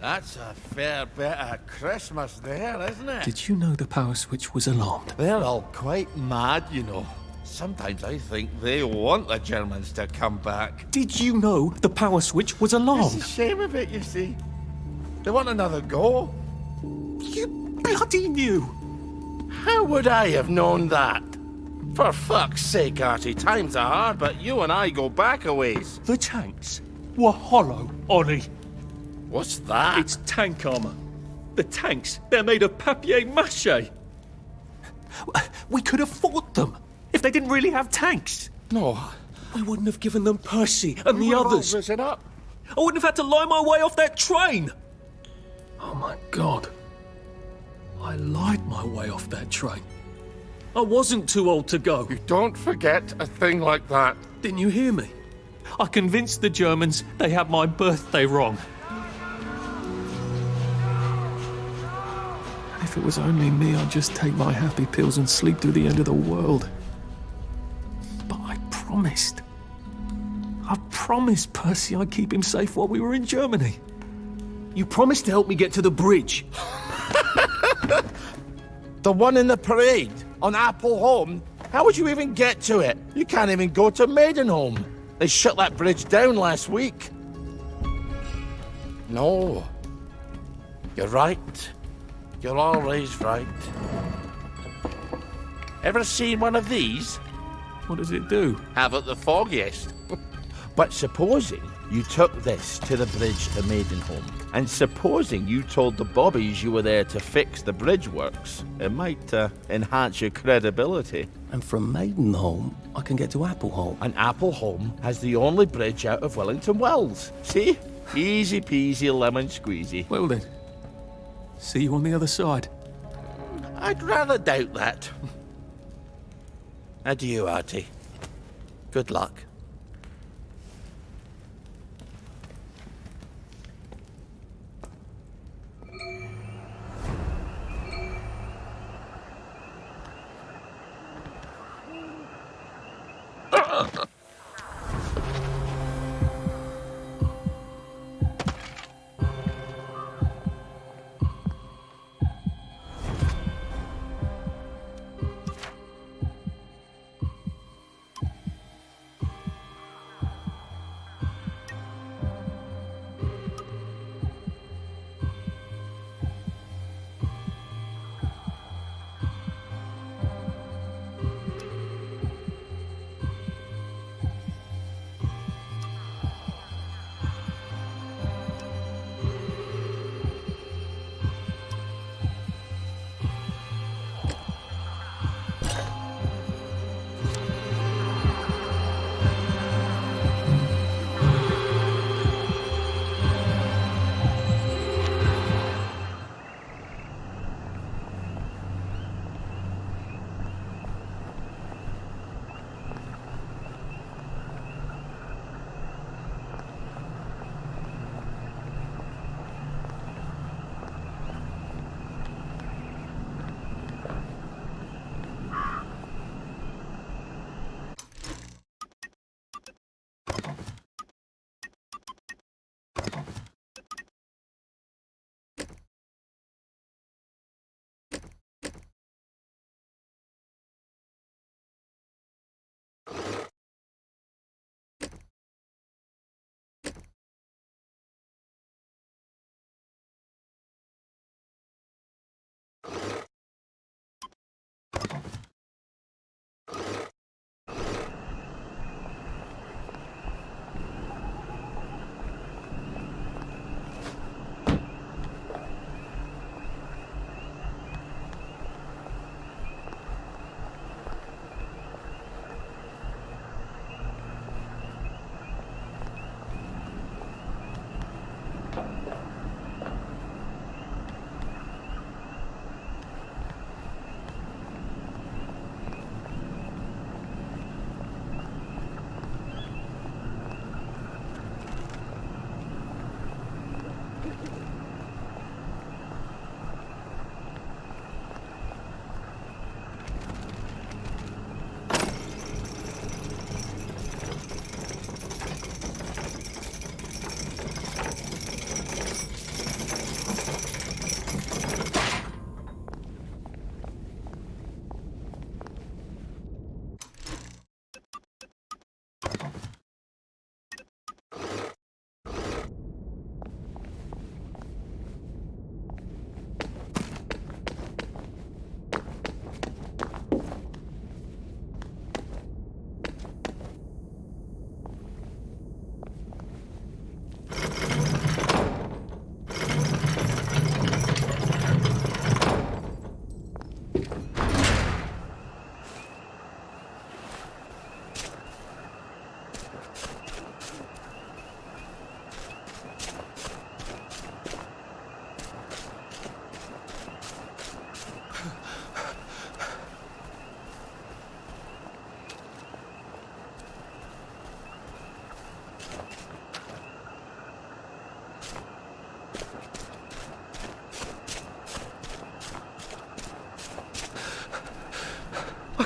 That's a fair bit of Christmas there, isn't it?
Did you know the power switch was alarmed?
They're all quite mad, you know. Sometimes I think they want the Germans to come back.
Did you know the power switch was alarmed?
It's a shame of it, you see. They want another go.
You bloody knew!
How would I have known that? For fuck's sake, Artie, times are hard, but you and I go back a ways.
The tanks were hollow, Ollie.
What's that?
It's tank armor. The tanks, they're made of papier-mâché. We could have fought them if they didn't really have tanks.
No.
We wouldn't have given them Percy and the others.
Risen up.
I wouldn't have had to lie my way off that train. Oh my God. I lied my way off that train. I wasn't too old to go.
You don't forget a thing like that.
Didn't you hear me? I convinced the Germans they had my birthday wrong. If it was only me, I'd just take my happy pills and sleep through the end of the world. But I promised. I promised Percy I'd keep him safe while we were in Germany. You promised to help me get to the bridge.
The one in the parade on Apple Home? How would you even get to it? You can't even go to Maidenholm. They shut that bridge down last week. No. You're right. You're always right. Ever seen one of these?
What does it do?
Haven't the foggiest. But supposing you took this to the bridge to Maidenholm, and supposing you told the bobbies you were there to fix the bridge works, it might enhance your credibility.
And from Maidenholm, I can get to Appleholm.
And Appleholm has the only bridge out of Wellington Wells. See? Easy peasy lemon squeezy.
Well then, see you on the other side.
I'd rather doubt that. Adieu, Artie. Good luck.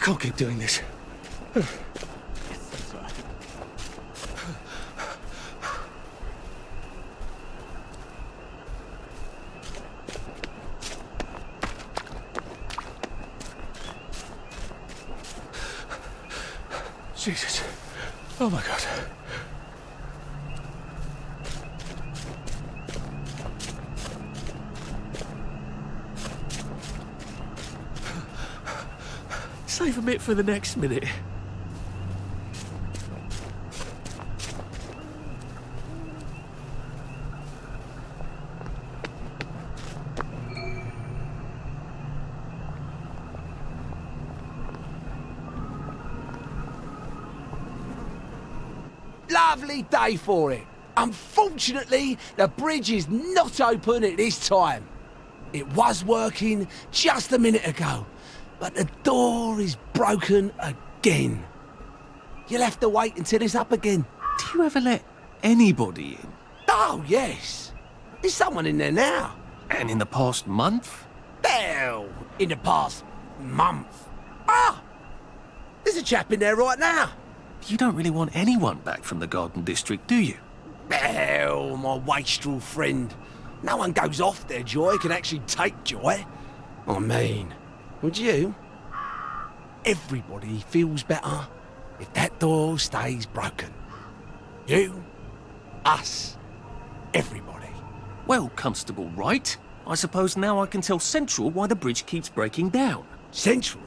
can't keep doing this. Jesus. Oh my God. Save a bit for the next minute.
Lovely day for it. Unfortunately, the bridge is not open at this time. It was working just a minute ago, but the door is broken again. You'll have to wait until it's up again.
Do you ever let anybody in?
Oh, yes. There's someone in there now.
And in the past month?
Hell, in the past month. Ah! There's a chap in there right now.
You don't really want anyone back from the Garden District, do you?
Hell, my wastrel friend. No one goes off their joy can actually take joy. I mean, would you? Everybody feels better if that door stays broken. You, us, everybody.
Well, Constable Wright, I suppose now I can tell Central why the bridge keeps breaking down.
Central?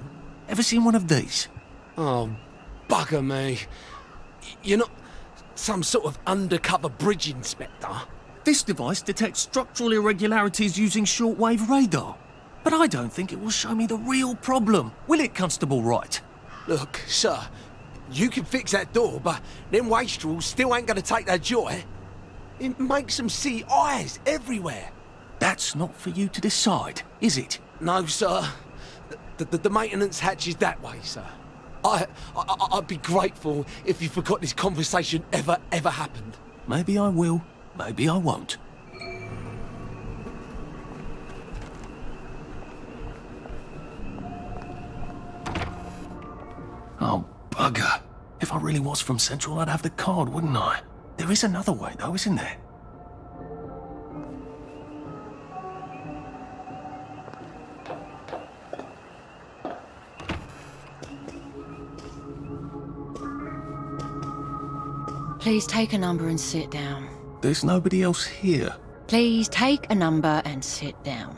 Ever seen one of these?
Oh, bugger me. You're not some sort of undercover bridge inspector?
This device detects structural irregularities using shortwave radar. But I don't think it will show me the real problem. Will it, Constable Wright?
Look, sir, you can fix that door, but them wastrels still ain't gonna take their joy. It makes them see eyes everywhere.
That's not for you to decide, is it?
No, sir. The maintenance hatch is that way, sir. I'd be grateful if you forgot this conversation ever happened.
Maybe I will, maybe I won't. Oh, bugger. If I really was from Central, I'd have the card, wouldn't I? There is another way, though, isn't there?
Please take a number and sit down.
There's nobody else here.
Please take a number and sit down.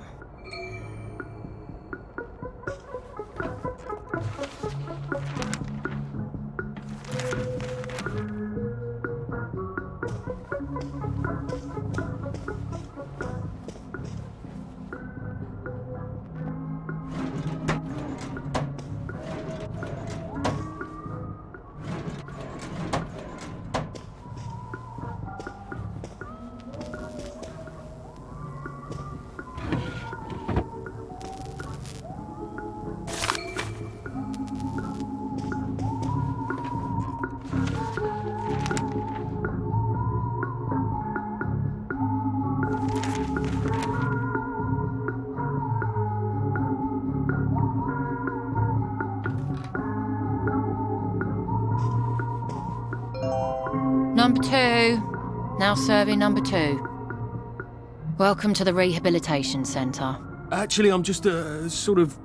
Number 2. Now serving number 2. Welcome to the Rehabilitation Centre.
Actually, I'm just a sort of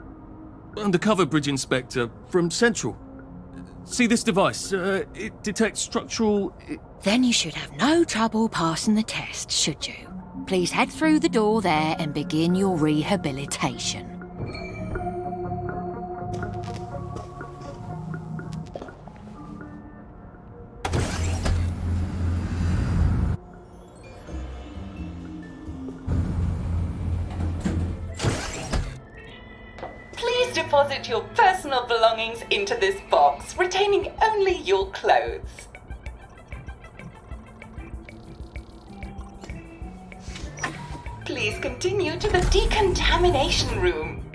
undercover bridge inspector from Central. See this device? It detects structural...
Then you should have no trouble passing the test, should you? Please head through the door there and begin your rehabilitation.
Please deposit your personal belongings into this box, retaining only your clothes. Please continue to the decontamination room.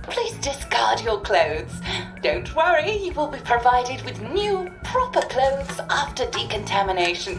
Please discard your clothes. Don't worry, you will be provided with new, proper clothes after decontamination.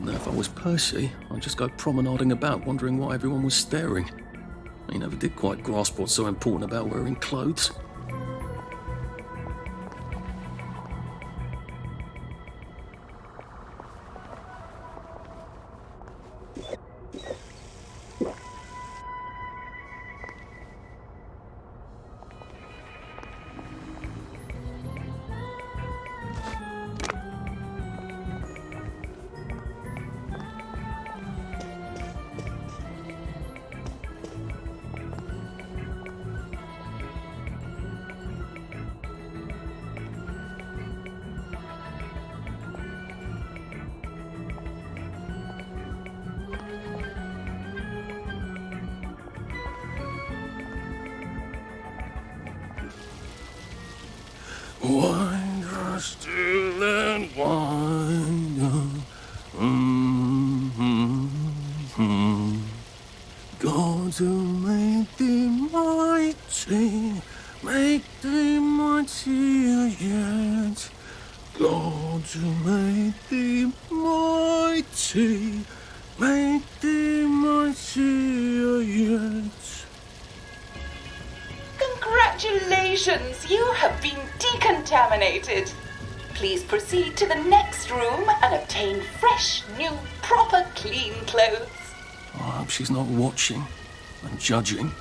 Now, if I was Percy, I'd just go promenading about, wondering why everyone was staring. He never did quite grasp what's so important about wearing clothes. Wind us still and wind up. God to make thee mighty, make thee mightier yet. God to make thee mighty, make thee mightier yet.
Congratulations, you have been decontaminated. Please proceed to the next room and obtain fresh, new, proper, clean clothes.
I hope she's not watching and judging.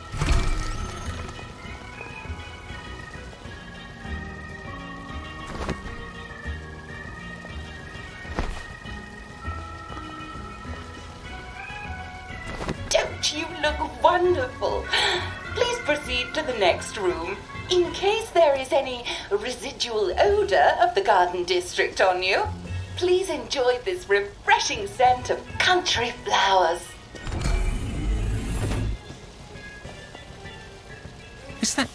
Don't you look wonderful? Please proceed to the next room. In case there is any residual odor of the garden district on you, please enjoy this refreshing scent of country flowers.
Is that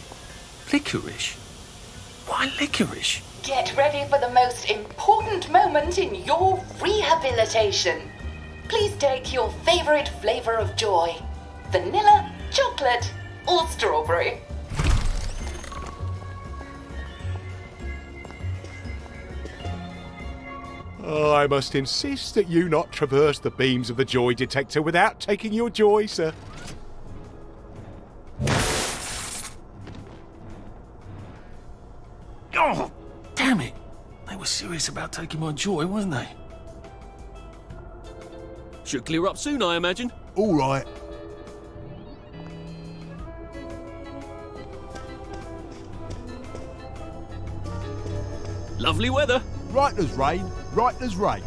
licorice? Why licorice?
Get ready for the most important moment in your rehabilitation. Please take your favorite flavor of joy. Vanilla, chocolate, or strawberry.
I must insist that you not traverse the beams of the joy detector without taking your joy, sir.
Oh, damn it. They were serious about taking my joy, weren't they? Should clear up soon, I imagine.
All right.
Lovely weather.
Right as rain, right as rain.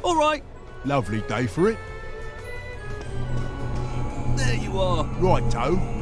All right.
Lovely day for it.
There you are.
Righto.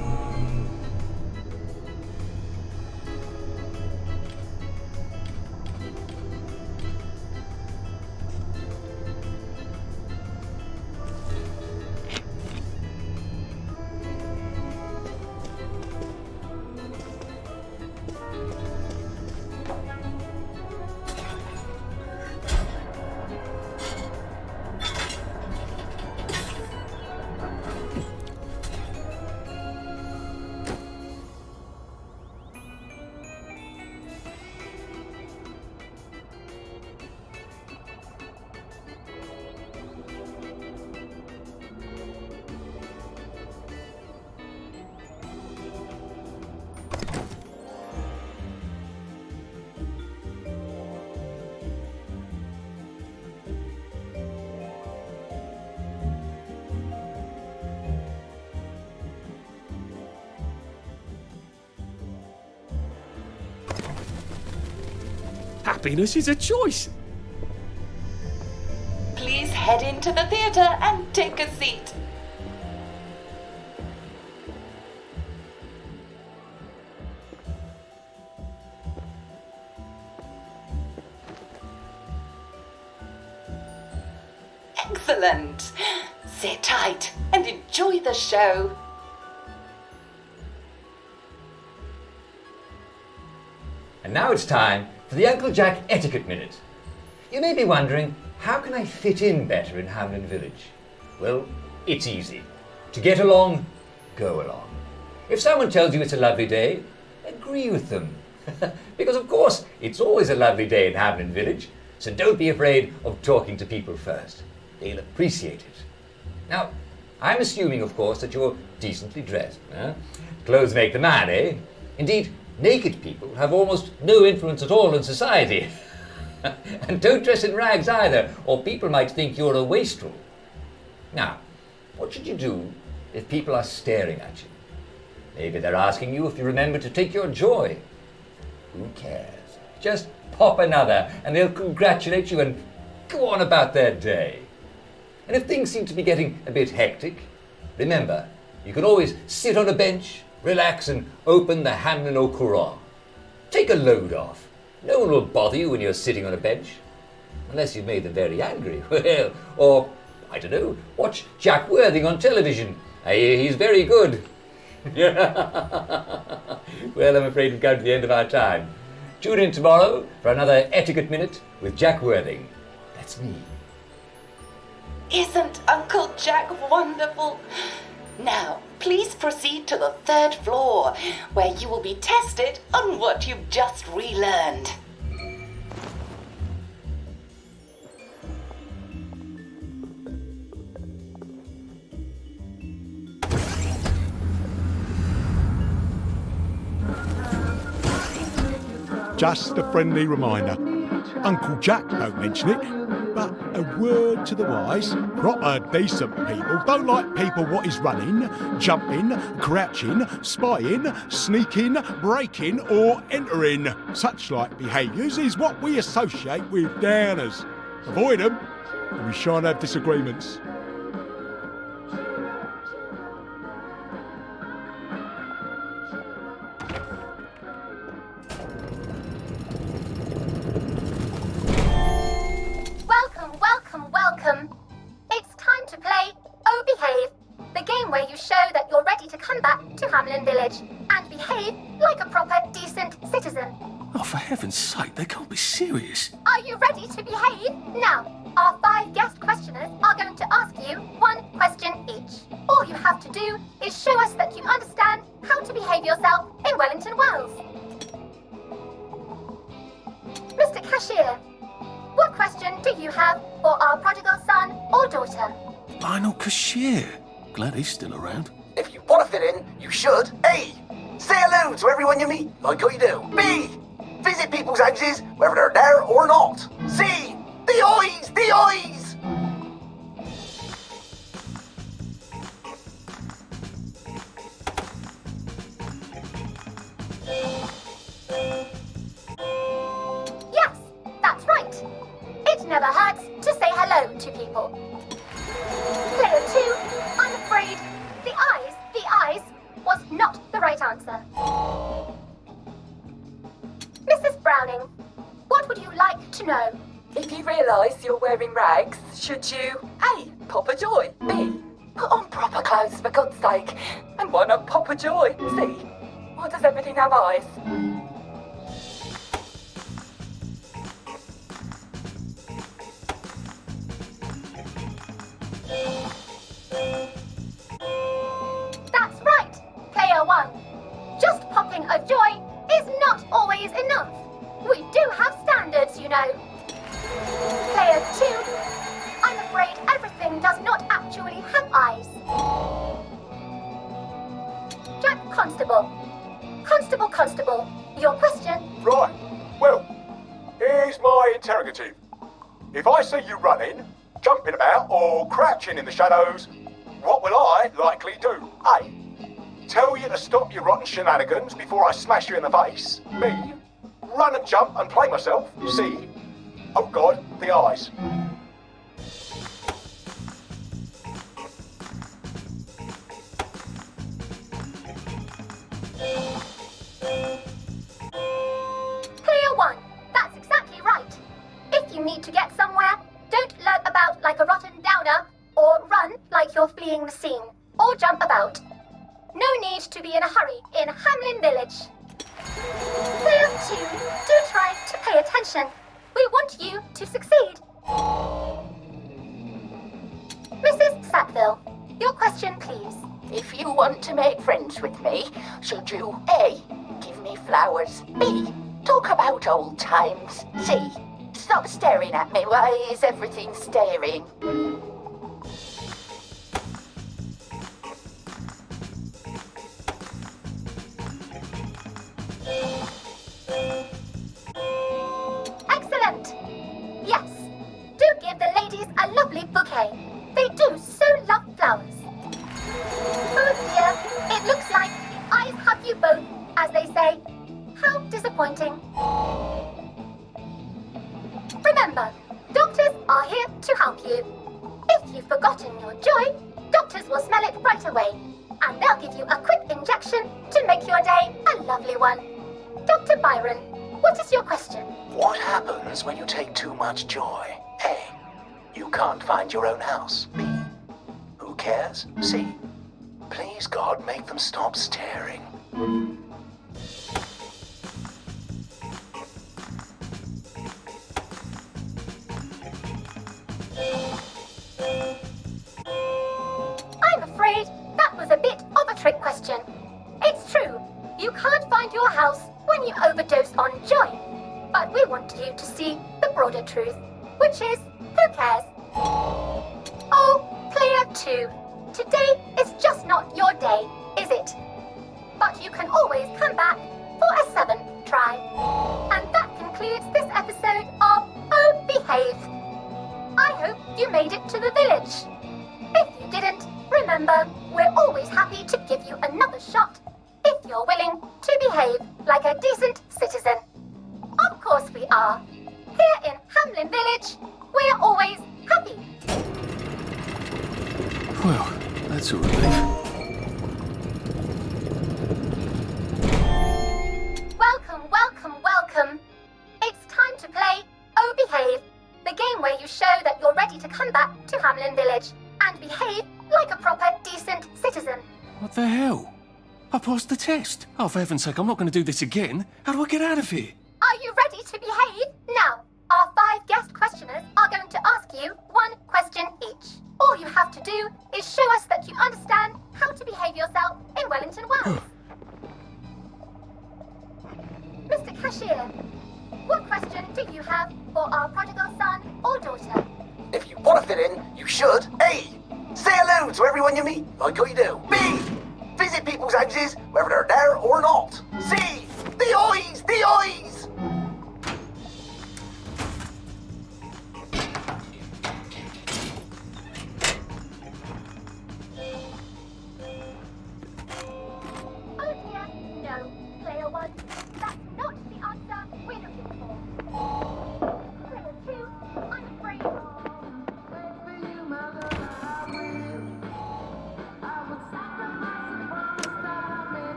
happiness is a choice.
Please head into the theatre and take a seat. Excellent. Sit tight and enjoy the show.
And now it's time for the Uncle Jack Etiquette Minute. You may be wondering, how can I fit in better in Hamlin Village? Well, it's easy. To get along, go along. If someone tells you it's a lovely day, agree with them. Because of course, it's always a lovely day in Hamlin Village, so don't be afraid of talking to people first. They'll appreciate it. Now, I'm assuming, of course, that you're decently dressed. Clothes make the man, eh? Indeed, naked people have almost no influence at all in society. And don't dress in rags either, or people might think you're a wastrel. Now, what should you do if people are staring at you? Maybe they're asking you if you remember to take your joy. Who cares? Just pop another, and they'll congratulate you and go on about their day. And if things seem to be getting a bit hectic, remember, you can always sit on a bench, relax and open the Hamlin au Courant. Take a load off. No one will bother you when you're sitting on a bench. Unless you've made them very angry. Well, or, I don't know, watch Jack Worthing on television. I hear he's very good. Well, I'm afraid we've come to the end of our time. Tune in tomorrow for another Etiquette Minute with Jack Worthing. That's me.
Isn't Uncle Jack wonderful? Now, please proceed to the 3rd floor, where you will be tested on what you've just relearned.
Just a friendly reminder. Uncle Jack don't mention it, but a word to the wise, proper decent people don't like people what is running, jumping, crouching, spying, sneaking, breaking or entering. Such like behaviours is what we associate with downers. Avoid them and we shan't have disagreements.
Welcome. It's time to play Oh Behave, the game where you show that you're ready to come back to Hamlin Village and behave like a proper, decent citizen.
Oh, for heaven's sake, they can't be serious.
Are you ready to behave? Now, our 5 guest questioners are going to ask you 1 question each. All you have to do is show us that you understand how to behave yourself in Wellington Wells. Mr. Cashier, what question do you have for our prodigal son or daughter?
Lionel Cashier. Glad he's still around.
If you want to fit in, you should. A. Say hello to everyone you meet, like what you do. B. Visit people's houses, whether they're there or not. C. The eyes! The eyes!
Yes, that's right. It never hurts to say hello to people. Player 2, I'm afraid the eyes was not the right answer. Mrs. Browning, what would you like to know?
If you realise you're wearing rags, should you A. Pop a joy, B. Put on proper clothes for God's sake, and why not pop a joy, C. Why does everything have eyes?
That's right, Player 1. Just popping a joy is not always enough. We do have standards, you know. Player 2, I'm afraid everything does not actually have eyes. Jack Constable. Constable, your question?
Right, well, here's my interrogative. If I see you running, jumping about or crouching in the shadows, what will I likely do? A. Tell you to stop your rotten shenanigans before I smash you in the face. B.
run and jump and play myself. See? Oh God, the eyes.
Clear one. That's exactly right. If you need to get somewhere, don't lurk about like a rotten downer, or run like you're fleeing the scene, or jump about. No need to be in a hurry in Hamlin Village. Clear two. Do try to pay attention. We want you to succeed. Mrs. Sackville, your question, please.
If you want to make friends with me, should you A. give me flowers, B. talk about old times, C. stop staring at me, why is everything staring?
Excellent! Yes, do give the ladies a lovely bouquet. They do so love flowers. Oh dear, it looks like the eyes have you both, as they say. How disappointing. Remember, doctors are here to help you. If you've forgotten your joy, doctors will smell it right away, and they'll give you a quick injection to make your day a lovely one. Dr. Byron, what is your question?
What happens when you take too much joy? A. You can't find your own house. B. Who cares? C. Please God, make them stop staring.
I'm afraid that was a bit of a trick question. It's true, you can't find your house when you overdose on joy. But we want you to see the broader truth, which is, who cares? Oh, clear two. Today is just not your day, is it? But you can always come back for a seventh try. And that concludes this episode of Oh Behave. I hope you made it to the village. If you didn't, remember, we're always happy to give you another shot if you're willing to behave like a decent citizen. Of course we are. Here in Hamlin Village, we're always happy.
Well, that's a relief.
Welcome, welcome, welcome. It's time to play Oh Behave, the game where you show that you're ready to come back to Hamlin Village and behave like a proper, decent citizen.
What the hell? I passed the test. Oh, for heaven's sake, I'm not going to do this again. How do I get out of here?
Are you ready to behave? Now, our 5 guest questioners are going to ask you 1 question each. All you have to do is show us that you understand how to behave yourself in Wellington Wells. Mr. Cashier, what question do you have for our prodigal son or daughter?
If you want to fit in, you should. A. Say hello to everyone you meet, like you do. B. Visit people's houses, whether they're there or not. C. The eyes! The eyes!
Oh dear, no. Player 1, that's not the answer we're looking for. Player 2, I'm afraid.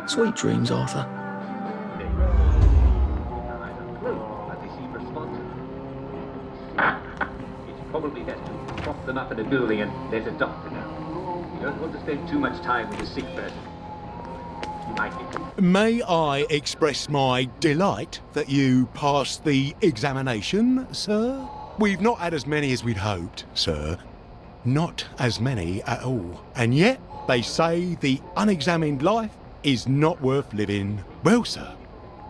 Sweet dreams, Arthur.
It's probably best to prop them up in a building and let a doctor know. You don't want to spend too much time with a sick person. You might be.
May I express my delight that you passed the examination, sir? We've not had as many as we'd hoped, sir. Not as many at all. And yet, they say the unexamined life is not worth living. Well, sir,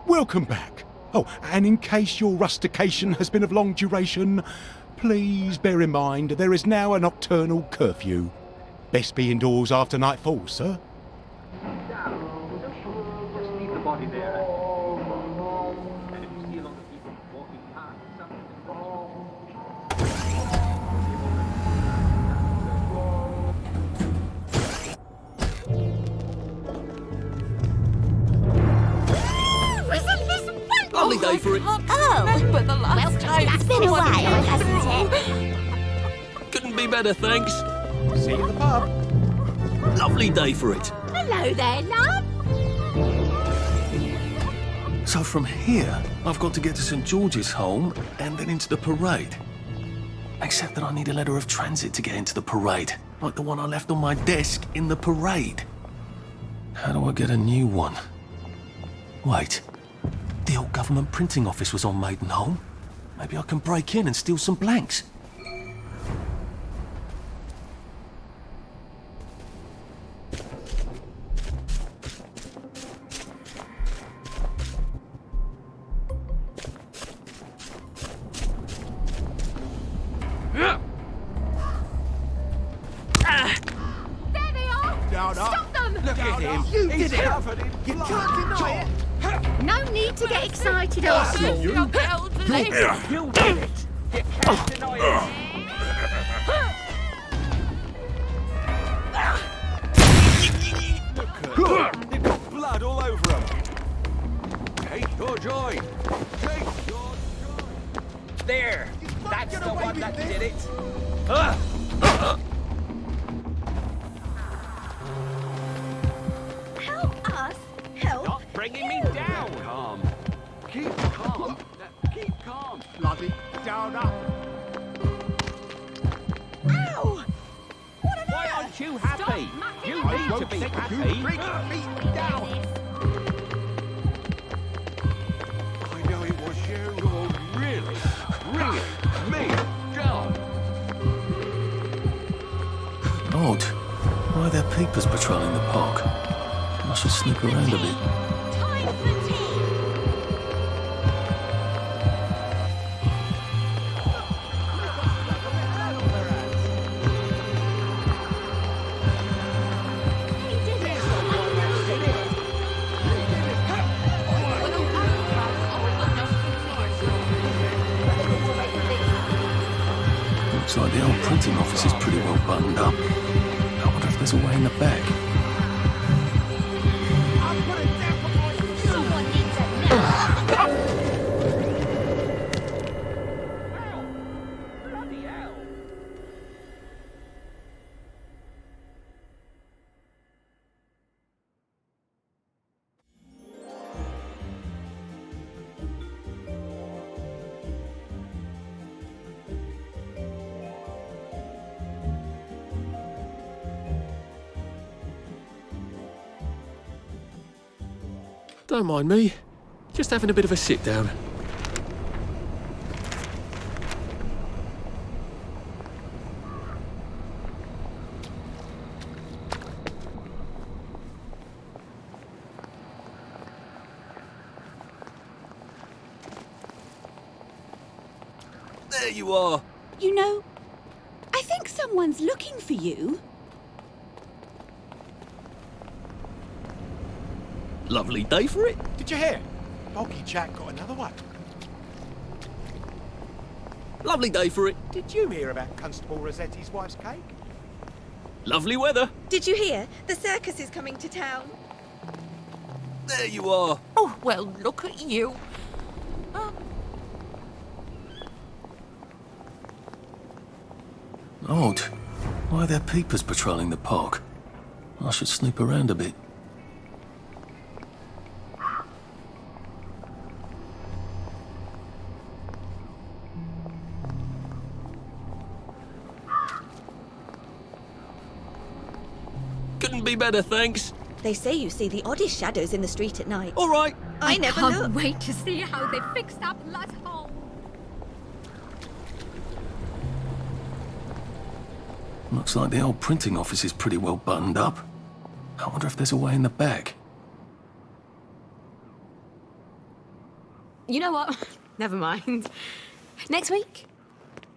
welcome back. Oh, and in case your rustication has been of long duration, please bear in mind there is now a nocturnal curfew. Best be indoors after nightfall, sir.
Just leave the body there.
Lovely day for it.
Remember the last time?
It's been a while, hasn't it?
Couldn't be better, thanks.
See you in the pub.
Lovely day for it.
Hello there, love.
So from here, I've got to get to St. George's home and then into the parade. Except that I need a letter of transit to get into the parade, like the one I left on my desk in the parade. How do I get a new one? Wait, the old government printing office was on Maidenholm. Maybe I can break in and steal some blanks.
There they are! Stop them!
Look at him.
You
He's
did it.
covered in
You
blood.
can't deny it.
No need to get excited, Arsenal.
You did it. You can't deny it.
Look, they've got blood all over them. Take your joy. Take your joy.
There. That's the one that did it.
Help us help.
Not bringing me down.
Calm. Keep calm. Keep calm. Bloody down up.
Ow!
Why aren't you happy? You
I
need to
won't
be
let
happy.
you bring me down. I know it was you. You're really me down.
Odd. Why are there peepers patrolling the park? I should sneak around a bit.
Time for tea.
Looks like the old printing office is pretty well buttoned up. I wonder if there's a way in the back.
Someone needs a nap.
Bloody hell.
Don't mind me. Just having a bit of a sit down. There you are.
You know, I think someone's looking for you.
Lovely day for it.
Did you hear? Boggy Jack got another one.
Lovely day for it.
Did you hear about Constable Rossetti's wife's cake?
Lovely weather.
Did you hear? The circus is coming to town.
There you are.
Oh, well, look at you.
Odd. Why are there peepers patrolling the park? I should snoop around a bit. Couldn't be better, thanks.
They say you see the oddest shadows in the street at night.
All right.
I never
can't
look.
wait to see how they fixed up that hole.
Looks like the old printing office is pretty well buttoned up. I wonder if there's a way in the back.
You know what? Never mind. Next week?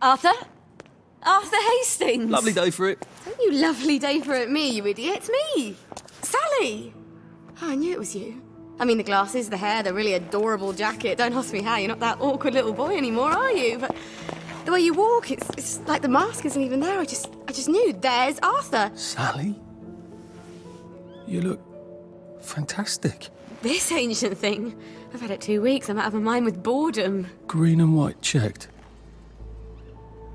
Arthur? Arthur Hastings!
Lovely day for it.
Don't you lovely day for it me, you idiot. It's me! Sally! Oh, I knew it was you. I mean, the glasses, the hair, the really adorable jacket. Don't ask me how. You're not that awkward little boy anymore, are you? But the way you walk, it's like the mask isn't even there. I just knew. There's Arthur.
Sally? You look fantastic.
This ancient thing. I've had it 2 weeks. I'm out of my mind with boredom.
Green and white checked.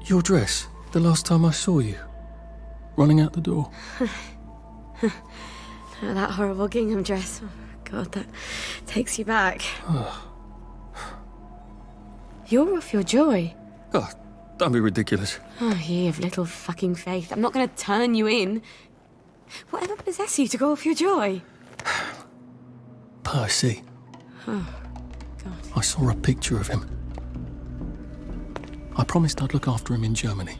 Your dress, the last time I saw you. Running out the door.
That horrible gingham dress. Oh, God, that takes you back. You're off your joy.
Oh, don't be ridiculous.
Oh, ye of little fucking faith. I'm not going to turn you in. Whatever possessed you to go off your joy?
Percy.
Oh, God.
I saw a picture of him. I promised I'd look after him in Germany.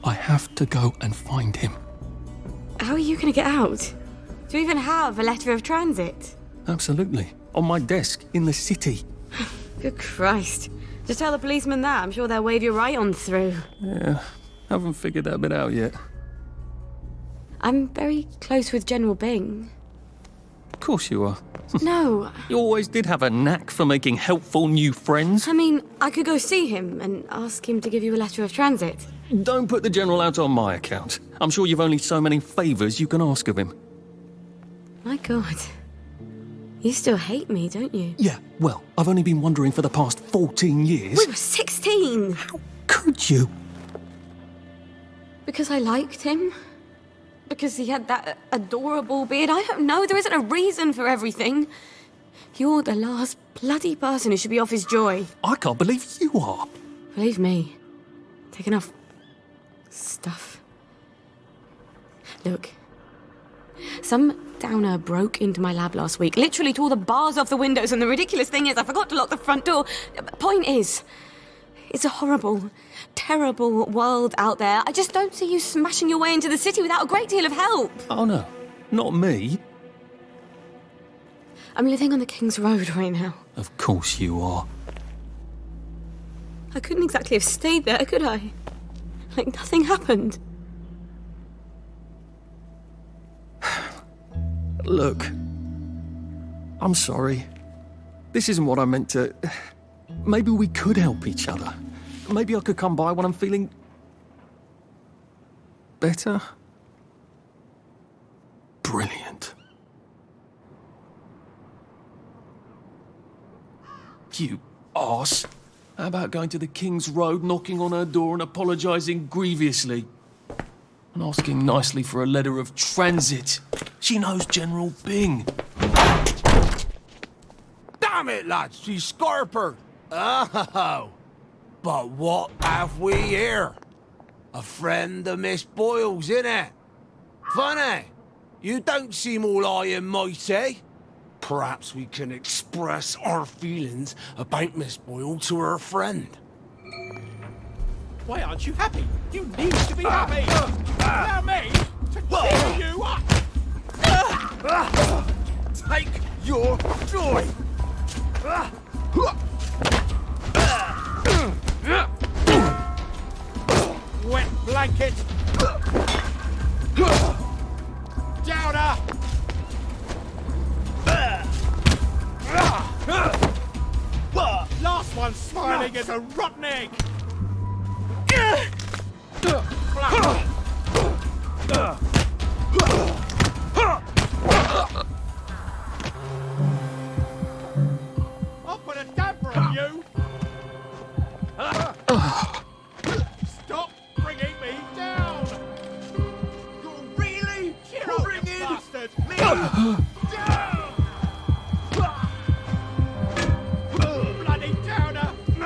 I have to go and find him.
How are you going to get out? Do you even have a letter of transit?
Absolutely. On my desk, in the city.
Good Christ. Just tell the policeman that. I'm sure they'll wave you right on through.
Yeah, haven't figured that bit out yet.
I'm very close with General Bing.
Of course you are.
No.
You always did have a knack for making helpful new friends.
I mean, I could go see him and ask him to give you a letter of transit.
Don't put the General out on my account. I'm sure you've only so many favours you can ask of him.
My God. You still hate me, don't you?
Yeah, well, I've only been wondering for the past 14 years.
We were 16!
How could you?
Because I liked him? Because he had that adorable beard? I don't know, there isn't a reason for everything. You're the last bloody person who should be off his joy.
I can't believe you are.
Believe me. Take enough stuff. Look. Some downer broke into my lab last week, literally tore the bars off the windows, and the ridiculous thing is I forgot to lock the front door. Point is, it's a horrible, terrible world out there. I just don't see you smashing your way into the city without a great deal of help.
Oh no, not me.
I'm living on the King's Road right now.
Of course you are.
I couldn't exactly have stayed there, could I? Like nothing happened.
Look, I'm sorry. This isn't what I meant to... Maybe we could help each other. Maybe I could come by when I'm feeling... better? Brilliant. You arse. How about going to the King's Road, knocking on her door and apologising grievously? And asking nicely for a letter of transit. She knows General Bing.
Damn it, lads, she's scarper. Oh, but what have we here? A friend of Miss Boyle's, innit? Funny, you don't seem all high and mighty. Perhaps we can express our feelings about Miss Boyle to her friend.
Why aren't you happy? You need to be happy! Allow me to cheer you up!
Take your joy!
Wet blanket! Downer! Last one smiling as a rotten egg! I'll put a damper on you! Stop bringing me down! You're really bringing me down! Bloody downer! I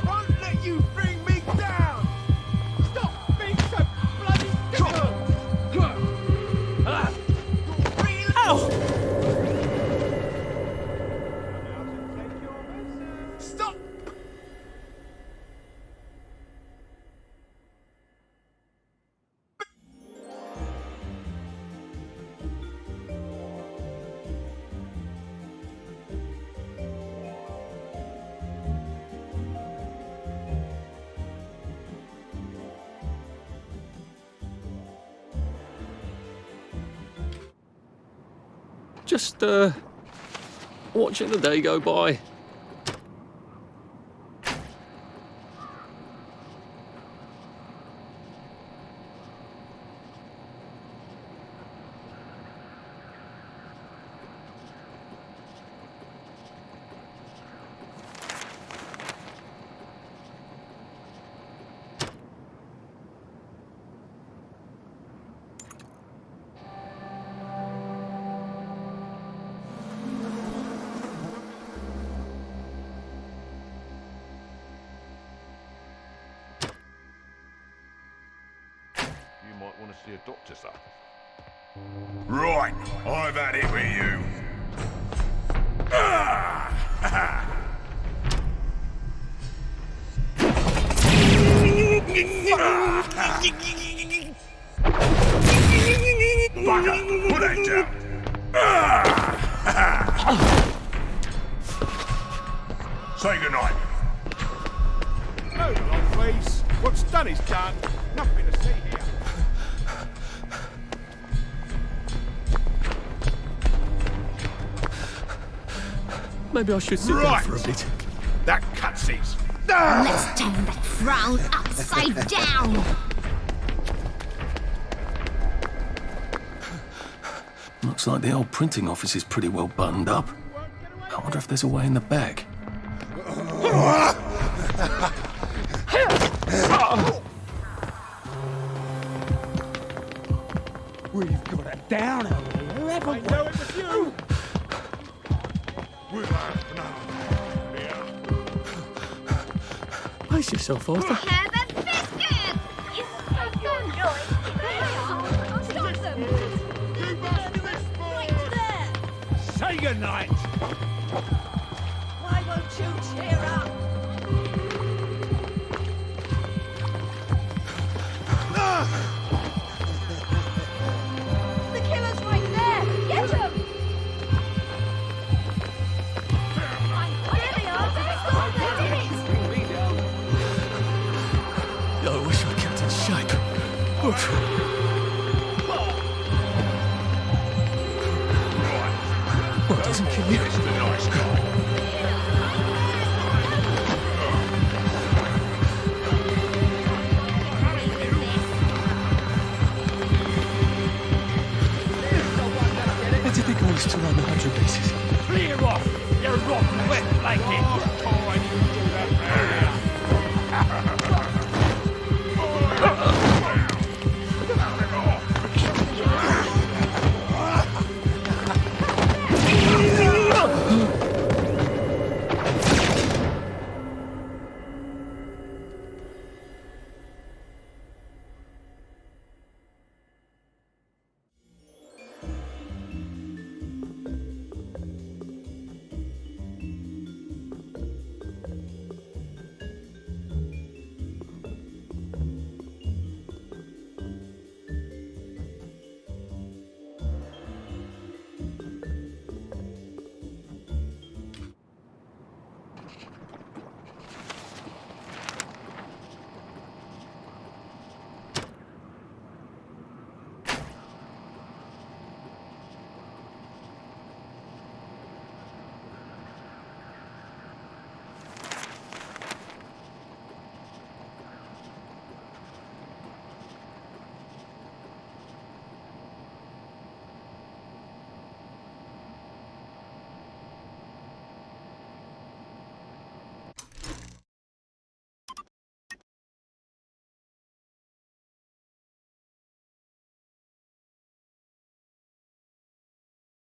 won't let you bring me down! Stop being so bloody difficult! Ow! Stop!
Just, watching the day go by.
to see a doctor, sir.
Right, I've had it with you. Bugger, put that down. Say goodnight.
Move along, please. What's done is done. Nothing to see here.
Maybe I should sit down for a bit.
That cutscenes.
Let's turn that frown upside down.
Looks like the old printing office is pretty well buttoned up. I wonder if there's a way in the back.
We've got a downer here, haven't we? I know it was you!
Pace yourself, Arthur.
Have a biscuit! Stop them! Right there!
Say goodnight!
Why won't you cheer up? The killer's right there! Get him! There they are! Stop them!
I wish I kept in shape.